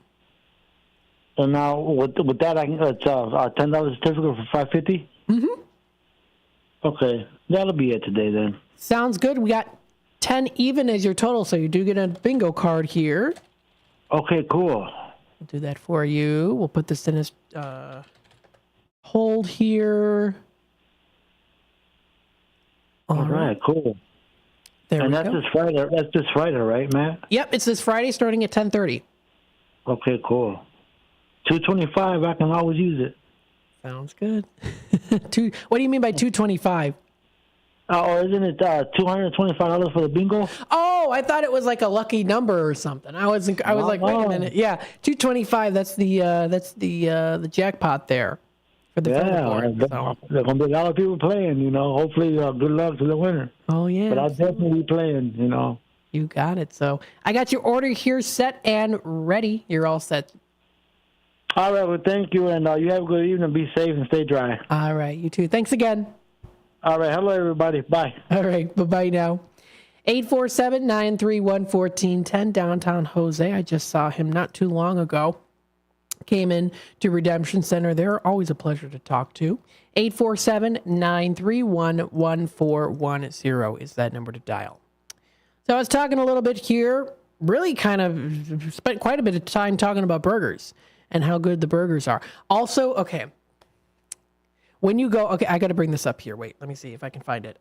And now with that, it's a $10 certificate for $5.50. Mm-hmm. Okay, that'll be it today then. Sounds good. We got 10 even as your total, so you do get a bingo card here. Okay, cool. We'll do that for you. We'll put this in as hold here. All right, cool. There we that's go. this Friday. That's this Friday, right, Matt? Yep, it's this Friday starting at 10:30. Okay, cool. $2.25. I can always use it. Sounds good. What do you mean by $2.25? Or isn't it $225 for the bingo? Oh, I thought it was like a lucky number or something. I was like, wait a minute. Yeah, 225. That's the jackpot there for the There's gonna be a lot of people playing. Hopefully, good luck to the winner. Oh yeah. But I'll definitely be playing. You got it. So I got your order here set and ready. You're all set. All right. Well, thank you, and you have a good evening. Be safe and stay dry. All right. You too. Thanks again. All right. Hello, everybody. Bye. All right. Bye-bye now. 847-931-1410, downtown Jose. I just saw him not too long ago. Came in to Redemption Center. They're always a pleasure to talk to. 847-931-1410 is that number to dial. So I was talking a little bit here, really kind of spent quite a bit of time talking about burgers and how good the burgers are. Also, okay, when you go, okay, I got to bring this up here. Wait, let me see if I can find it.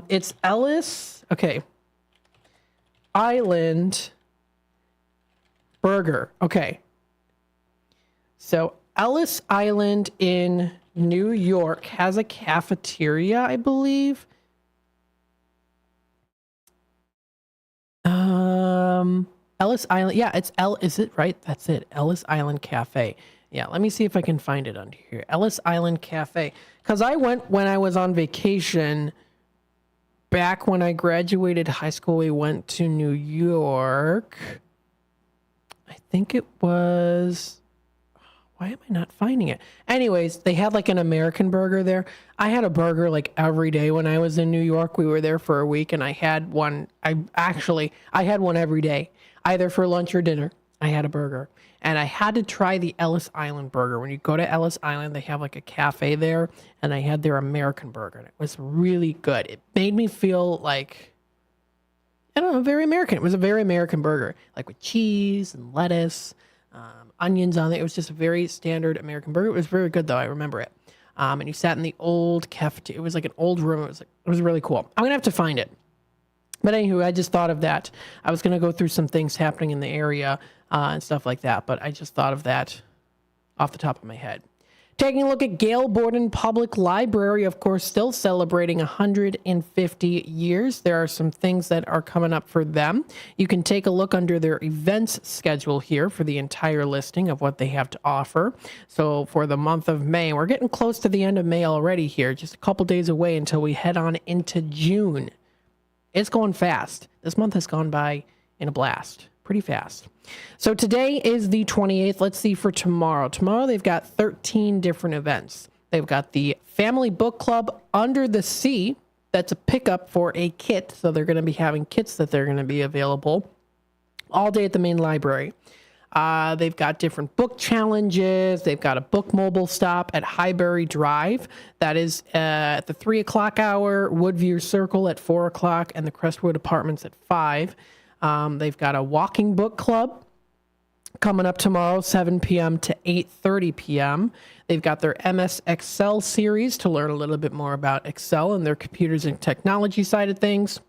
It's Ellis, Island Burger. Okay. So Ellis Island in New York has a cafeteria, I believe. Ellis Island. Yeah, is it right? That's it. Ellis Island Cafe. Yeah, let me see if I can find it under here. Ellis Island Cafe. Because I went when I was on vacation back when I graduated high school. We went to New York. I think it was... Why am I not finding it? Anyways, they had like an American burger there. I had a burger like every day when I was in New York. We were there for a week and I had one. I had one every day, either for lunch or dinner. I had a burger and I had to try the Ellis Island burger. When you go to Ellis Island, they have like a cafe there and I had their American burger and it was really good. It made me feel like, I don't know, very American. It was a very American burger, like with cheese and lettuce. Onions on it. It was just a very standard American burger. It was very good though. I remember it. And you sat in the old cafeteria. It was like an old room. It was really cool. I'm gonna have to find it. But anywho, I just thought of that. I was gonna go through some things happening in the area and stuff like that. But I just thought of that off the top of my head. Taking a look at Gail Borden Public Library, of course, still celebrating 150 years. There are some things that are coming up for them. You can take a look under their events schedule here for the entire listing of what they have to offer. So for the month of May, we're getting close to the end of May already here, just a couple days away until we head on into June. It's going fast. This month has gone by in a blast. Pretty fast. So today is the 28th. Let's see for tomorrow. Tomorrow they've got 13 different events. They've got the Family Book Club Under the Sea. That's a pickup for a kit. So they're going to be having kits that they're going to be available all day at the main library. They've got different book challenges. They've got a book mobile stop at Highbury Drive. That is at the 3 o'clock hour, Woodview Circle at 4 o'clock, and the Crestwood Apartments at 5. They've got a walking book club coming up tomorrow, 7 p.m. to 8:30 p.m. They've got their MS Excel series to learn a little bit more about Excel and their computers and technology side of things.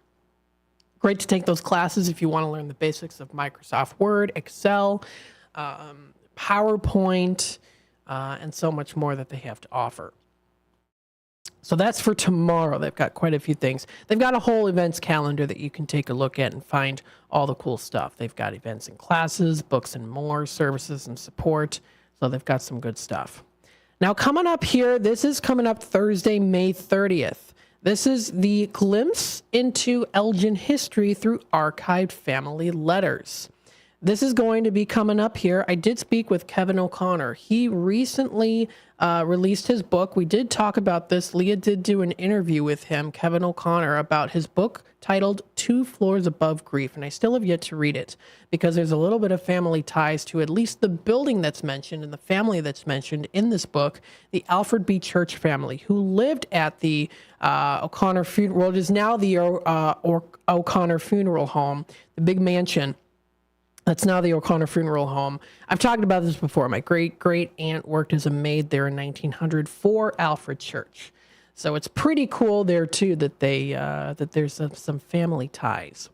Great to take those classes if you want to learn the basics of Microsoft Word, Excel, PowerPoint, and so much more that they have to offer. So that's for tomorrow. They've got quite a few things. They've got a whole events calendar that you can take a look at and find all the cool stuff. They've got events and classes, books and more, services and support. So they've got some good stuff. Now coming up here, this is coming up Thursday, May 30th. This is the glimpse into Elgin history through archived family letters. This is going to be coming up here. I did speak with Kevin O'Connor. He recently released his book. We did talk about this. Leah did do an interview with him, Kevin O'Connor, about his book titled 2 Floors Above Grief. And I still have yet to read it because there's a little bit of family ties to at least the building that's mentioned and the family that's mentioned in this book, the Alfred B. Church family, who lived at the O'Connor Funeral. Well, it is now the O'Connor Funeral Home, the big mansion. That's now the O'Connor Funeral Home. I've talked about this before. My great-great-aunt worked as a maid there in 1900 for Alfred Church. So it's pretty cool there, too, that that there's some family ties.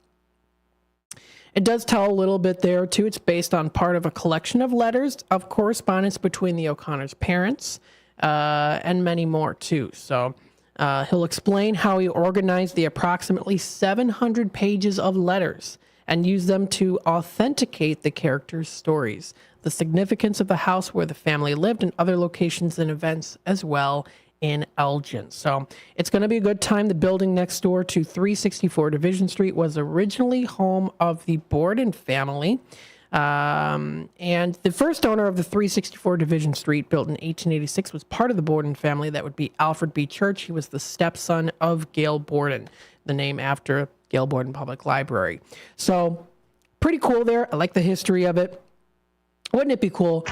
It does tell a little bit there, too. It's based on part of a collection of letters of correspondence between the O'Connor's parents and many more, too. So He'll explain how he organized the approximately 700 pages of letters and used them to authenticate the characters' stories, the significance of the house where the family lived, and other locations and events as well in Elgin. So it's going to be a good time. The building next door to 364 Division Street was originally home of the Borden family. And the first owner of the 364 Division Street, built in 1886, was part of the Borden family. That would be Alfred B. Church. He was the stepson of Gail Borden, the name after Gail Borden Public Library. So pretty cool there. I like the history of it. Wouldn't it be cool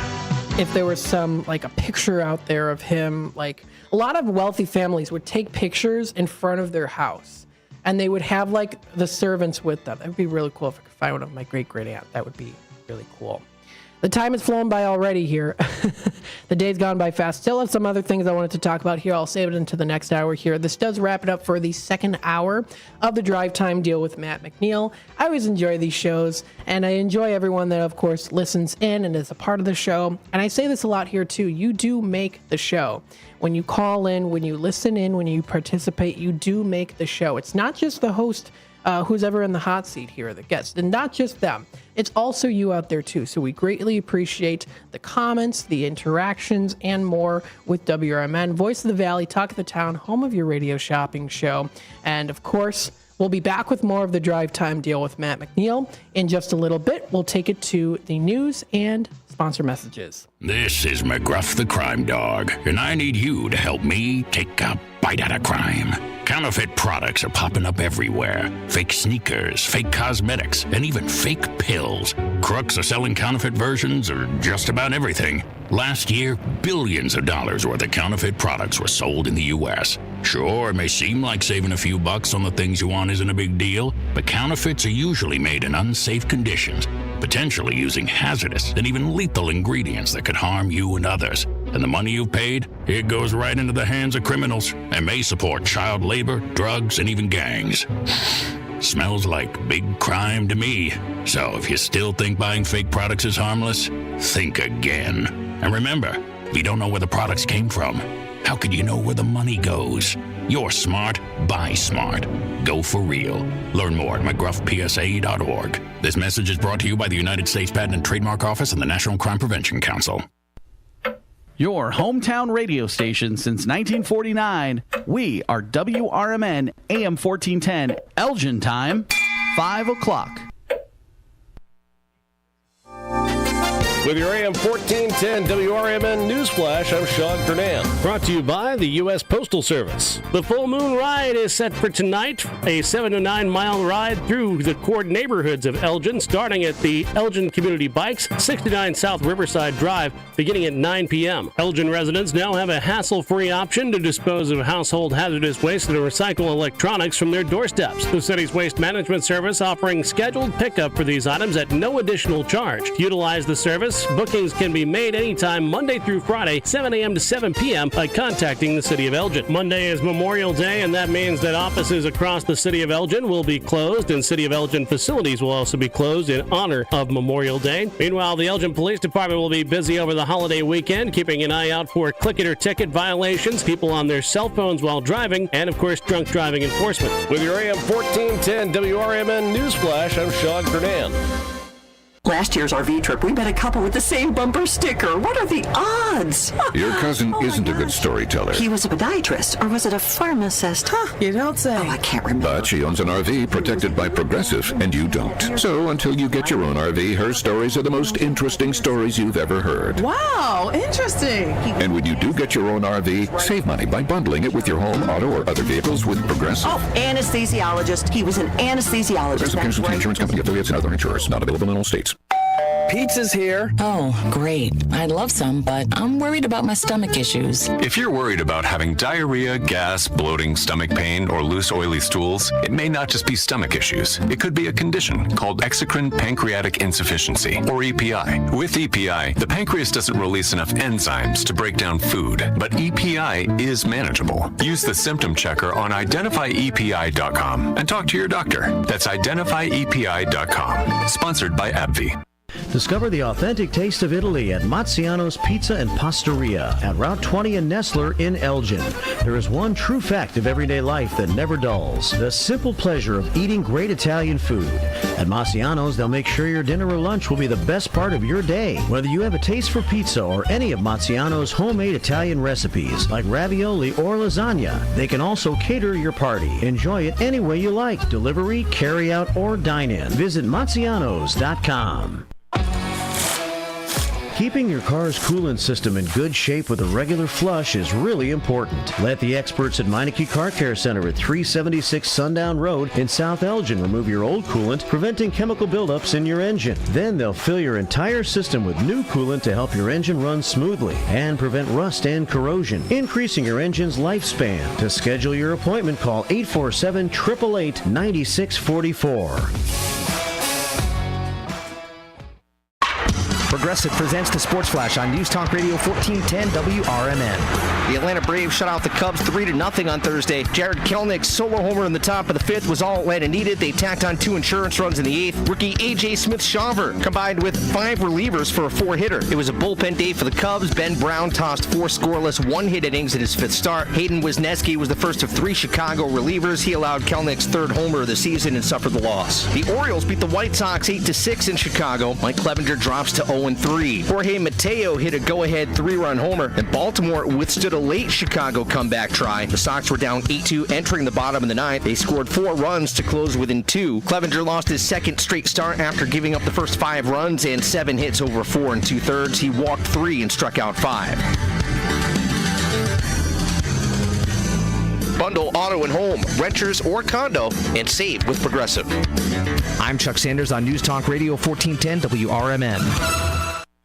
if there was some, like, a picture out there of him? Like, a lot of wealthy families would take pictures in front of their house, and they would have, like, the servants with them. That would be really cool if I could find one of my great-great-aunt. That would be really cool. The time has flown by already here. The day's gone by fast. Still have some other things I wanted to talk about here. I'll save it into the next hour here. This does wrap it up for the second hour of the Drive Time Deal with Matt McNeil. I always enjoy these shows, and I enjoy everyone that, of course, listens in and is a part of the show. And I say this a lot here, too. You do make the show. When you call in, when you listen in, when you participate, you do make the show. It's not just the host who's ever in the hot seat here, the guests, and not just them. It's also you out there too. So we greatly appreciate the comments, the interactions, and more with WRMN, Voice of the Valley, Talk of the Town, home of your radio shopping show. And of course, we'll be back with more of the Drive Time Deal with Matt McNeil in just a little bit. We'll take it to the news and sponsor messages. This is McGruff the Crime Dog, and I need you to help me take a bite out of crime. Counterfeit products are popping up everywhere. Fake sneakers, fake cosmetics, and even fake pills. Crooks are selling counterfeit versions of just about everything. Last year, billions of dollars worth of counterfeit products were sold in the U.S. Sure, it may seem like saving a few bucks on the things you want isn't a big deal, but counterfeits are usually made in unsafe conditions, potentially using hazardous and even lethal ingredients that could harm you and others. And the money you've paid, it goes right into the hands of criminals and may support child labor, drugs, and even gangs. Smells like big crime to me. So if you still think buying fake products is harmless, think again. And remember, if you don't know where the products came from, how could you know where the money goes? You're smart, buy smart. Go for real. Learn more at mcgruffpsa.org. This message is brought to you by the United States Patent and Trademark Office and the National Crime Prevention Council. Your hometown radio station since 1949. We are WRMN AM 1410, Elgin time, 5 o'clock. With your AM 1410 WRMN Newsflash, I'm Sean Kernan. Brought to you by the U.S. Postal Service. The Full Moon Ride is set for tonight, a 7 to 9 mile ride through the core neighborhoods of Elgin, starting at the Elgin Community Bikes, 69 South Riverside Drive, beginning at 9 p.m. Elgin residents now have a hassle-free option to dispose of household hazardous waste and recycle electronics from their doorsteps. The city's waste management service offering scheduled pickup for these items at no additional charge. To utilize the service, bookings can be made anytime Monday through Friday, 7 a.m. to 7 p.m. by contacting the City of Elgin. Monday is Memorial Day, and that means that offices across the City of Elgin will be closed, and City of Elgin facilities will also be closed in honor of Memorial Day. Meanwhile, the Elgin Police Department will be busy over the holiday weekend, keeping an eye out for click it or ticket violations, people on their cell phones while driving, and, of course, drunk driving enforcement. With your AM 1410 WRMN Newsflash, I'm Sean Kernan. Last year's RV trip, we met a couple with the same bumper sticker. What are the odds? Your cousin isn't a good storyteller. He was a podiatrist, or was it a pharmacist? You don't say. Oh, I can't remember. But she owns an RV protected by Progressive, and you don't. So until you get your own RV, her stories are the most interesting stories you've ever heard. Wow, interesting. And when you do get your own RV, save money by bundling it with your home, auto, or other vehicles with Progressive. Oh, anesthesiologist. He was an anesthesiologist. Progressive Casualty Insurance Company, affiliates, and other insurers. Not available in all states. Pizza's here. Oh, great. I'd love some, but I'm worried about my stomach issues. If you're worried about having diarrhea, gas, bloating, stomach pain, or loose, oily stools, it may not just be stomach issues. It could be a condition called exocrine pancreatic insufficiency, or EPI. With EPI, the pancreas doesn't release enough enzymes to break down food, but EPI is manageable. Use the symptom checker on identifyepi.com and talk to your doctor. That's identifyepi.com. Sponsored by AbbVie. Discover the authentic taste of Italy at Mazziano's Pizza and Pastaria at Route 20 and Nestler in Elgin. There is one true fact of everyday life that never dulls: the simple pleasure of eating great Italian food. At Mazziano's, they'll make sure your dinner or lunch will be the best part of your day. Whether you have a taste for pizza or any of Mazziano's homemade Italian recipes like ravioli or lasagna, they can also cater your party. Enjoy it any way you like: delivery, carry out, or dine in. Visit Mazzianos.com. Keeping your car's coolant system in good shape with a regular flush is really important. Let the experts at Meineke Car Care Center at 376 Sundown Road in South Elgin remove your old coolant, preventing chemical buildups in your engine. Then they'll fill your entire system with new coolant to help your engine run smoothly and prevent rust and corrosion, increasing your engine's lifespan. To schedule your appointment, call 847-888-9644. Progressive presents the Sports Flash on News Talk Radio 1410 WRMN. The Atlanta Braves shut out the Cubs 3-0 on Thursday. Jared Kelenich's solo homer in the top of the fifth was all Atlanta needed. They tacked on 2 insurance runs in the eighth. Rookie A.J. Smith-Shawver combined with 5 relievers for a 4-hitter. It was a bullpen day for the Cubs. Ben Brown tossed 4 scoreless, 1-hit innings in his 5th start. Hayden Wisniewski was the first of 3 Chicago relievers. He allowed Kelenich's 3rd homer of the season and suffered the loss. The Orioles beat the White Sox 8-6 in Chicago. Mike Clevenger drops to 0-3. Jorge Mateo hit a go-ahead 3-run homer, and Baltimore withstood a late Chicago comeback try. The Sox were down 8-2 entering the bottom of the 9th. They scored 4 runs to close within 2. Clevenger lost his 2nd straight start after giving up the first 5 runs and 7 hits over 4 2/3. He walked 3 and struck out 5. Bundle auto and home, renters or condo, and save with Progressive. I'm Chuck Sanders on News Talk Radio 1410 WRMN.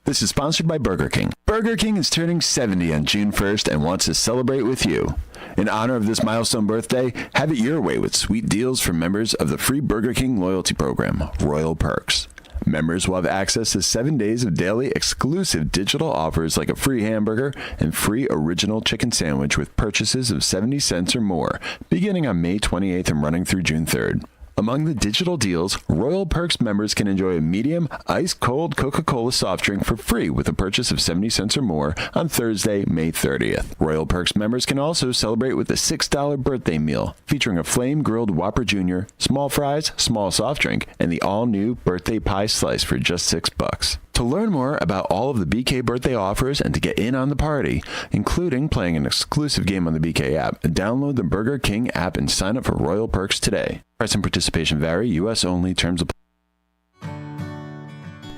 This is sponsored by Burger King. Burger King is turning 70 on June 1st and wants to celebrate with you. In honor of this milestone birthday, have it your way with sweet deals for members of the free Burger King loyalty program, Royal Perks. Members will have access to 7 days of daily exclusive digital offers like a free hamburger and free original chicken sandwich with purchases of 70 cents or more, beginning on May 28th and running through June 3rd. Among the digital deals, Royal Perks members can enjoy a medium, ice-cold Coca-Cola soft drink for free with a purchase of 70 cents or more on Thursday, May 30th. Royal Perks members can also celebrate with a $6 birthday meal featuring a flame-grilled Whopper Jr., small fries, small soft drink, and the all-new birthday pie slice for just $6. To learn more about all of the BK birthday offers and to get in on the party, including playing an exclusive game on the BK app, download the Burger King app and sign up for Royal Perks today. Price and participation vary. U.S. only. Terms apply.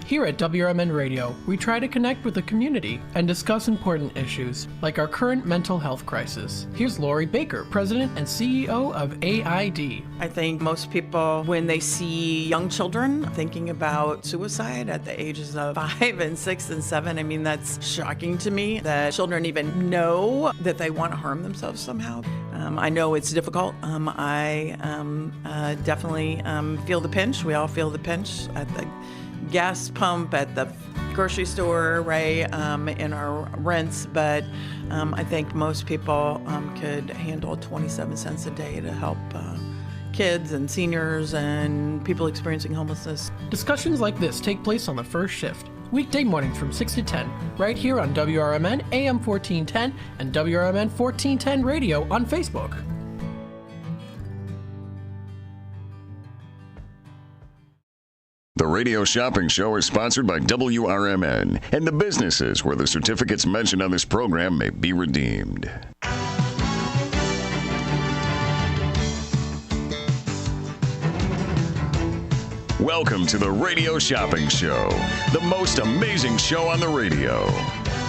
Here at WRMN Radio, we try to connect with the community and discuss important issues, like our current mental health crisis. Here's Lori Baker, President and CEO of AID. I think most people, when they see young children thinking about suicide at the ages of 5 and 6 and 7, I mean, that's shocking to me that children even know that they want to harm themselves somehow. I know it's difficult. I definitely feel the pinch. We all feel the pinch at the gas pump, at the grocery store, right, in our rents, but I think most people could handle 27 cents a day to help kids and seniors and people experiencing homelessness. Discussions like this take place on the first shift, weekday mornings from 6 to 10, right here on WRMN AM 1410 and WRMN 1410 Radio on Facebook. The Radio Shopping Show is sponsored by WRMN and the businesses where the certificates mentioned on this program may be redeemed. Welcome to the Radio Shopping Show, the most amazing show on the radio.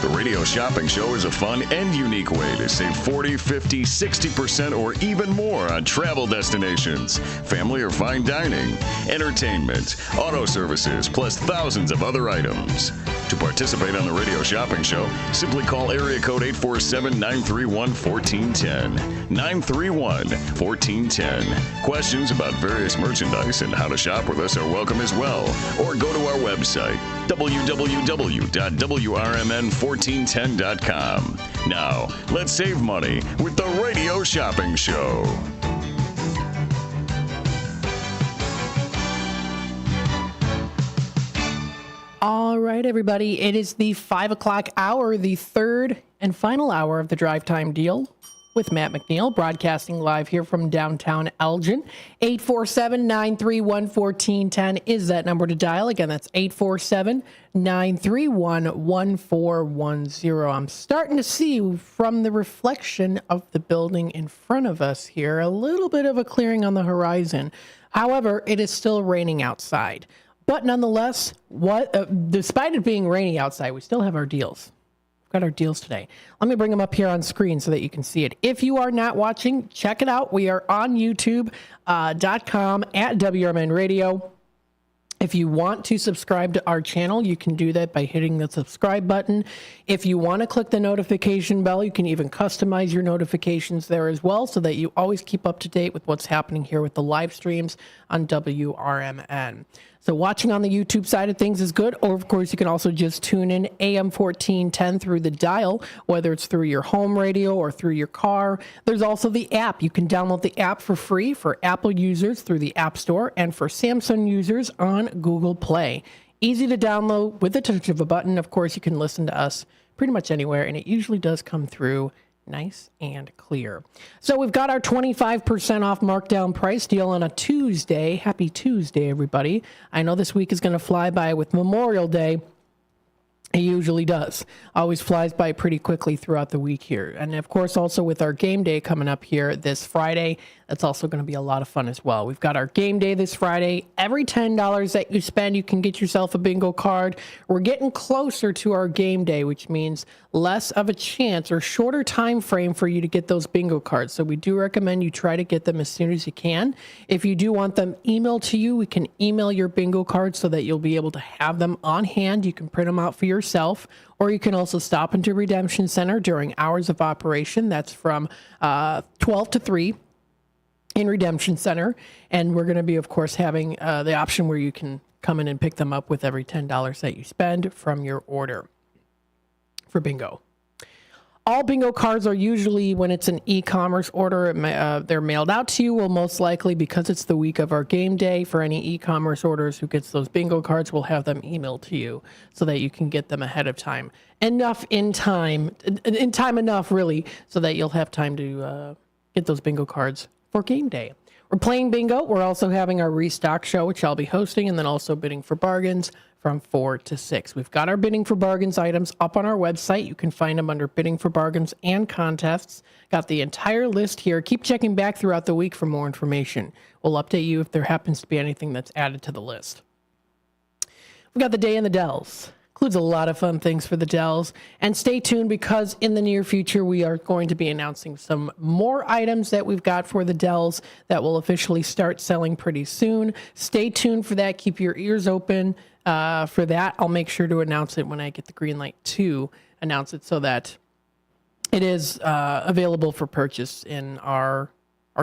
The Radio Shopping Show is a fun and unique way to save 40, 50, 60% or even more on travel destinations, family or fine dining, entertainment, auto services, plus thousands of other items. To participate on the Radio Shopping Show, simply call area code 847-931-1410. 931-1410. Questions about various merchandise and how to shop with us are welcome as well. Or go to our website, www.WRMN1410.com. Now, let's save money with the Radio Shopping Show. All right, everybody. It is the 5 o'clock hour, the third and final hour of the Drive Time Deal with Matt McNeil, broadcasting live here from downtown Elgin. 847-931-1410 is that number to dial. Again, that's 847-931-1410. I'm starting to see from the reflection of the building in front of us here a little bit of a clearing on the horizon. However, it is still raining outside. But nonetheless, despite it being rainy outside, we still have our deals. We've got our deals today. Let me bring them up here on screen so that you can see it. If you are not watching, check it out. We are on YouTube.com at WRMN Radio. If you want to subscribe to our channel, you can do that by hitting the subscribe button. If you want to click the notification bell, you can even customize your notifications there as well so that you always keep up to date with what's happening here with the live streams on WRMN. So watching on the YouTube side of things is good, or of course you can also just tune in AM 1410 through the dial, whether it's through your home radio or through your car. There's also the app. You can download the app for free for Apple users through the App Store and for Samsung users on Google Play. Easy to download with the touch of a button. Of course, you can listen to us pretty much anywhere, and it usually does come through nice and clear. So we've got our 25% off markdown price deal on a Tuesday. Happy Tuesday, everybody. I know this week is going to fly by with Memorial Day. It usually does. Always flies by pretty quickly throughout the week here. And of course, also with our game day coming up here this Friday, that's also going to be a lot of fun as well. We've got our game day this Friday. Every $10 that you spend, you can get yourself a bingo card. We're getting closer to our game day, which means less of a chance or shorter time frame for you to get those bingo cards. So we do recommend you try to get them as soon as you can. If you do want them emailed to you, we can email your bingo cards so that you'll be able to have them on hand. You can print them out for yourself, or you can also stop into Redemption Center during hours of operation. That's from 12 to 3 in Redemption Center. And we're going to be, of course, having the option where you can come in and pick them up with every $10 that you spend from your order for bingo. All bingo cards are usually, when it's an e-commerce order, they're mailed out to you. Well, most likely, because it's the week of our game day, for any e-commerce orders who gets those bingo cards, we'll have them emailed to you so that you can get them ahead of time. In time enough, really, so that you'll have time to get those bingo cards for game day. We're playing bingo. We're also having our restock show, which I'll be hosting, and then also bidding for bargains from 4 to 6. We've got our bidding for bargains items up on our website. You can find them under bidding for bargains and contests. Got the entire list here. Keep checking back throughout the week for more information. We'll update you if there happens to be anything that's added to the list. We've got the Day in the Dells. Includes a lot of fun things for the Dells. And stay tuned, because in the near future, we are going to be announcing some more items that we've got for the Dells that will officially start selling pretty soon. Stay tuned for that. Keep your ears open for that. I'll make sure to announce it when I get the green light to announce it, so that it is available for purchase in our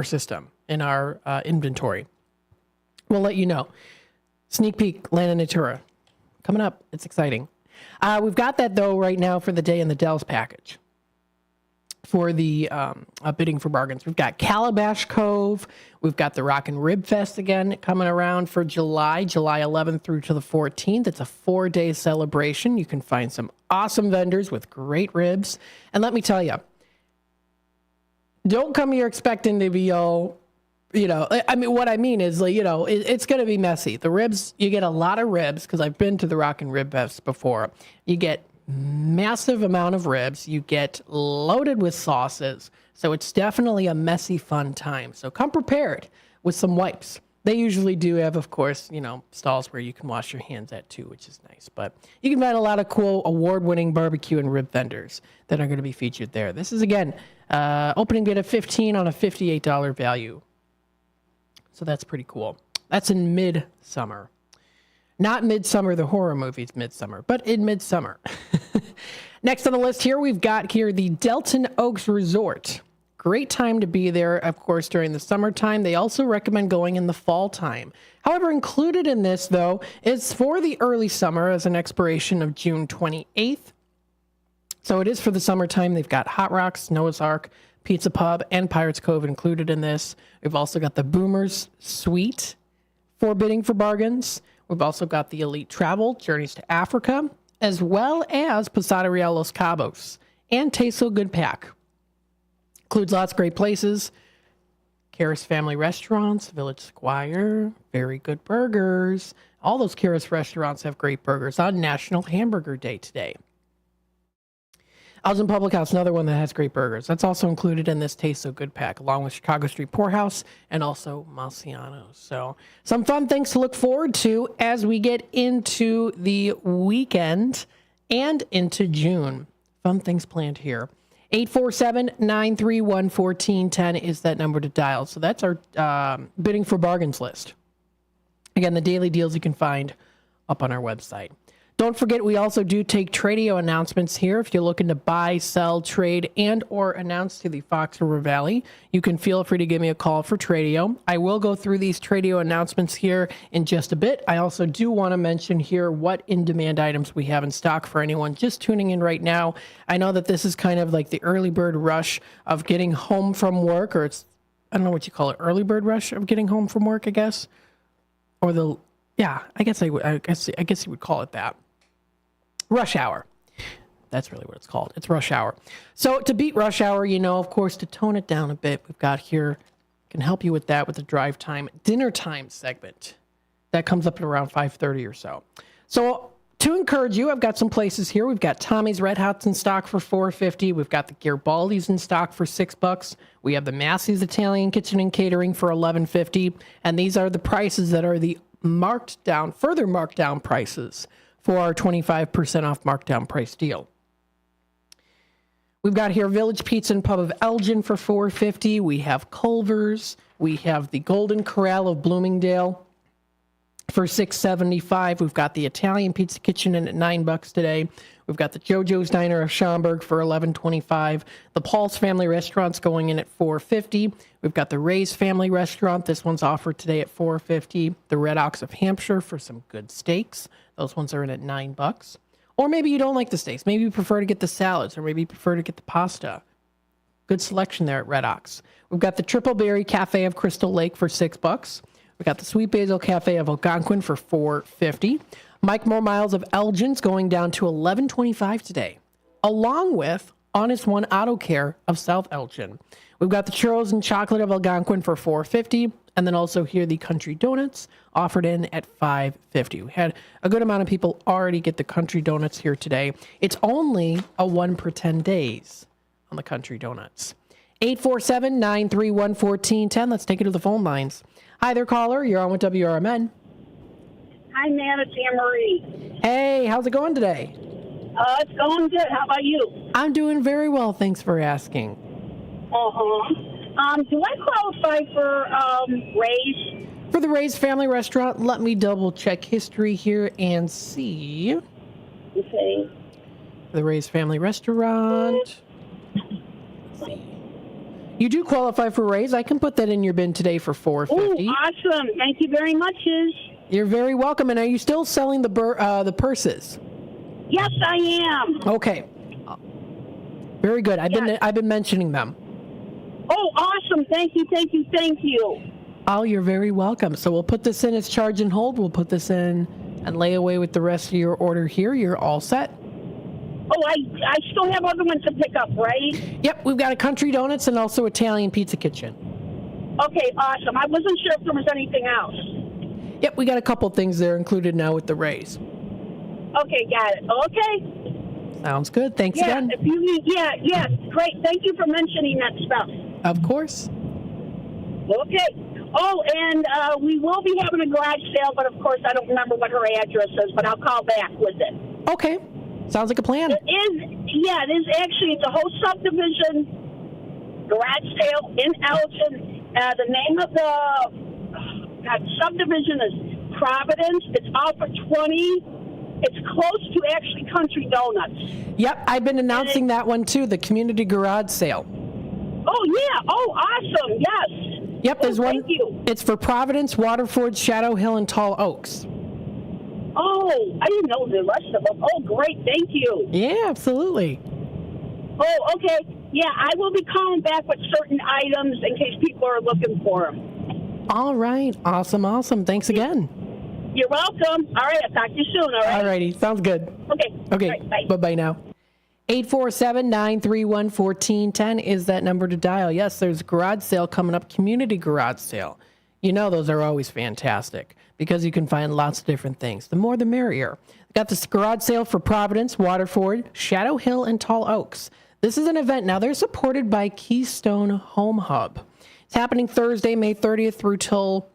system, in our inventory. We'll let you know. Sneak peek, Land of Natura. Coming up. It's exciting. We've got that, though, right now for the Day in the Dells package. For the bidding for bargains, we've got Calabash Cove. We've got the Rock and Rib Fest again coming around for July 11th through to the 14th. It's a 4-day celebration. You can find some awesome vendors with great ribs. And let me tell you, don't come here expecting to be all, I mean, what I mean is, it's going to be messy. The ribs, you get a lot of ribs, because I've been to the Rock and Rib Fest before. You get massive amount of ribs. You get loaded with sauces. So it's definitely a messy, fun time. So come prepared with some wipes. They usually do have, of course, stalls where you can wash your hands at too, which is nice. But you can find a lot of cool award-winning barbecue and rib vendors that are going to be featured there. This is, again, opening bid of $15 on a $58 value. So that's pretty cool. That's in midsummer. Not Midsummer, the horror movie's Midsummer, but in midsummer. Next on the list here, we've got here the Delton Oaks Resort. Great time to be there, of course, during the summertime. They also recommend going in the fall time. However, included in this, though, is for the early summer as an expiration of June 28th. So it is for the summertime. They've got Hot Rocks, Noah's Ark, Pizza Pub, and Pirates Cove included in this. We've also got the Boomers Suite for bidding for bargains. We've also got the Elite Travel, Journeys to Africa, as well as Posada Real Los Cabos and Taste So Good Pack. Includes lots of great places. Karis Family Restaurants, Village Squire, very good burgers. All those Karis restaurants have great burgers on National Hamburger Day today. Elgin Public House, another one that has great burgers. That's also included in this Taste So Good Pack, along with Chicago Street Poorhouse and also Marciano's. So some fun things to look forward to as we get into the weekend and into June. Fun things planned here. 847-931-1410 is that number to dial. So that's our bidding for bargains list. Again, the daily deals you can find up on our website. Don't forget, we also do take Tradio announcements here. If you're looking to buy, sell, trade, and or announce to the Fox River Valley, you can feel free to give me a call for Tradio. I will go through these Tradio announcements here in just a bit. I also do want to mention here what in-demand items we have in stock for anyone just tuning in right now. I know that this is kind of like the early bird rush of getting home from work, or it's, I don't know what you call it, early bird rush of getting home from work, I guess. Or the, yeah, I guess you would call it that. Rush hour. That's really what it's called. It's rush hour. So to beat rush hour, of course, to tone it down a bit, we've got here, can help you with that with the drive time, dinner time segment. That comes up at around 5:30 or so. So to encourage you, I've got some places here. We've got Tommy's Red Hots in stock for $4.50. We've got the Garibaldi's in stock for $6. We have the Massey's Italian Kitchen and Catering for $11.50. And these are the prices that are the further marked down prices for our 25% off markdown price deal. We've got here Village Pizza and Pub of Elgin for $4.50. We have Culver's. We have the Golden Corral of Bloomingdale for $6.75. We've got the Italian Pizza Kitchen in at $9 today. We've got the JoJo's Diner of Schaumburg for $11.25. The Paul's Family Restaurant's going in at $4.50. We've got the Ray's Family Restaurant. This one's offered today at $4.50. The Red Ox of Hampshire for some good steaks. Those ones are in at $9. Or maybe you don't like the steaks. Maybe you prefer to get the salads, or maybe you prefer to get the pasta. Good selection there at Red Ox. We've got the Triple Berry Cafe of Crystal Lake for $6. We've got the Sweet Basil Cafe of Algonquin for $4.50. Mike More Miles of Elgin's going down to $11.25 today, along with Honest One Auto Care of South Elgin. We've got the Churros and Chocolate of Algonquin for $4.50. And then also here, the Country Donuts offered in at $5.50. We had a good amount of people already get the Country Donuts here today. It's only a 1 per 10 days on the Country Donuts. 847-931-1410. Let's take it to the phone lines. Hi there, caller. You're on with WRMN. Hi, man. It's Anne Marie. Hey, how's it going today? It's going good. How about you? I'm doing very well. Thanks for asking. Do I qualify for Ray's? For the Ray's Family Restaurant, let me double check history here and see. Okay. The Ray's Family Restaurant. Let's see. You do qualify for Ray's. I can put that in your bin today for $4.50. Oh, awesome. Thank you very much, You're very welcome. And are you still selling the purses? Yes, I am. Okay. Very good. I've been mentioning them. Oh, awesome. Thank you. Oh, you're very welcome. So we'll put this in as charge and hold. We'll put this in and lay away with the rest of your order here. You're all set. Oh, I still have other ones to pick up, right? Yep, we've got a Country Donuts and also Italian Pizza Kitchen. Okay, awesome. I wasn't sure if there was anything else. Yep, we got a couple things there included now with the Rays. Okay, got it. Okay. Sounds good. Thanks again. If you need, yes, great. Thank you for mentioning that stuff. Of course. Okay. Oh, and we will be having a garage sale, but of course I don't remember what her address is, but I'll call back with it. Okay. Sounds like a plan. It is actually, it's a whole subdivision garage sale in Elgin. The name of the subdivision is Providence. It's all for $20. It's close to actually Country Donuts. Yep, I've been announcing that one too, the community garage sale. Oh, yeah. Oh, awesome. Yes. Yep, there's one. Thank you. It's for Providence, Waterford, Shadow Hill, and Tall Oaks. Oh, I didn't know the rest of them. Oh, great. Thank you. Yeah, absolutely. Oh, okay. Yeah, I will be calling back with certain items in case people are looking for them. All right. Awesome. Thanks again. You're welcome. All right, I'll talk to you soon, all right? All righty, sounds good. Okay. Okay, All right, bye. bye-bye now. 847-931-1410 is that number to dial. Yes, there's a garage sale coming up, community garage sale. You know those are always fantastic because you can find lots of different things. The more the merrier. Got this garage sale for Providence, Waterford, Shadow Hill, and Tall Oaks. This is an event now. They're supported by Keystone Home Hub. It's happening Thursday, May 30th through till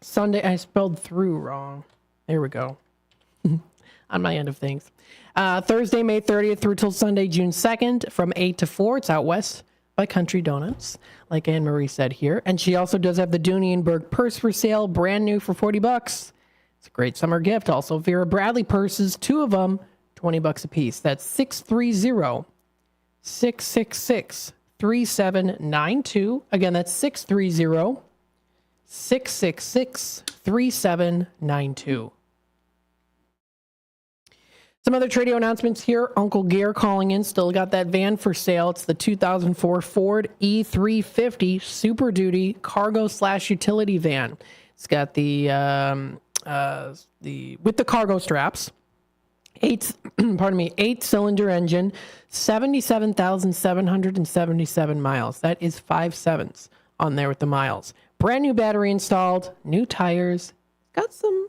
Sunday. I spelled through wrong. There we go. On my end of things. Thursday, May 30th through till Sunday, June 2nd from 8 to 4. It's out west by Country Donuts, like Anne-Marie said here. And she also does have the Dooney & purse for sale, brand new for $40. It's a great summer gift. Also, Vera Bradley purses, 2 of them, $20 a piece. That's 630-666-3792. Again, that's 630-666-3792. Some other Tradio announcements here. Uncle Gare calling in. Still got that van for sale. It's the 2004 Ford E350 Super Duty cargo/utility van. It's got the with the cargo straps. 8-cylinder engine, 77,777 miles. That is 5 sevens on there with the miles. Brand new battery installed, new tires. Got some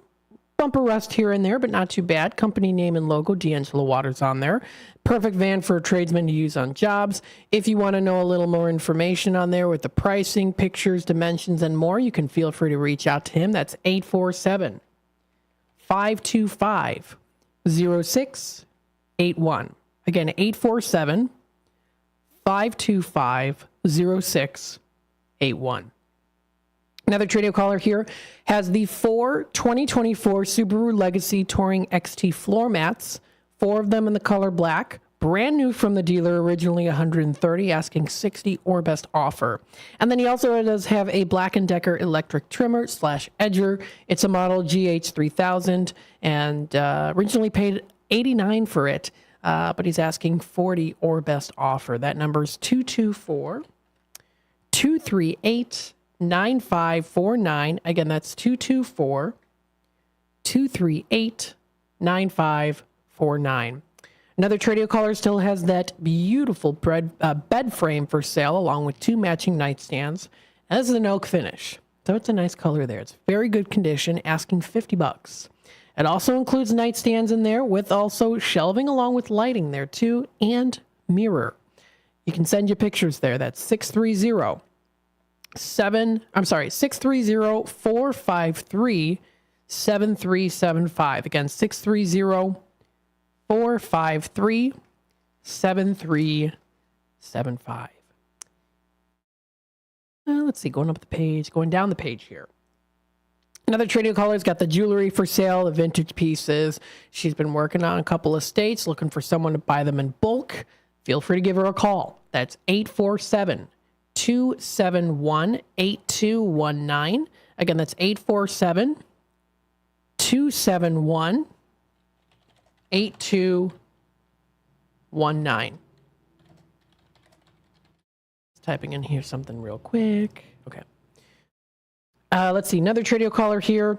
bumper rust here and there, but not too bad. Company name and logo, D'Angelo Waters on there. Perfect van for a tradesman to use on jobs. If you want to know a little more information on there with the pricing, pictures, dimensions, and more, you can feel free to reach out to him. That's 847-525-0681. Again, 847-525-0681. Another Tradio caller here has the 2024 Subaru Legacy Touring XT floor mats, 4 of them in the color black, brand new from the dealer, originally $130, asking $60 or best offer. And then he also does have a Black & Decker electric trimmer / edger. It's a model GH3000 and originally paid $89 for it, but he's asking $40 or best offer. That number is 224-238-9549. Again, that's 224-238-9549. Another Tradio caller still has that beautiful bed frame for sale, along with 2 matching nightstands. And this is an oak finish, so it's a nice color there. It's very good condition, asking $50. It also includes nightstands in there, with also shelving along with lighting there too, and mirror. You can send you pictures there. That's 630-453-7375. Again, 630-453-7375. Let's see, going down the page here. Another Tradio caller's got the jewelry for sale, the vintage pieces. She's been working on a couple of states, looking for someone to buy them in bulk. Feel free to give her a call. That's 847-271-8219. Again, that's 847-271-8219. Typing in here something real quick. Okay. Let's see. Another Tradio caller here.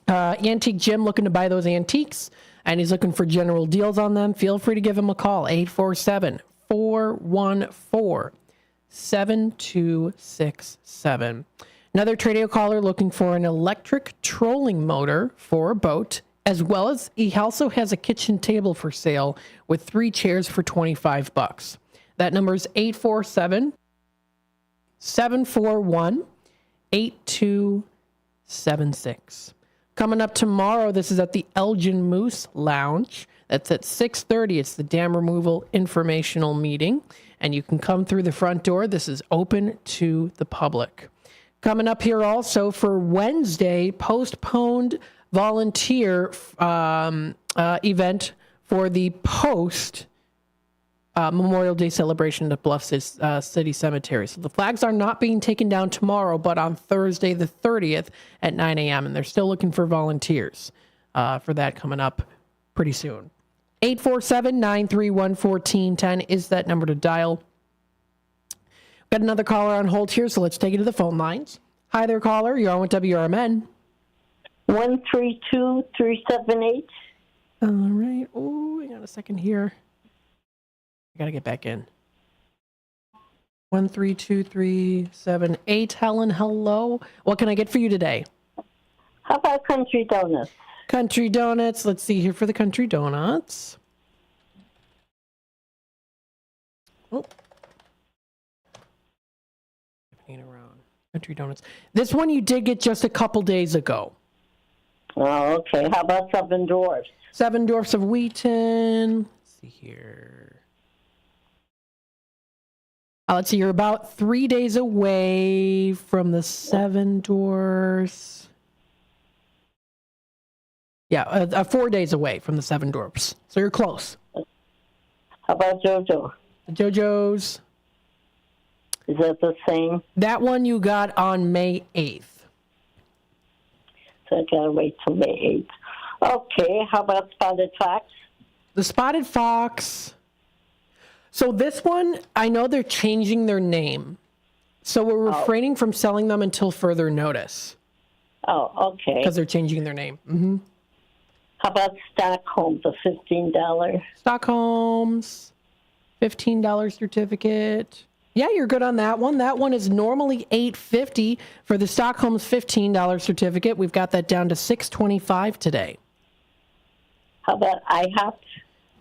Antique Jim looking to buy those antiques, and he's looking for general deals on them. Feel free to give him a call. 847-414-7267. Another Tradio caller looking for an electric trolling motor for a boat, as well as he also has a kitchen table for sale with 3 chairs for $25. That number is 847-741-8276. Coming up tomorrow, this is at the Elgin Moose Lounge. That's at 6:30. It's the dam removal informational meeting, and you can come through the front door. This is open to the public. Coming up here also for Wednesday, postponed volunteer event for the post Memorial Day celebration at Bluff City Cemetery. So the flags are not being taken down tomorrow, but on Thursday the 30th at 9 a.m. And they're still looking for volunteers for that coming up pretty soon. 847-931-1410 is that number to dial. Got another caller on hold here, so let's take it to the phone lines. Hi there, caller. You're on with WRMN. 132378. All right. Oh, hang on a second here. I got to get back in. 132378. Helen, hello. What can I get for you today? How about Country Donuts? Country Donuts. Let's see here for the Country Donuts. Oh. Around Country Donuts. This one you did get just a couple days ago. Oh, okay. How about Seven Dwarfs? Seven Dwarfs of Wheaton. Let's see here. Let's see, you're about 3 days away from the Seven Dwarfs. Yeah, 4 days away from the Seven Dwarfs. So you're close. How about JoJo? The JoJo's. Is that the same? That one you got on May 8th. So I gotta wait till May 8th. Okay, how about Spotted Fox? The Spotted Fox. So this one, I know they're changing their name. So we're refraining from selling them until further notice. Oh, okay. Because they're changing their name. Mm-hmm. How about Stockholm, the $15? Stockholm's, $15 certificate. Yeah, you're good on that one. That one is normally $8.50 for the Stockholm's $15 certificate. We've got that down to $6.25 today. How about IHOP?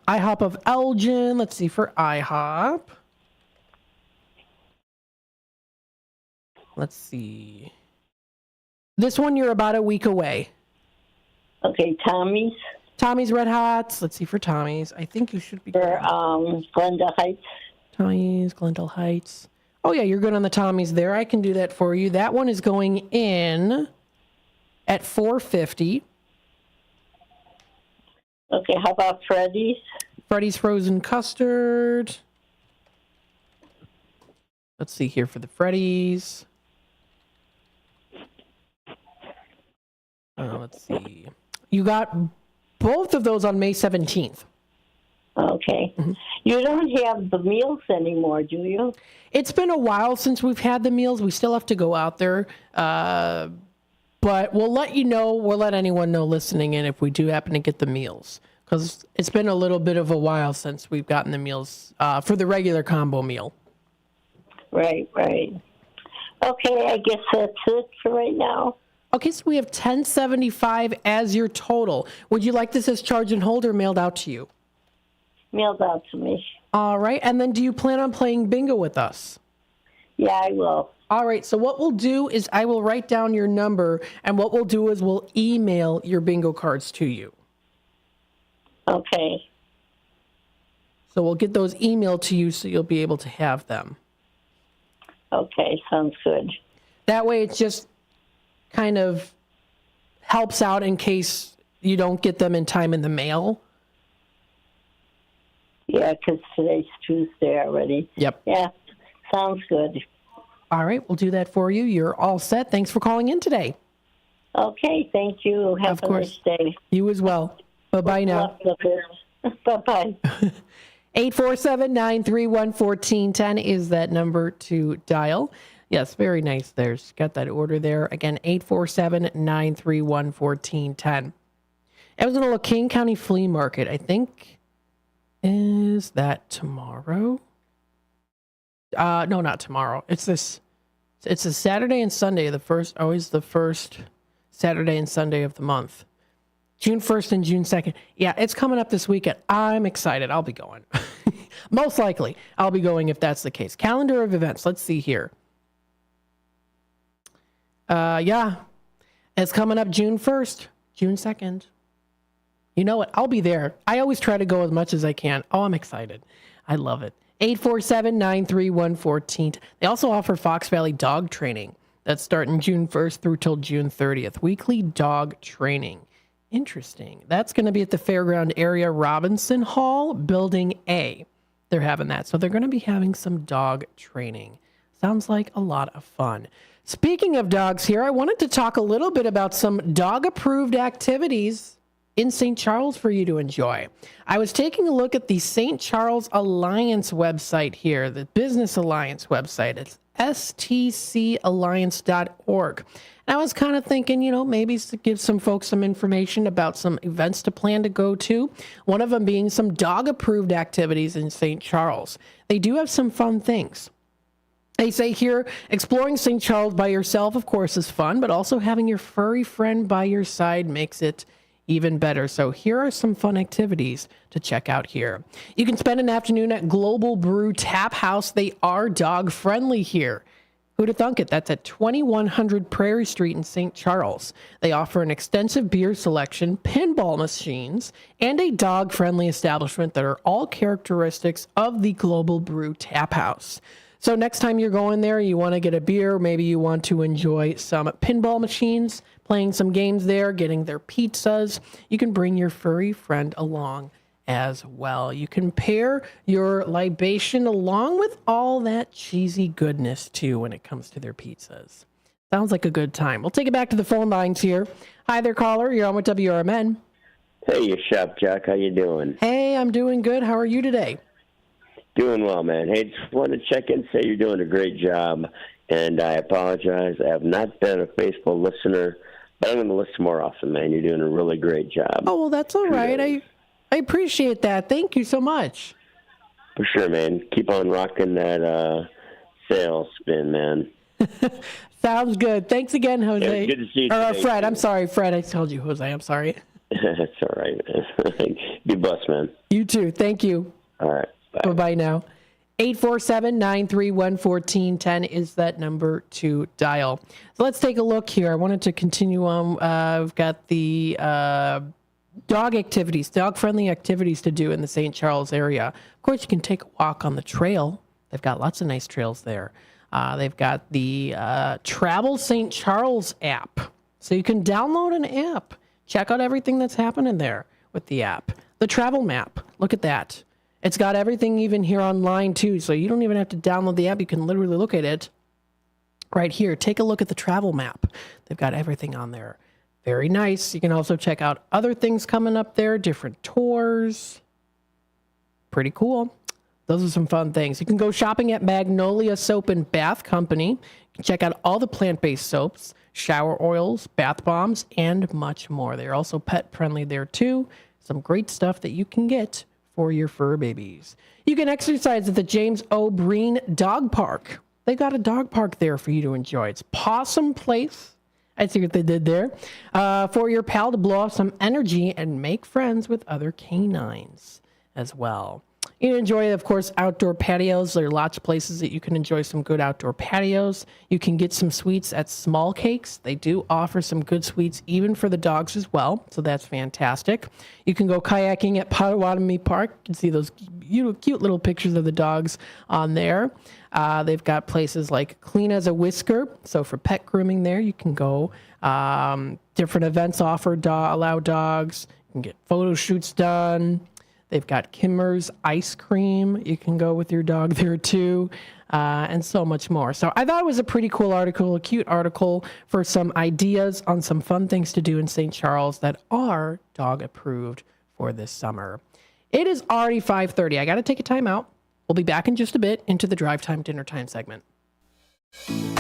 IHOP of Elgin. Let's see for IHOP. Let's see. This one you're about a week away. Okay, Tommy's. Tommy's Red Hots. Let's see for Tommy's. I think you should be good. Glendale Heights. Tommy's, Glendale Heights. Oh, yeah, you're good on the Tommy's there. I can do that for you. That one is going in at $4.50. Okay, how about Freddy's? Freddy's Frozen Custard. Let's see here for the Freddy's. Let's see. You got both of those on May 17th. Okay. Mm-hmm. You don't have the meals anymore, do you? It's been a while since we've had the meals. We still have to go out there. But we'll let you know. We'll let anyone know listening in if we do happen to get the meals. Because it's been a little bit of a while since we've gotten the meals for the regular combo meal. Right. Okay, I guess that's it for right now. Okay, so we have $10.75 as your total. Would you like this as charge and hold or mailed out to you? Mailed out to me. All right, and then do you plan on playing bingo with us? Yeah, I will. All right, so what we'll do is I will write down your number, and what we'll do is we'll email your bingo cards to you. Okay. So we'll get those emailed to you so you'll be able to have them. Okay, sounds good. That way it just kind of helps out in case you don't get them in time in the mail. Yeah, because today's Tuesday already. Yep. Yeah, sounds good. All right, we'll do that for you. You're all set. Thanks for calling in today. Okay, thank you. Have a nice day. You as well. Bye-bye now. Bye-bye. 847-931-1410 is that number to dial. Yes, very nice there. Got that order there. Again, 847-931-1410. I was in a King County Flea Market, I think. Is that tomorrow? No, not tomorrow. It's a Saturday and Sunday, always the first Saturday and Sunday of the month. June 1st and June 2nd. Yeah, it's coming up this weekend. I'm excited. I'll be going. Most likely, I'll be going if that's the case. Calendar of events. Let's see here. Yeah, it's coming up June 1st, June 2nd. You know what? I'll be there. I always try to go as much as I can. Oh, I'm excited. I love it. 847-931-1410. They also offer Fox Valley dog training. That's starting June 1st through till June 30th. Weekly dog training. Interesting. That's going to be at the Fairground Area Robinson Hall, Building A. They're having that. So they're going to be having some dog training. Sounds like a lot of fun. Speaking of dogs here, I wanted to talk a little bit about some dog-approved activities in St. Charles for you to enjoy. I was taking a look at the St. Charles Alliance website here, the Business Alliance website. It's stcalliance.org. And I was kind of thinking, maybe to give some folks some information about some events to plan to go to. One of them being some dog-approved activities in St. Charles. They do have some fun things. They say here, exploring St. Charles by yourself, of course, is fun, but also having your furry friend by your side makes it even better. So here are some fun activities to check out here. You can spend an afternoon at Global Brew Tap House. They are dog friendly here. Who'd have thunk it? That's at 2100 Prairie Street in St. Charles. They offer an extensive beer selection, pinball machines, and a dog-friendly establishment that are all characteristics of the Global Brew Tap House. So next time you're going there, you want to get a beer, maybe you want to enjoy some pinball machines, playing some games there, getting their pizzas, you can bring your furry friend along as well. You can pair your libation along with all that cheesy goodness too when it comes to their pizzas. Sounds like a good time. We'll take it back to the phone lines here. Hi there, caller. You're on with WRMN. Hey, you Shop Jack. How you doing? Hey, I'm doing good. How are you today? Doing well, man. Hey, just wanted to check in and say you're doing a great job. And I apologize. I have not been a faithful listener, but I'm going to listen more often, man. You're doing a really great job. Oh, well, that's all right. I appreciate that. Thank you so much. For sure, man. Keep on rocking that sales spin, man. Sounds good. Thanks again, Jose. Yeah, good to see you today, Fred. too. I'm sorry, Fred. I told you Jose. I'm sorry. That's all right, man. Be blessed, man. You too. Thank you. All right. Bye-bye now. 847-931-1410 is that number to dial. So let's take a look here. I wanted to continue on. We've got the dog-friendly activities to do in the St. Charles area. Of course, you can take a walk on the trail. They've got lots of nice trails there. They've got the Travel St. Charles app. So you can download an app. Check out everything that's happening there with the app. The travel map. Look at that. It's got everything even here online, too, so you don't even have to download the app. You can literally look at it right here. Take a look at the travel map. They've got everything on there. Very nice. You can also check out other things coming up there, different tours. Pretty cool. Those are some fun things. You can go shopping at Magnolia Soap and Bath Company. You can check out all the plant-based soaps, shower oils, bath bombs, and much more. They're also pet-friendly there, too. Some great stuff that you can get for your fur babies. You can exercise at the James O. Breen Dog Park. They got a dog park there for you to enjoy. It's Possum Place. I see what they did there. For your pal to blow off some energy and make friends with other canines as well. You can enjoy, of course, outdoor patios. There are lots of places that you can enjoy some good outdoor patios. You can get some sweets at Small Cakes. They do offer some good sweets even for the dogs as well, so that's fantastic. You can go kayaking at Potawatomi Park. You can see those cute little pictures of the dogs on there. They've got places like Clean as a Whisker, so for pet grooming there, you can go. Different events offered, allow dogs. You can get photo shoots done. They've got Kimmer's ice cream. You can go with your dog there too, and so much more. So I thought it was a pretty cool article, a cute article for some ideas on some fun things to do in St. Charles that are dog approved for this summer. It is already 5:30. I got to take a time out. We'll be back in just a bit into the Drive Time Dinner Time segment.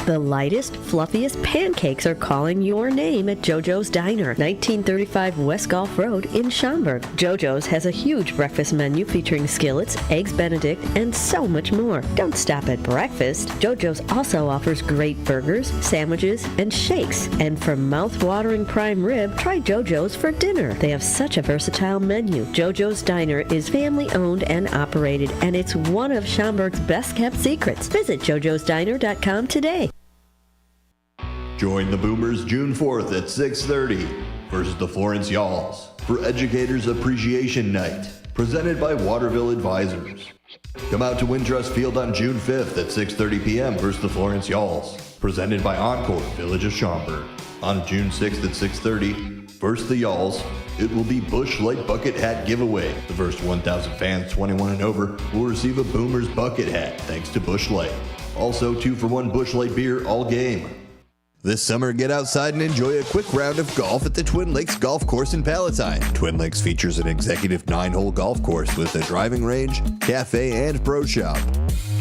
The lightest, fluffiest pancakes are calling your name at JoJo's Diner, 1935 West Gulf Road in Schaumburg. JoJo's has a huge breakfast menu featuring skillets, eggs Benedict, and so much more. Don't stop at breakfast. JoJo's also offers great burgers, sandwiches, and shakes. And for mouth-watering prime rib, try JoJo's for dinner. They have such a versatile menu. JoJo's Diner is family-owned and operated, and it's one of Schaumburg's best-kept secrets. Visit jojosdiner.com today. Join the Boomers June 4th at 6:30 versus the Florence Y'alls for Educators Appreciation Night, presented by Waterville Advisors. Come out to Wintrust Field on June 5th at 6:30 p.m. versus the Florence Y'alls, presented by Encore Village of Schaumburg. On June 6th at 6:30 versus the Y'alls, it will be Busch Light Bucket Hat Giveaway. The first 1,000 fans 21 and over will receive a Boomers bucket hat thanks to Busch Light. Also, 2-for-1 Busch Light beer all game. This summer, get outside and enjoy a quick round of golf at the Twin Lakes Golf Course in Palatine. Twin Lakes features an executive 9-hole golf course with a driving range, cafe, and pro shop.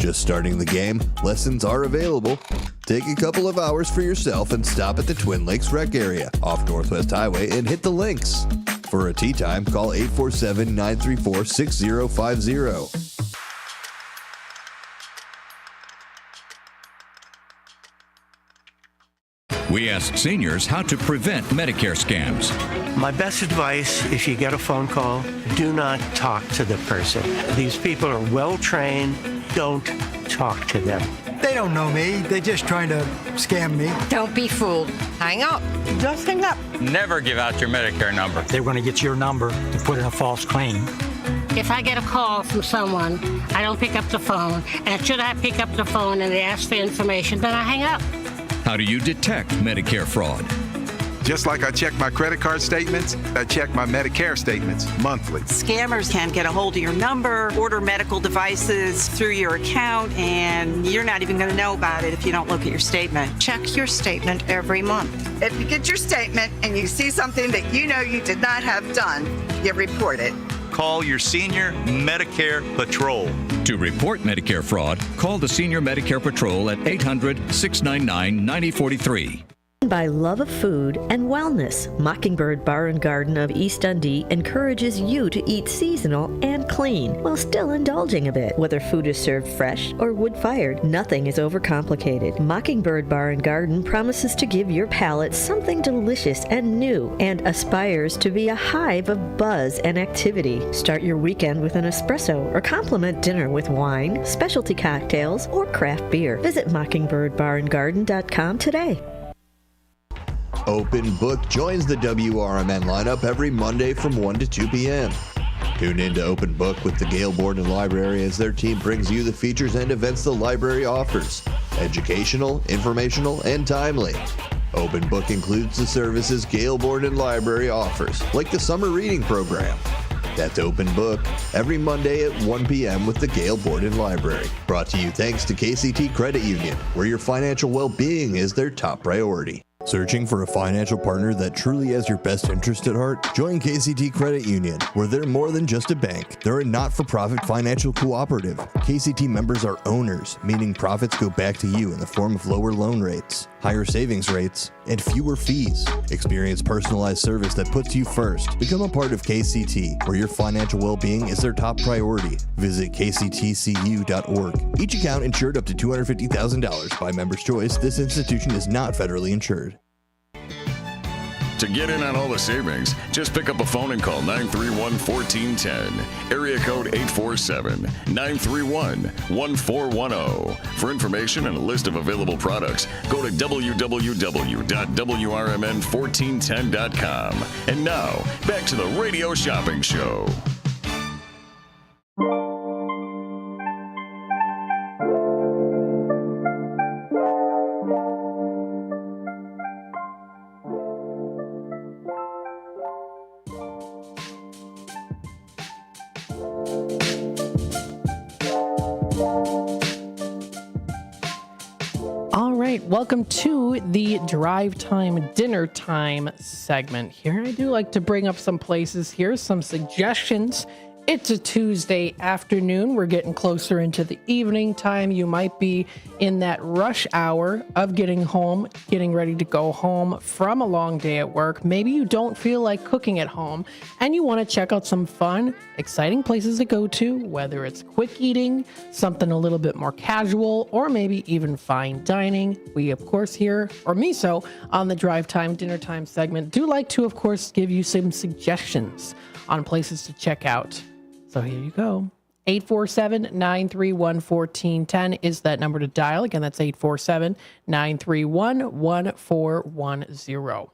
Just starting the game? Lessons are available. Take a couple of hours for yourself and stop at the Twin Lakes Rec Area off Northwest Highway and hit the links. For a tee time, call 847-934-6050. We asked seniors how to prevent Medicare scams. My best advice, if you get a phone call, do not talk to the person. These people are well trained. Don't talk to them. They don't know me. They're just trying to scam me. Don't be fooled. Hang up. Just hang up. Never give out your Medicare number. They're going to get your number to put in a false claim. If I get a call from someone, I don't pick up the phone. And should I pick up the phone and they ask for information, then I hang up. How do you detect Medicare fraud? Just like I check my credit card statements, I check my Medicare statements monthly. Scammers can get a hold of your number, order medical devices through your account, and you're not even going to know about it if you don't look at your statement. Check your statement every month. If you get your statement and you see something that you know you did not have done, you report it. Call your Senior Medicare Patrol. To report Medicare fraud, call the Senior Medicare Patrol at 800-699-9043. By love of food and wellness, Mockingbird Bar and Garden of East Dundee encourages you to eat seasonal and clean while still indulging a bit. Whether food is served fresh or wood-fired, nothing is overcomplicated. Mockingbird Bar and Garden promises to give your palate something delicious and new and aspires to be a hive of buzz and activity. Start your weekend with an espresso or complement dinner with wine, specialty cocktails, or craft beer. Visit mockingbirdbarandgarden.com today. Open Book joins the WRMN lineup every Monday from 1 to 2 p.m. Tune in to Open Book with the Gale Borden Library as their team brings you the features and events the library offers. Educational, informational, and timely. Open Book includes the services Gale Borden Library offers, like the summer reading program. That's Open Book every Monday at 1 p.m. with the Gale Borden Library. Brought to you thanks to KCT Credit Union, where your financial well-being is their top priority. Searching for a financial partner that truly has your best interest at heart? Join KCT Credit Union, where they're more than just a bank. They're a not-for-profit financial cooperative. KCT members are owners, meaning profits go back to you in the form of lower loan rates, higher savings rates, and fewer fees. Experience personalized service that puts you first. Become a part of KCT, where your financial well-being is their top priority. Visit kctcu.org. Each account insured up to $250,000 by member's choice. This institution is not federally insured. To get in on all the savings, just pick up a phone and call 931-1410. Area code 847-931-1410. For information and a list of available products, go to www.WRMN1410.com. And now, back to the Radio Shopping Show. Welcome to the Drive Time Dinner Time segment. Here I do like to bring up some places here, some suggestions. It's a Tuesday afternoon. We're getting closer into the evening time. You might be in that rush hour of getting home, getting ready to go home from a long day at work. Maybe you don't feel like cooking at home and you want to check out some fun, exciting places to go to, whether it's quick eating, something a little bit more casual, or maybe even fine dining. We, of course, here, or me so, on the Drive Time Dinner Time segment, do like to, of course, give you some suggestions on places to check out. So here you go. 847-931-1410 is that number to dial. Again, that's 847-931-1410.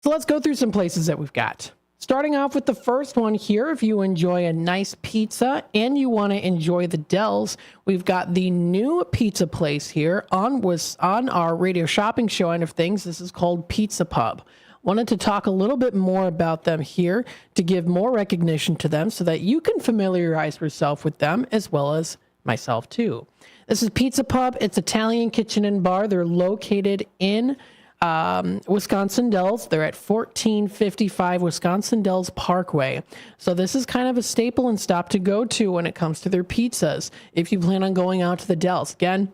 So let's go through some places that we've got. Starting off with the first one here, if you enjoy a nice pizza and you want to enjoy the Dells, we've got the new pizza place here on our radio shopping show end of things. This is called Pizza Pub. Wanted to talk a little bit more about them here to give more recognition to them so that you can familiarize yourself with them as well as myself too. This is Pizza Pub. It's Italian kitchen and bar. They're located in Wisconsin Dells. They're at 1455 Wisconsin Dells Parkway. So this is kind of a staple and stop to go to when it comes to their pizzas if you plan on going out to the Dells. Again,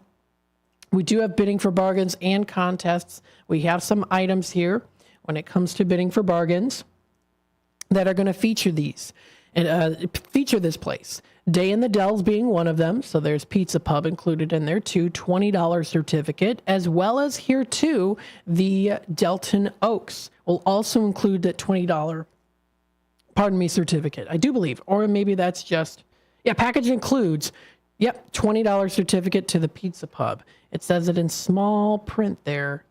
we do have bidding for bargains and contests. We have some items here when it comes to bidding for bargains that are going to feature these and feature this place. Day in the Dells being one of them. So there's Pizza Pub included in there too, $20 certificate, as well as here too, the Delton Oaks will also include that $20, certificate. I do believe, or maybe that's just, package includes, $20 certificate to the Pizza Pub. It says it in small print there.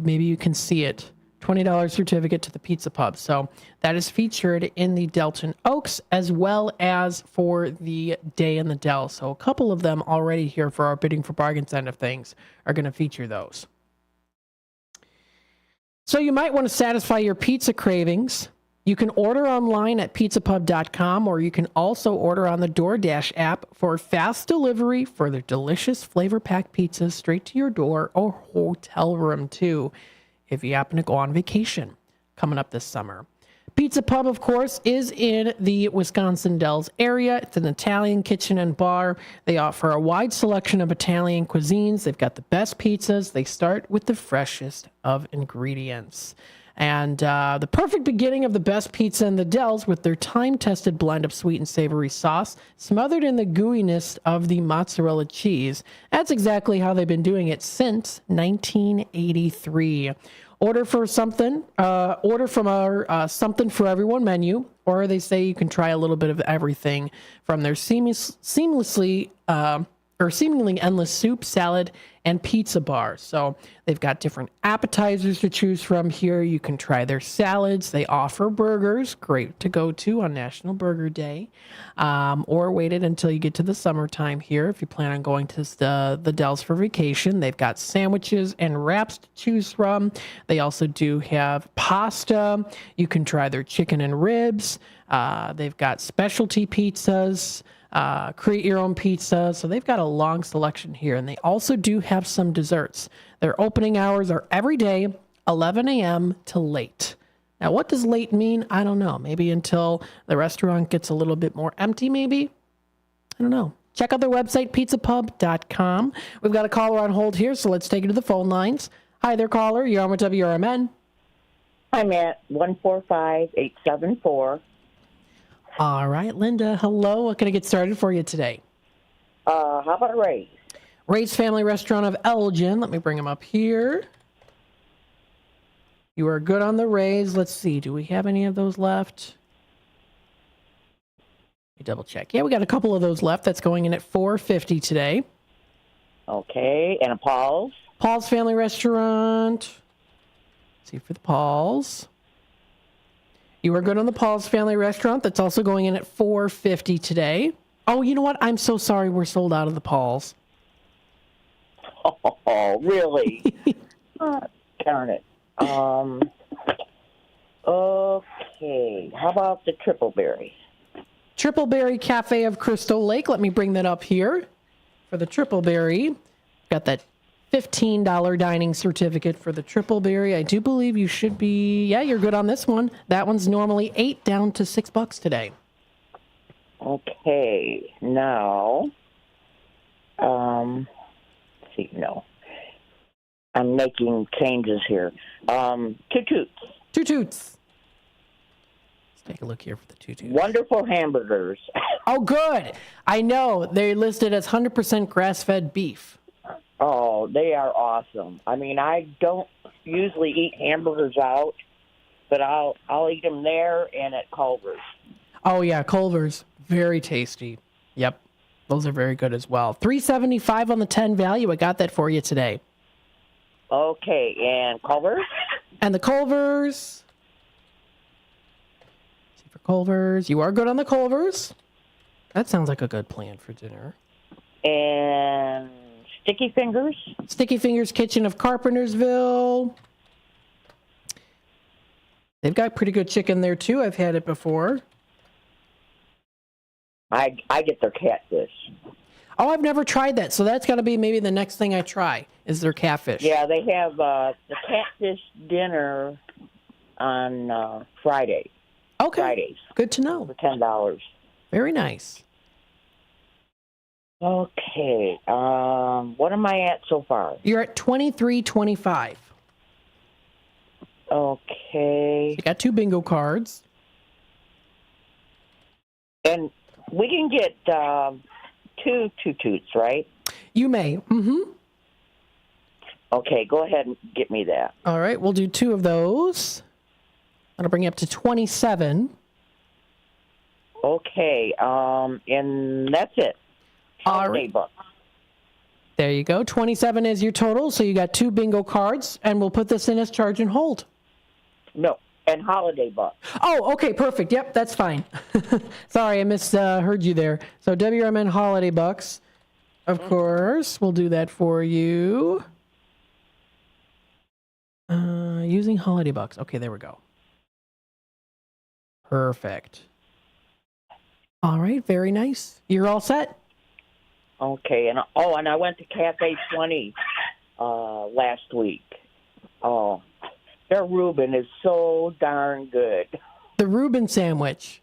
Maybe you can see it. $20 certificate to the Pizza Pub. So that is featured in the Delton Oaks as well as for the Day in the Dell. So a couple of them already here for our bidding for bargains end of things are going to feature those. So you might want to satisfy your pizza cravings. You can order online at pizzapub.com, or you can also order on the DoorDash app for fast delivery for their delicious flavor-packed pizzas straight to your door or hotel room too, if you happen to go on vacation coming up this summer. Pizza Pub, of course, is in the Wisconsin Dells area. It's an Italian kitchen and bar. They offer a wide selection of Italian cuisines. They've got the best pizzas. They start with the freshest of ingredients. And the perfect beginning of the best pizza in the Dells with their time-tested blend of sweet and savory sauce smothered in the gooiness of the mozzarella cheese. That's exactly how they've been doing it since 1983. Order from our Something for Everyone menu, or they say you can try a little bit of everything from their seemingly endless soup, salad, and pizza bar. So they've got different appetizers to choose from here. You can try their salads. They offer burgers, great to go to on National Burger Day, or wait it until you get to the summertime here if you plan on going to the Dells for vacation. They've got sandwiches and wraps to choose from. They also do have pasta. You can try their chicken and ribs. They've got specialty pizzas. Create your own pizza. So they've got a long selection here. And they also do have some desserts. Their opening hours are every day, 11 a.m. to late. Now, what does late mean? I don't know. Maybe until the restaurant gets a little bit more empty, maybe? I don't know. Check out their website, pizzapub.com. We've got a caller on hold here, so let's take it to the phone lines. Hi there, caller. You're on with WRMN. I'm at 145-874. All right, Linda, hello. What can I get started for you today? How about a Ray's? Ray's Family Restaurant of Elgin. Let me bring them up here. You are good on the Ray's. Let's see. Do we have any of those left? Let me double check. Yeah, we got a couple of those left. That's going in at $4.50 today. Okay, and a Paul's? Paul's Family Restaurant. Let's see for the Paul's. You are good on the Paul's Family Restaurant. That's also going in at $4.50 today. Oh, you know what? I'm so sorry. We're sold out of the Paul's. Oh, really? Darn it. Okay. How about the Triple Berry? Triple Berry Cafe of Crystal Lake. Let me bring that up here for the Triple Berry. Got that $15 dining certificate for the Triple Berry. I do believe you should be, you're good on this one. That one's normally $8 down to $6 today. Okay, now, let's see, no. I'm making changes here. Two Toots. Two Toots. Let's take a look here for the Two Toots. Wonderful hamburgers. Oh, good. I know. They're listed as 100% grass-fed beef. Oh, they are awesome. I mean, I don't usually eat hamburgers out, but I'll eat them there and at Culver's. Oh, yeah, Culver's. Very tasty. Yep. Those are very good as well. $3.75 on the 10 value. I got that for you today. Okay, and Culver's? And the Culver's. Let's see for Culver's. You are good on the Culver's. That sounds like a good plan for dinner. And Sticky Fingers? Sticky Fingers Kitchen of Carpentersville. They've got pretty good chicken there, too. I've had it before. I get their catfish. Oh, I've never tried that. So that's got to be maybe the next thing I try is their catfish. Yeah, they have the catfish dinner on Friday. Okay. Fridays. Good to know. For $10. Very nice. Okay. What am I at so far? You're at 23.25. Okay. You got 2 bingo cards. And we can get 2 toots, right? You may. Mm-hmm. Okay, go ahead and get me that. All right, we'll do 2 of those. That'll bring you up to 27. Okay, and that's it. Holiday book. There you go. 27 is your total, so you got 2 bingo cards, and we'll put this in as charge and hold. No, and holiday book. Oh, okay, perfect. Yep, that's fine. Sorry, I misheard you there. So WRMN holiday bucks, of course. We'll do that for you. Using holiday bucks. Okay, there we go. Perfect. All right, very nice. You're all set? Okay, and I went to Cafe 20 last week. Oh, their Reuben is so darn good. The Reuben sandwich.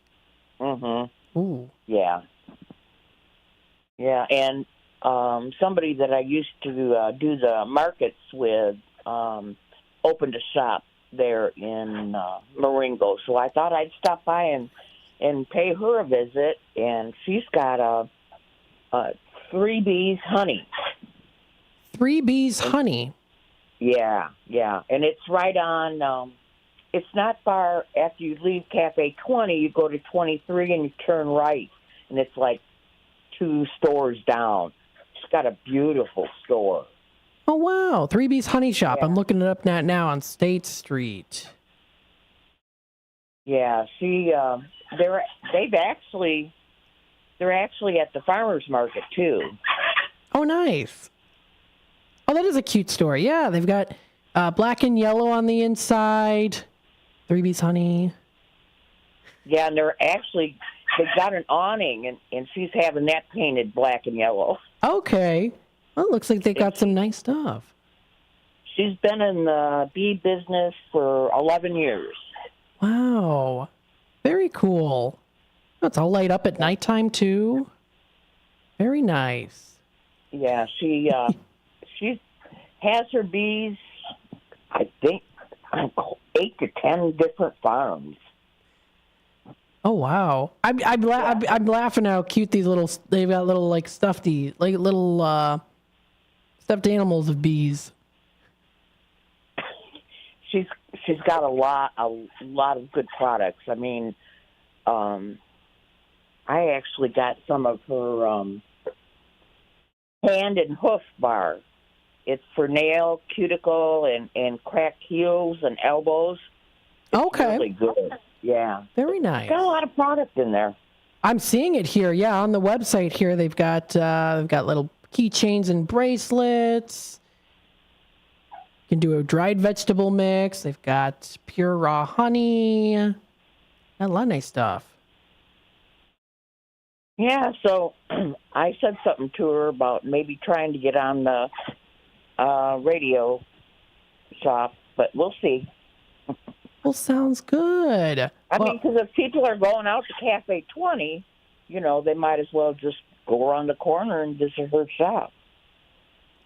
Mm-hmm. Ooh. Yeah. Yeah, and somebody that I used to do the markets with opened a shop there in Marengo, so I thought I'd stop by and pay her a visit, and she's got a 3 Bees honey. 3 Bees honey? Yeah, and it's right on, it's not far after you leave Cafe 20, you go to 23 and you turn right, and it's like 2 stores down. It's got a beautiful store. Oh, wow. 3 Bees Honey Shop. Yeah. I'm looking it up now on State Street. Yeah, they're actually at the farmers market too. Oh, nice. Oh, that is a cute store. Yeah, they've got black and yellow on the inside. 3 Bees Honey. Yeah, and they've got an awning, and she's having that painted black and yellow. Okay. Well, it looks like they got some nice stuff. She's been in the bee business for 11 years. Wow. Very cool. It's all light up at nighttime, too. Very nice. Yeah, she has her bees, I think, 8 to 10 different farms. Oh, wow. I'm laughing how cute they've got little, like, stuffed animals of bees. She's got a lot of good products. I mean, I actually got some of her hand and hoof bar. It's for nail, cuticle, and cracked heels and elbows. It's really good. Yeah. Very nice. Got a lot of product in there. I'm seeing it here. Yeah, on the website here, they've got little keychains and bracelets. You can do a dried vegetable mix. They've got pure raw honey. Got a lot of nice stuff. Yeah, so I said something to her about maybe trying to get on the radio shop, but we'll see. Well, sounds good. I mean, because if people are going out to Cafe 20, they might as well just go around the corner and visit her shop.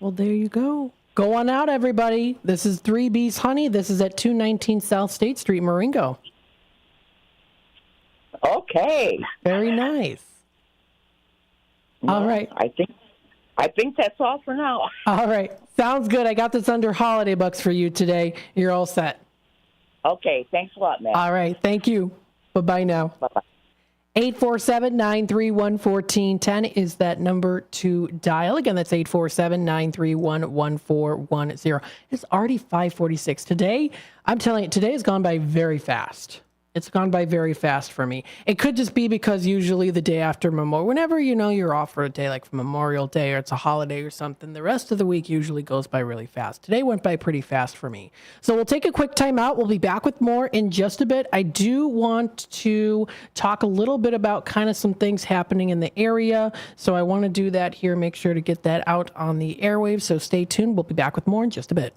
Well, there you go. Go on out, everybody. This is 3 Bees Honey. This is at 219 South State Street, Marengo. Okay. Very nice. All right. I think that's all for now. All right. Sounds good. I got this under holiday bucks for you today. You're all set. Okay. Thanks a lot, Matt. All right. Thank you. Bye-bye now. Bye-bye. 847-931-1410 is that number to dial. Again, that's 847-931-1410. It's already 5:46. Today, I'm telling you, today has gone by very fast. It's gone by very fast for me. It could just be because usually the day after Memorial, whenever you're off for a day like for Memorial Day or it's a holiday or something, the rest of the week usually goes by really fast. Today went by pretty fast for me. So we'll take a quick time out. We'll be back with more in just a bit. I do want to talk a little bit about kind of some things happening in the area. So I want to do that here. Make sure to get that out on the airwaves. So stay tuned. We'll be back with more in just a bit.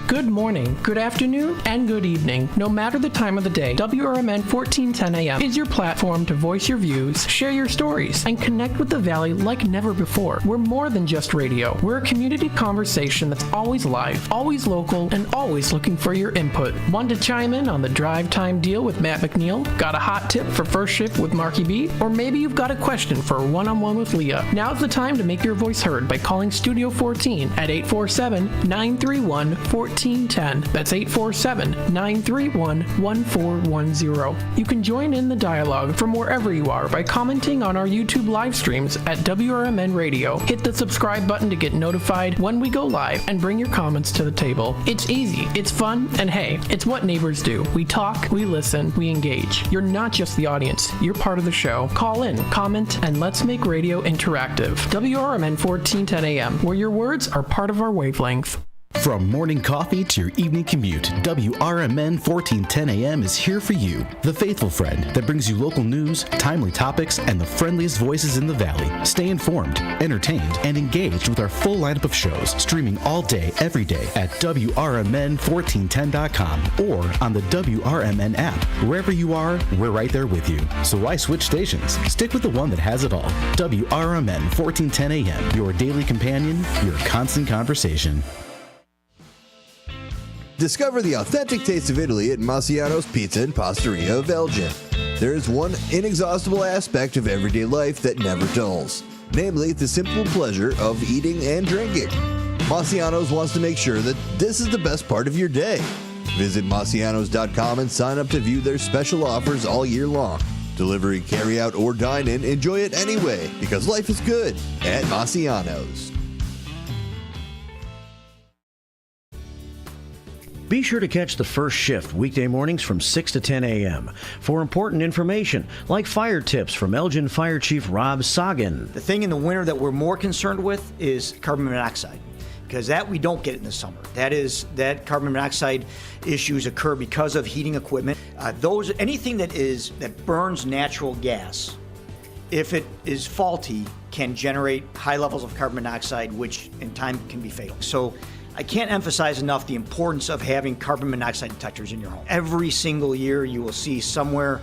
Good morning, good afternoon, and good evening. No matter the time of the day, WRMN 1410 AM is your platform to voice your views, share your stories, and connect with the Valley like never before. We're more than just radio. We're a community conversation that's always live, always local, and always looking for your input. Want to chime in on the drive time deal with Matt McNeil? Got a hot tip for first shift with Marky B? Or maybe you've got a question for a one-on-one with Leah. Now's the time to make your voice heard by calling Studio 14 at 847-931-1410. That's 847-931-1410. You can join in the dialogue from wherever you are by commenting on our YouTube live streams at WRMN Radio. Hit the subscribe button to get notified when we go live and bring your comments to the table. It's easy, it's fun, and hey, it's what neighbors do. We talk, we listen, we engage. You're not just the audience, you're part of the show. Call in, comment, and let's make radio interactive. WRMN 1410 AM, where your words are part of our wavelength. From morning coffee to your evening commute, WRMN 1410 AM is here for you, the faithful friend that brings you local news, timely topics, and the friendliest voices in the Valley. Stay informed, entertained, and engaged with our full lineup of shows, streaming all day, every day at WRMN1410.com or on the WRMN app. Wherever you are, we're right there with you. So why switch stations? Stick with the one that has it all. WRMN 1410 AM, your daily companion, your constant conversation. Discover the authentic taste of Italy at Massiano's Pizza and Pastaria of Elgin. There is one inexhaustible aspect of everyday life that never dulls, namely the simple pleasure of eating and drinking. Massiano's wants to make sure that this is the best part of your day. Visit Massianos.com and sign up to view their special offers all year long. Delivery, carry out, or dine in, enjoy it anyway, because life is good at Massiano's. Be sure to catch the first shift weekday mornings from 6 to 10 a.m. for important information like fire tips from Elgin Fire Chief Rob Sagan. The thing in the winter that we're more concerned with is carbon monoxide, because that we don't get in the summer. That carbon monoxide issues occur because of heating equipment. Anything that burns natural gas, if it is faulty, can generate high levels of carbon monoxide, which in time can be fatal. So I can't emphasize enough the importance of having carbon monoxide detectors in your home. Every single year you will see somewhere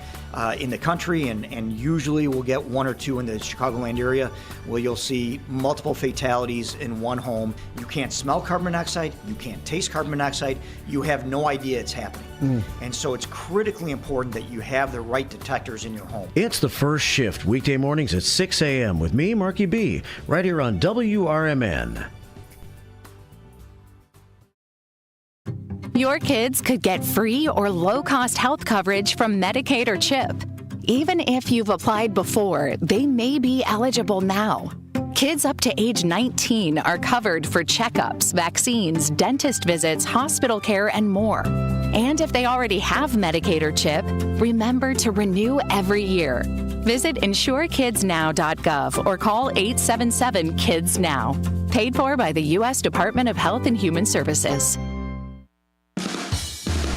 in the country, and usually we'll get one or two in the Chicagoland area, where you'll see multiple fatalities in one home. You can't smell carbon monoxide, you can't taste carbon monoxide, you have no idea it's happening. And so it's critically important that you have the right detectors in your home. It's the first shift weekday mornings at 6 a.m. with me, Marky B, right here on WRMN. Your kids could get free or low-cost health coverage from Medicaid or CHIP. Even if you've applied before, they may be eligible now. Kids up to age 19 are covered for checkups, vaccines, dentist visits, hospital care, and more. And if they already have Medicaid or CHIP, remember to renew every year. Visit insurekidsnow.gov or call 877-KIDS-NOW. Paid for by the U.S. Department of Health and Human Services.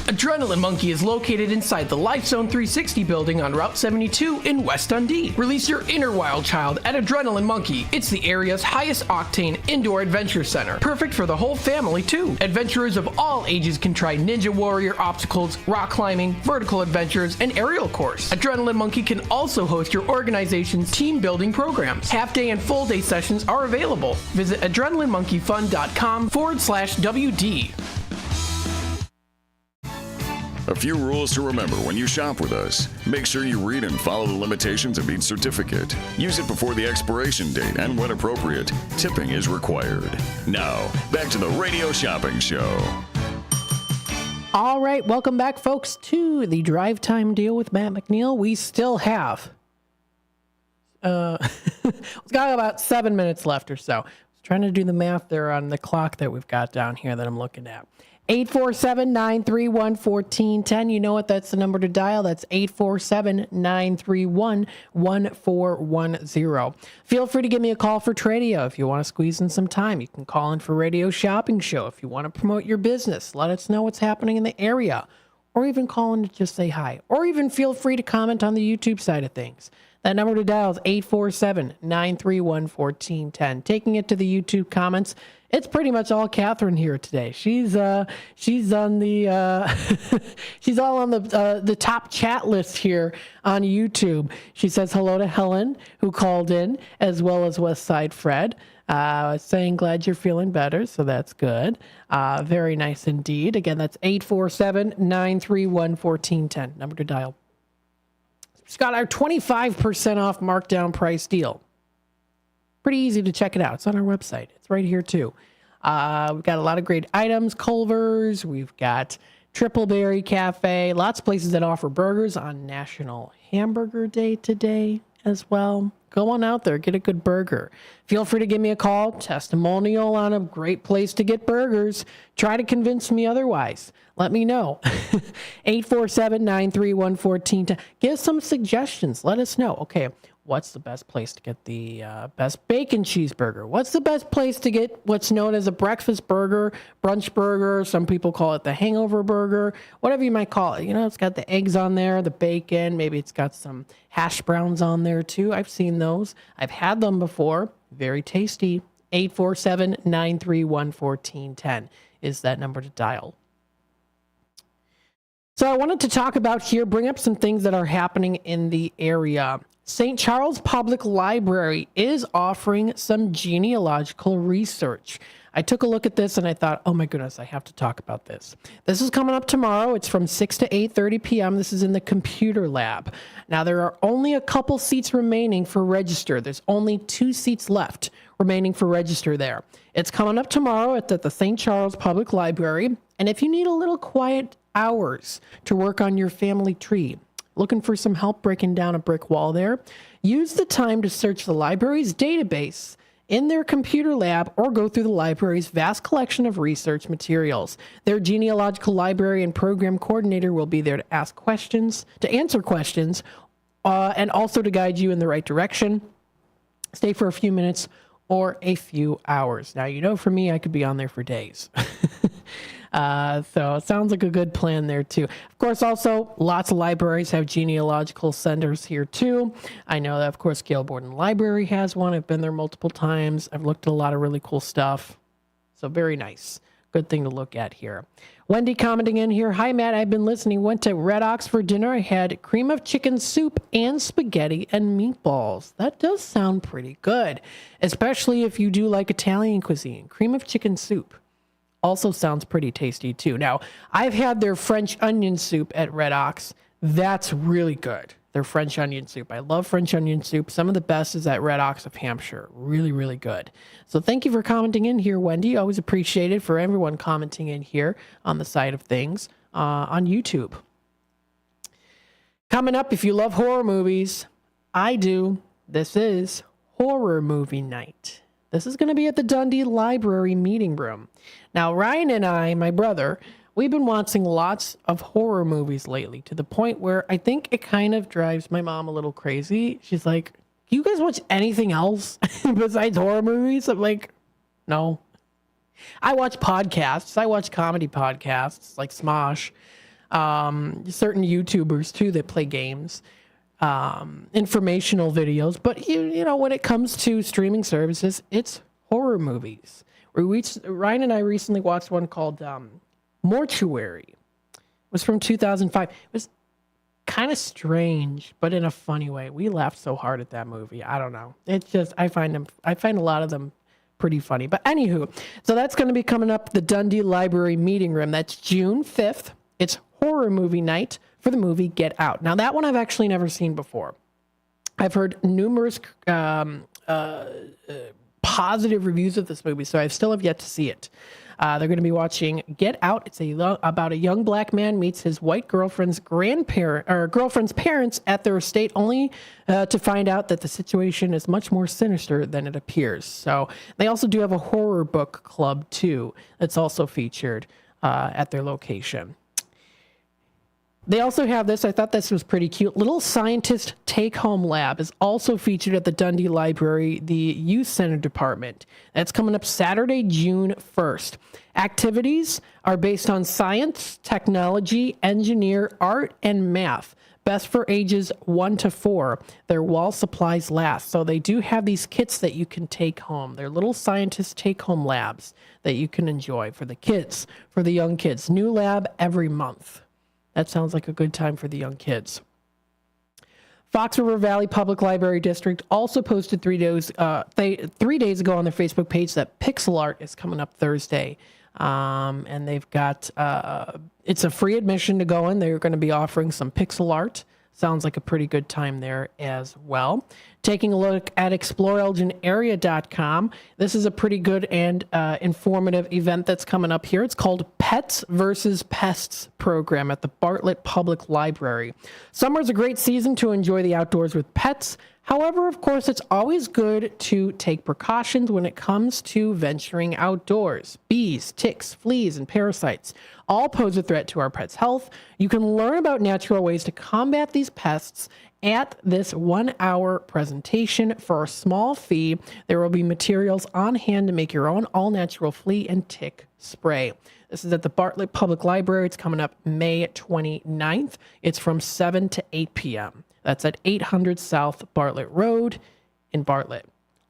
Adrenaline Monkey is located inside the Life Zone 360 building on Route 72 in West Dundee. Release your inner wild child at Adrenaline Monkey. It's the area's highest octane indoor adventure center. Perfect for the whole family, too. Adventurers of all ages can try Ninja Warrior obstacles, rock climbing, vertical adventures, and aerial course. Adrenaline Monkey can also host your organization's team building programs. Half-day and full-day sessions are available. Visit adrenalinemonkeyfun.com/WD. A few rules to remember when you shop with us. Make sure you read and follow the limitations of each certificate. Use it before the expiration date, and when appropriate, tipping is required. Now, back to the Radio Shopping Show. All right, welcome back, folks, to the Drive Time Deal with Matt McNeil. We still have we've got about 7 minutes left or so. I was trying to do the math there on the clock that we've got down here that I'm looking at. 847-931-1410. You know what? That's the number to dial. That's 847-931-1410. Feel free to give me a call for Tradio if you want to squeeze in some time. You can call in for Radio Shopping Show if you want to promote your business. Let us know what's happening in the area. Or even call in to just say hi. Or even feel free to comment on the YouTube side of things. That number to dial is 847-931-1410. Taking it to the YouTube comments, it's pretty much all Catherine here today. She's on the she's all on the top chat list here on YouTube. She says hello to Helen, who called in, as well as Westside Fred. Saying glad you're feeling better, so that's good. Very nice indeed. Again, that's 847-931-1410. Number to dial. It's got our 25% off markdown price deal. Pretty easy to check it out. It's on our website. It's right here too. We've got a lot of great items. Culver's. We've got Tripleberry Cafe. Lots of places that offer burgers on National Hamburger Day today as well. Go on out there, get a good burger. Feel free to give me a call, testimonial on a great place to get burgers. Try to convince me otherwise. Let me know. 847-931-1410. Give some suggestions. Let us know. Okay, what's the best place to get the best bacon cheeseburger? What's the best place to get what's known as a breakfast burger, brunch burger? Some people call it the hangover burger, whatever you might call it. You know, it's got the eggs on there, the bacon. Maybe it's got some hash browns on there too. I've seen those. I've had them before. Very tasty. 847-931-1410 is that number to dial. So I wanted to talk about here, bring up some things that are happening in the area. St. Charles Public Library is offering some genealogical research. I took a look at this and I thought, oh my goodness, I have to talk about this. This is coming up tomorrow. It's from 6 to 8:30 p.m. This is in the computer lab. Now, there are only a couple seats remaining for register. There's only 2 seats left remaining for register there. It's coming up tomorrow at the St. Charles Public Library. And if you need a little quiet hours to work on your family tree, looking for some help breaking down a brick wall there, use the time to search the library's database in their computer lab or go through the library's vast collection of research materials. Their genealogical library and program coordinator will be there to answer questions, and also to guide you in the right direction. Stay for a few minutes or a few hours. Now, you know, for me, I could be on there for days. So it sounds like a good plan there too. Of course, also lots of libraries have genealogical centers here too. I know that, of course, Gail Borden Library has one. I've been there multiple times. I've looked at a lot of really cool stuff. So very nice. Good thing to look at here. Wendy commenting in here. Hi, Matt. I've been listening. Went to Red Ox for dinner. I had cream of chicken soup and spaghetti and meatballs. That does sound pretty good, especially if you do like Italian cuisine. Cream of chicken soup also sounds pretty tasty too. Now, I've had their French onion soup at Red Ox. That's really good. Their French onion soup. I love French onion soup. Some of the best is at Red Ox of Hampshire. Really, really good. So thank you for commenting in here, Wendy. Always appreciate it for everyone commenting in here on the side of things on YouTube. Coming up, if you love horror movies, I do. This is Horror Movie Night. This is going to be at the Dundee Library Meeting Room. Now, Ryan and I, my brother, we've been watching lots of horror movies lately to the point where I think it kind of drives my mom a little crazy. She's like, "Do you guys watch anything else besides horror movies?" I'm like, no. I watch podcasts. I watch comedy podcasts like Smosh. Certain YouTubers, too, that play games. Informational videos. But, you know, when it comes to streaming services, it's horror movies. Ryan and I recently watched one called Mortuary. It was from 2005. It was kind of strange, but in a funny way. We laughed so hard at that movie. I don't know. It's just, I find a lot of them pretty funny. But anywho, so that's going to be coming up, the Dundee Library Meeting Room. That's June 5th. It's Horror Movie Night for the movie Get Out. Now, that one I've actually never seen before. I've heard numerous positive reviews of this movie, so I still have yet to see it. They're going to be watching Get Out. It's about a young black man meets his white girlfriend's parents at their estate, only to find out that the situation is much more sinister than it appears. So they also do have a horror book club too. That's also featured at their location. They also have this, I thought this was pretty cute. Little Scientist Take-Home Lab is also featured at the Dundee Library, the Youth Center Department. That's coming up Saturday, June 1st. Activities are based on science, technology, engineer, art, and math. Best for ages 1 to 4. Their while supplies last. So they do have these kits that you can take home. They're Little Scientist Take-Home Labs that you can enjoy for the kids, for the young kids. New lab every month. That sounds like a good time for the young kids. Fox River Valley Public Library District also posted 3 days ago on their Facebook page that pixel art is coming up Thursday. And they've got, it's a free admission to go in. They're going to be offering some pixel art. Sounds like a pretty good time there as well. Taking a look at exploreelginarea.com. This is a pretty good and informative event that's coming up here. It's called Pets versus Pests program at the Bartlett Public Library. Summer's a great season to enjoy the outdoors with pets. However, of course, it's always good to take precautions when it comes to venturing outdoors. Bees, ticks, fleas, and parasites all pose a threat to our pets' health. You can learn about natural ways to combat these pests at this 1-hour presentation for a small fee. There will be materials on hand to make your own all-natural flea and tick spray. This is at the Bartlett Public Library. It's coming up May 29th. It's from 7 to 8 p.m. That's at 800 South Bartlett Road in Bartlett.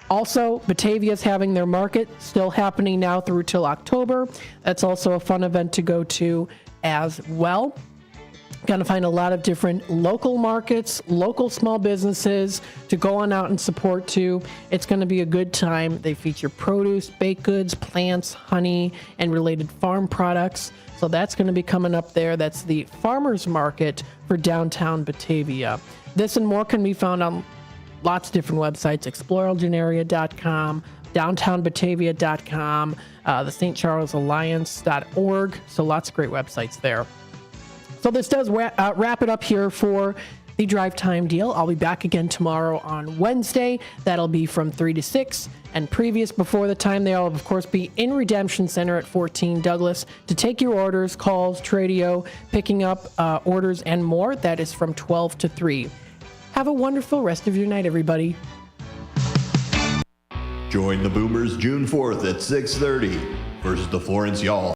Also, Batavia's having their market, still happening now through till October. That's also a fun event to go to as well. Going to find a lot of different local markets, local small businesses to go on out and support too. It's going to be a good time. They feature produce, baked goods, plants, honey, and related farm products. So that's going to be coming up there. That's the farmers market for downtown Batavia. This and more can be found on lots of different websites, exploreelginarea.com, downtownbatavia.com, the St. Charles Alliance.org. So lots of great websites there. So this does wrap it up here for the Drive Time Deal. I'll be back again tomorrow on Wednesday. That'll be from 3 to 6. And before the time, they'll, of course, be in Redemption Center at 14 Douglas to take your orders, calls, Tradio, picking up orders, and more. That is from 12 to 3. Have a wonderful rest of your night, everybody. Join the Boomers June 4th at 6:30 versus the Florence Y'all.